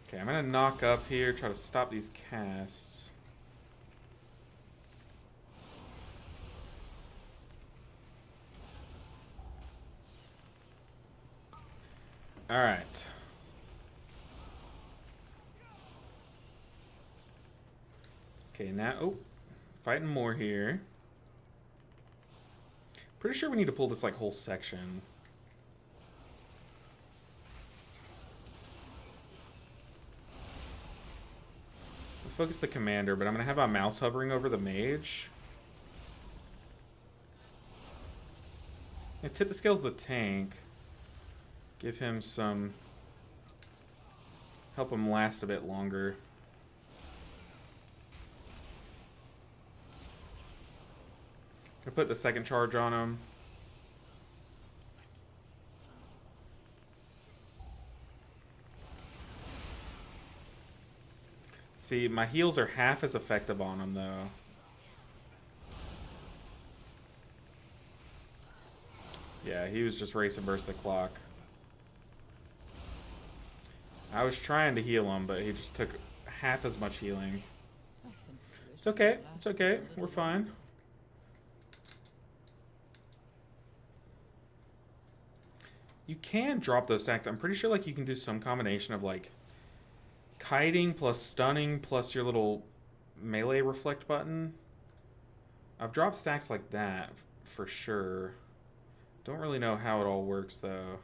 Okay, I'm gonna knock up here, try to stop these casts. Alright. Okay, now... Oh, fighting more here. Pretty sure we need to pull this, like, whole section. Focus the commander, but I'm gonna have my mouse hovering over the mage. Tip the scales the tank. Give him some... Help him last a bit longer. I put the second charge on him. See, my heals are half as effective on him, though. Yeah, he was just racing versus the clock. I was trying to heal him, but he just took half as much healing. It's okay. It's okay. We're fine. You can drop those stacks. I'm pretty sure like you can do some combination of like kiting plus stunning plus your little melee reflect button. I've dropped stacks like that for sure. Don't really know how it all works though.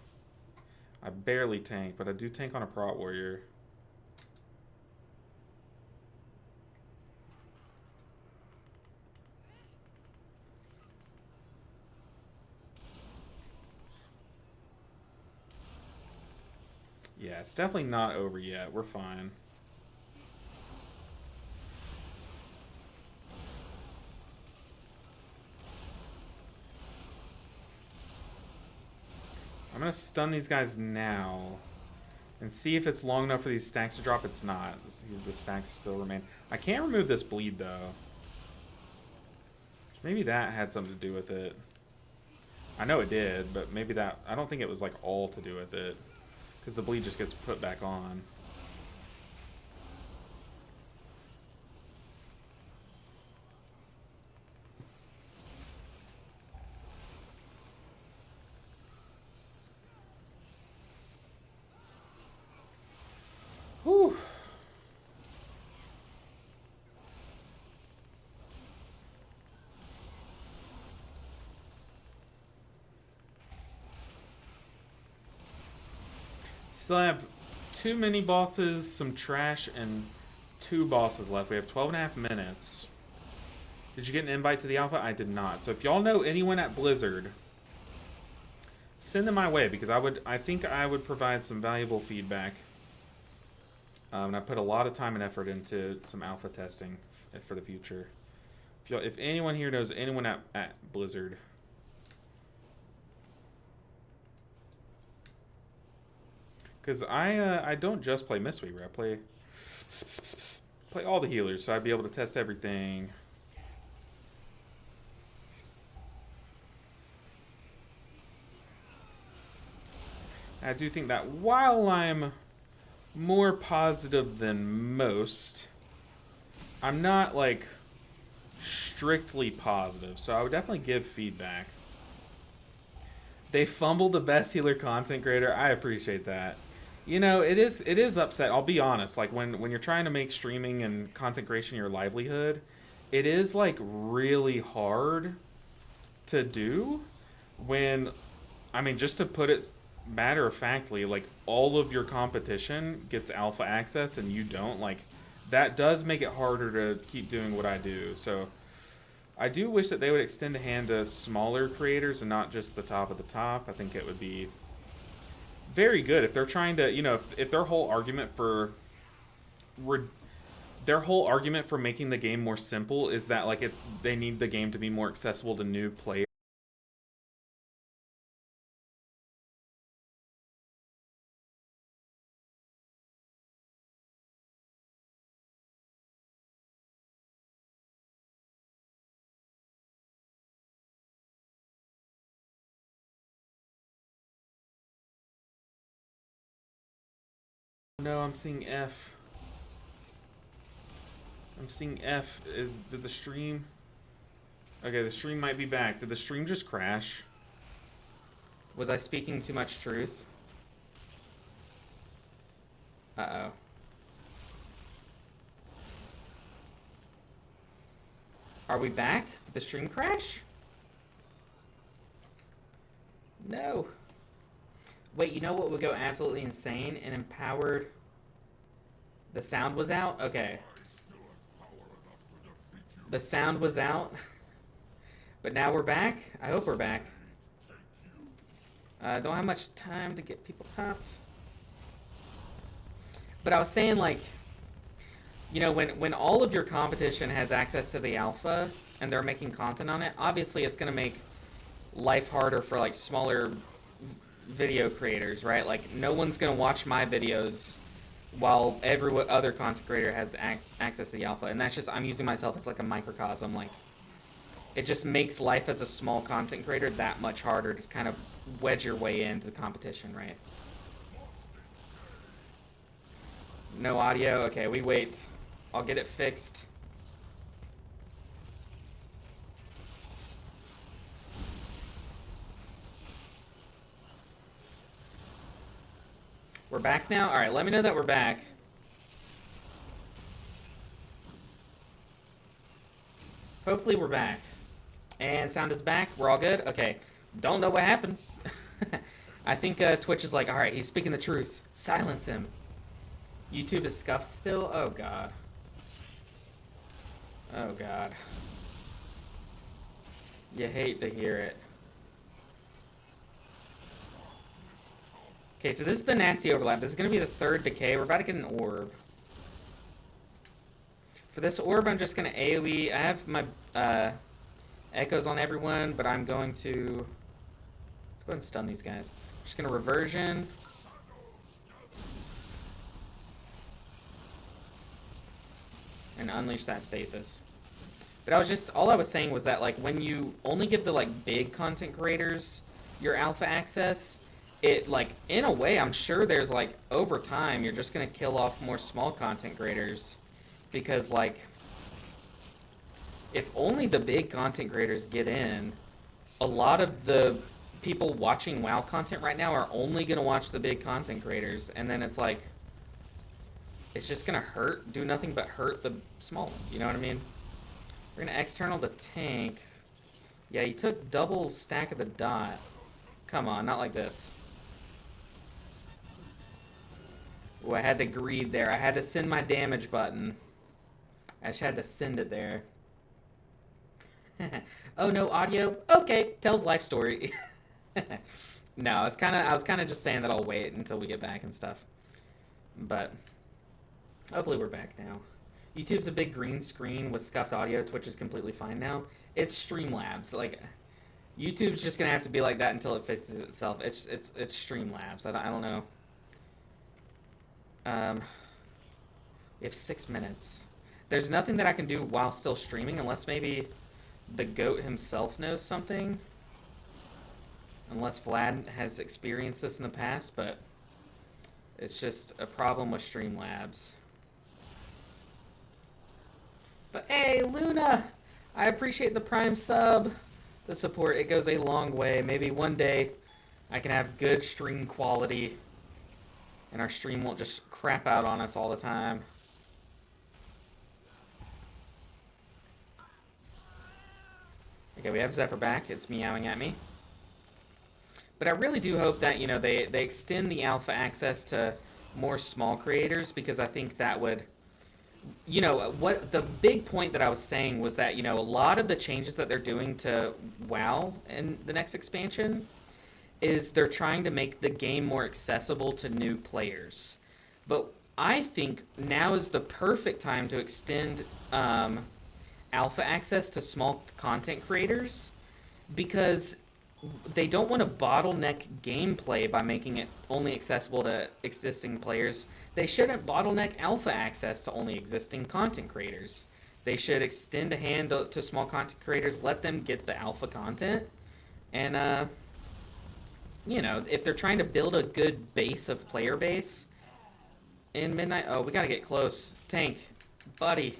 I barely tank, but I do tank on a prot warrior. Yeah, it's definitely not over yet. We're fine. I'm gonna stun these guys now and see if it's long enough for these stacks to drop. It's not. The stacks still remain. I can't remove this bleed though. Maybe that had something to do with it. I know it did, but maybe that... I don't think it was like all to do with it. Because the bleed just gets put back on. Whew. Still have 2 mini bosses, some trash, and 2 bosses left. We have 12.5 minutes. Did you get an invite to the alpha? I did not. So if y'all know anyone at Blizzard, send them my way because I think I would provide some valuable feedback. And I put a lot of time and effort into some alpha testing for the future. If anyone here knows anyone at Blizzard. Because I don't just play Mistweaver. I play all the healers, so I'd be able to test everything. I do think that while I'm more positive than most, I'm not like strictly positive, so I would definitely give feedback. They fumbled the best healer content creator. I appreciate that. You know, it is upset. I'll be honest. Like when you're trying to make streaming and content creation your livelihood, it is like really hard to do when, I mean, just to put it matter of factly, like all of your competition gets alpha access and you don't. Like that does make it harder to keep doing what I do. So I do wish that they would extend a hand to smaller creators and not just the top of the top. I think it would be very good if they're trying to, you know, if their whole argument for making the game more simple is that like they need the game to be more accessible to new players. No, I'm seeing F. I'm seeing F. Did the stream... Okay, the stream might be back. Did the stream just crash? Was I speaking too much truth? Uh-oh. Are we back? Did the stream crash? No. Wait, you know what would go absolutely insane and empowered? The sound was out? Okay. The sound was out. But now we're back? I hope we're back. Don't have much time to get people topped. But I was saying, like, you know, when all of your competition has access to the alpha and they're making content on it, obviously it's going to make life harder for, like, smaller video creators, right? Like, no one's going to watch my videos while every other content creator has access to the alpha. And that's just, I'm using myself as, like, a microcosm. Like, it just makes life as a small content creator that much harder to kind of wedge your way into the competition, right? No audio? Okay, we wait. I'll get it fixed. We're back now? Alright, let me know that we're back. Hopefully we're back. And sound is back. We're all good? Okay. Don't know what happened. I think Twitch is like, alright, he's speaking the truth. Silence him. YouTube is scuffed still? Oh, God. Oh, God. You hate to hear it. Okay, so this is the nasty overlap. This is going to be the third decay. We're about to get an orb. For this orb, I'm just going to AoE. I have my echoes on everyone, but I'm going to... Let's go ahead and stun these guys. I'm just going to reversion. And unleash that stasis. But all I was saying was that, like, when you only give the, like, big content creators your alpha access, it, like, in a way, I'm sure there's, like, over time, you're just going to kill off more small content creators. Because, like, if only the big content creators get in, a lot of the people watching WoW content right now are only going to watch the big content creators. And then it's like, it's just going to do nothing but hurt the small ones. You know what I mean? We're going to external the tank. Yeah, he took double stack of the dot. Come on, not like this. Ooh, I had to greed there. I had to send my damage button. I just had to send it there. Oh, no audio? Okay, tells life story. No, I was kind of just saying that I'll wait until we get back and stuff. But hopefully we're back now. YouTube's a big green screen with scuffed audio. Twitch is completely fine now. It's Streamlabs. Like, YouTube's just gonna have to be like that until it fixes itself. It's Streamlabs. I don't know. We have 6 minutes. There's nothing that I can do while still streaming unless maybe the GOAT himself knows something. Unless Vlad has experienced this in the past, but it's just a problem with Streamlabs. But hey, Luna! I appreciate the Prime sub. The support, it goes a long way. Maybe one day I can have good stream quality and our stream won't just crap out on us all the time. Okay, we have Zephyr back. It's meowing at me. But I really do hope that, you know, they extend the alpha access to more small creators, because I think that would... You know, what the big point that I was saying was that, you know, a lot of the changes that they're doing to WoW in the next expansion is they're trying to make the game more accessible to new players. But I think now is the perfect time to extend alpha access to small content creators, because they don't want to bottleneck gameplay by making it only accessible to existing players. They shouldn't bottleneck alpha access to only existing content creators. They should extend a hand to small content creators, let them get the alpha content, and, you know, if they're trying to build a good base of player base in Midnight... Oh, we gotta get close. Tank. Buddy.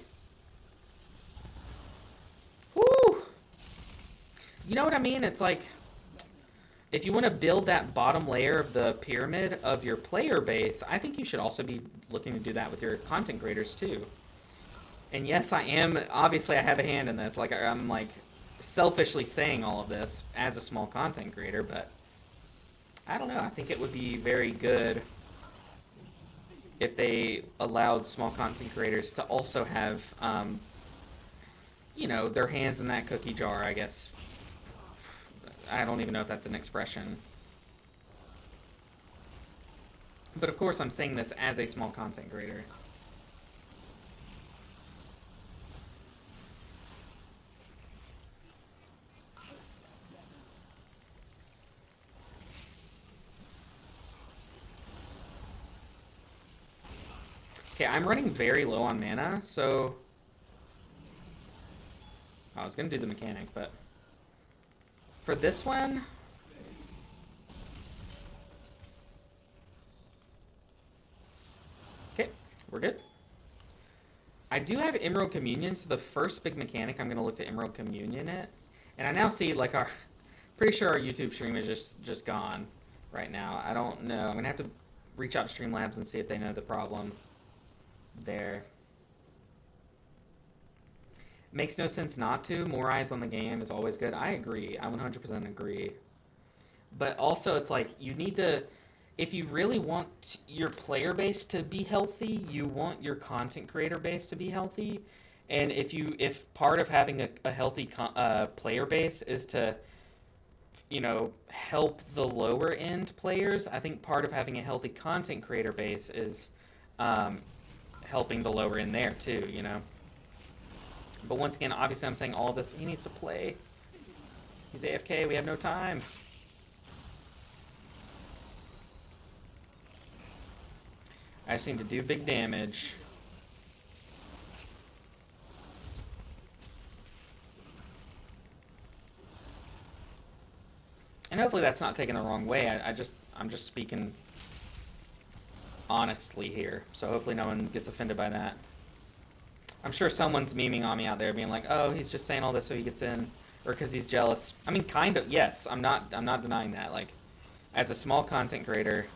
Woo! You know what I mean? It's like, if you want to build that bottom layer of the pyramid of your player base, I think you should also be looking to do that with your content creators too. And yes, I am, obviously I have a hand in this. Like, I'm like selfishly saying all of this as a small content creator, but I don't know. I think it would be very good if they allowed small content creators to also have, you know, their hands in that cookie jar, I guess. I don't even know if that's an expression. But of course I'm saying this as a small content creator. Okay, I'm running very low on mana, so... I was gonna do the mechanic, but... For this one... Okay, we're good. I do have Emerald Communion, so the first big mechanic I'm going to look to Emerald Communion it. And I now see, like, our... Pretty sure our YouTube stream is just gone right now. I don't know. I'm going to have to reach out to Streamlabs and see if they know the problem there. Makes no sense not to. More eyes on the game is always good. I agree. I 100% agree. But also, it's like you need to, if you really want your player base to be healthy, you want your content creator base to be healthy. And if part of having a healthy player base is to, help the lower end players, I think part of having a healthy content creator base is helping the lower end there too, But once again, obviously I'm saying all of this, he needs to play. He's AFK, we have no time. I just need to do big damage. And hopefully that's not taken the wrong way. I'm just speaking honestly here. So hopefully no one gets offended by that. I'm sure someone's memeing on me out there being like, "Oh, he's just saying all this so he gets in or cuz he's jealous." I mean, kind of. Yes, I'm not denying that. Like as a small content creator,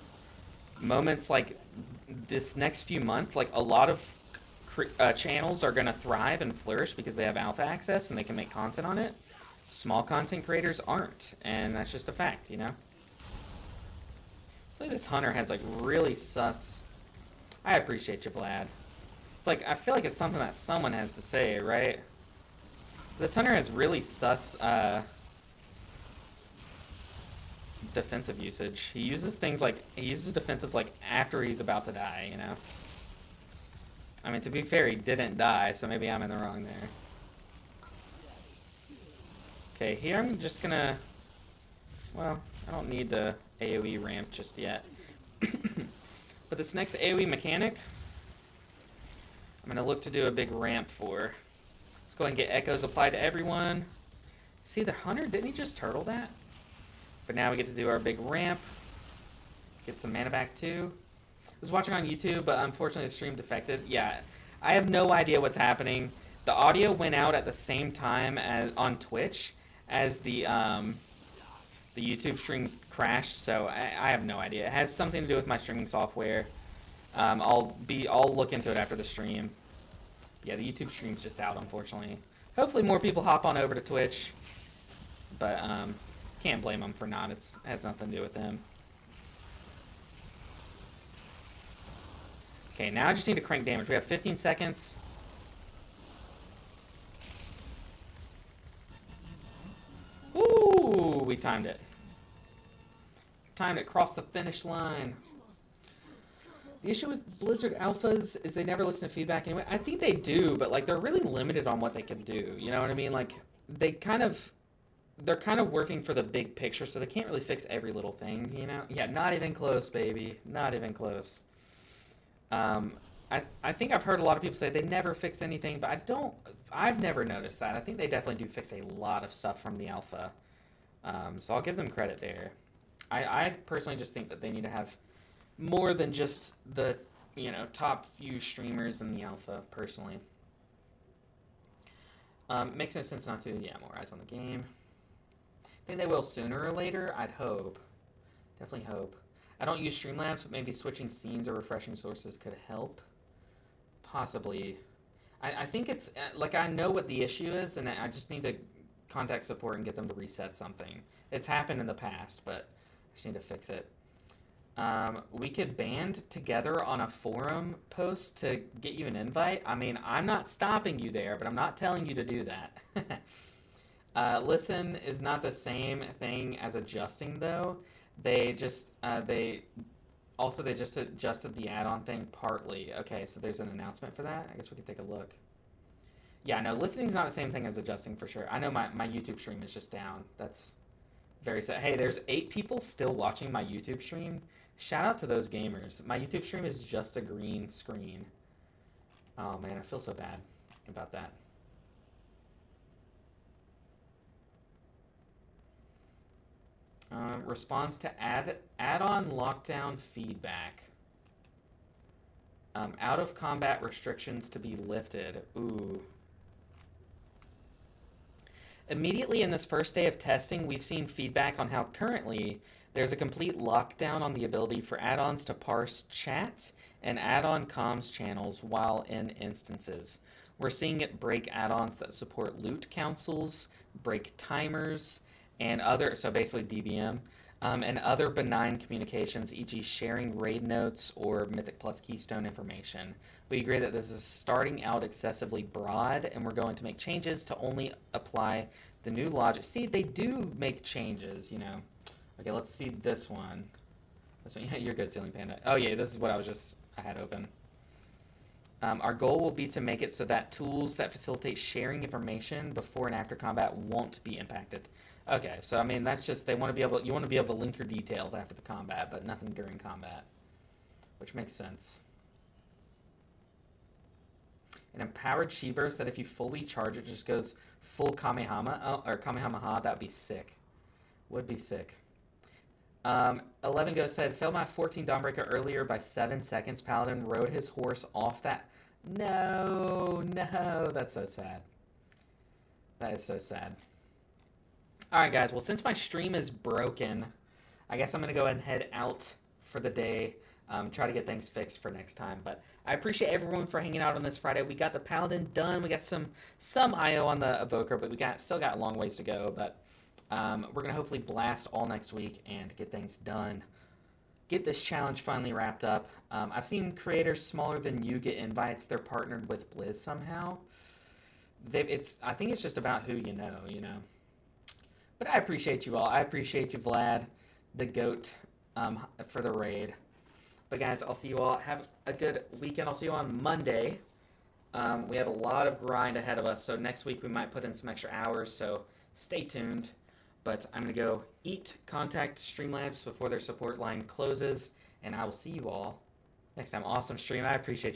moments like this next few months, like a lot of channels are going to thrive and flourish because they have alpha access and they can make content on it. Small content creators aren't, and that's just a fact, I feel like this hunter has like really sus. I appreciate you, Vlad. It's like I feel like it's something that someone has to say, right? This hunter has really sus defensive usage. He uses defensives like after he's about to die, I mean, to be fair, he didn't die, so maybe I'm in the wrong there. Okay, here I'm just gonna... Well, I don't need the AoE ramp just yet. But this next AoE mechanic, I'm gonna look to do a big ramp for. Let's go ahead and get echoes applied to everyone. See, the hunter, didn't he just turtle that? But now we get to do our big ramp. Get some mana back too. I was watching on YouTube, but unfortunately the stream defected. Yeah, I have no idea what's happening. The audio went out at the same time as on Twitch as the YouTube stream crashed, so I have no idea. It has something to do with my streaming software. I'll look into it after the stream. Yeah, the YouTube stream's just out, unfortunately. Hopefully more people hop on over to Twitch, but can't blame them for not. It has nothing to do with them. Okay, now I just need to crank damage. We have 15 seconds. Ooh, we timed it. Timed it, crossed the finish line. The issue with Blizzard alphas is they never listen to feedback anyway. I think they do, but like they're really limited on what they can do. You know what I mean? Like they're kind of working for the big picture, so they can't really fix every little thing, Yeah, not even close, baby. Not even close. I think I've heard a lot of people say they never fix anything, but I've never noticed that. I think they definitely do fix a lot of stuff from the alpha. So I'll give them credit there. I personally just think that they need to have more than just the, top few streamers in the alpha, personally. Makes no sense not to. Yeah, more eyes on the game. I think they will sooner or later. I'd hope. Definitely hope. I don't use Streamlabs, but maybe switching scenes or refreshing sources could help. Possibly. I think it's, like, I know what the issue is, and I just need to contact support and get them to reset something. It's happened in the past, but I just need to fix it. We could band together on a forum post to get you an invite. I mean, I'm not stopping you there, but I'm not telling you to do that. Listen is not the same thing as adjusting, though. They just adjusted the add-on thing partly. Okay, so there's an announcement for that. I guess we can take a look. Yeah, no, listening's not the same thing as adjusting for sure. I know my YouTube stream is just down. That's very sad. Hey, there's 8 people still watching my YouTube stream. Shout out to those gamers. My YouTube stream is just a green screen. Oh man, I feel so bad about that. Response to add-on lockdown feedback. Out of combat restrictions to be lifted. Ooh. Immediately in this first day of testing, we've seen feedback on how currently there's a complete lockdown on the ability for add-ons to parse chat and add-on comms channels while in instances. we're seeing it break add-ons that support loot councils, break timers, and other, so basically DBM, and other benign communications, e.g. sharing raid notes or Mythic Plus Keystone information. We agree that this is starting out excessively broad, and we're going to make changes to only apply the new logic. See, they do make changes, you know. Okay, let's see this one. This one, yeah, you're good, Ceiling Panda. Oh yeah, this is what I had open. Our goal will be to make it so that tools that facilitate sharing information before and after combat won't be impacted. Okay, so I mean that's just you want to be able to link your details after the combat, but nothing during combat, which makes sense. An empowered chi burst that if you fully charge it just goes full Kamehameha or Kamehameha. That'd be sick. Would be sick. 11 Go said, failed my 14 Dawnbreaker earlier by 7 seconds. Paladin rode his horse off that. No, that's so sad. That is so sad. Alright guys, well since my stream is broken, I guess I'm going to go ahead and head out for the day. Try to get things fixed for next time. But I appreciate everyone for hanging out on this Friday. We got the Paladin done. We got some IO on the Evoker, but still got a long ways to go. But we're going to hopefully blast all next week and get things done. Get this challenge finally wrapped up. I've seen creators smaller than you get invites. They're partnered with Blizz somehow. I think it's just about who you know. But I appreciate you all. I appreciate you, Vlad, the GOAT, for the raid. But guys, I'll see you all. Have a good weekend. I'll see you on Monday. We have a lot of grind ahead of us, so next week we might put in some extra hours, so stay tuned. But I'm going to go eat, contact Streamlabs before their support line closes, and I will see you all next time. Awesome stream. I appreciate you.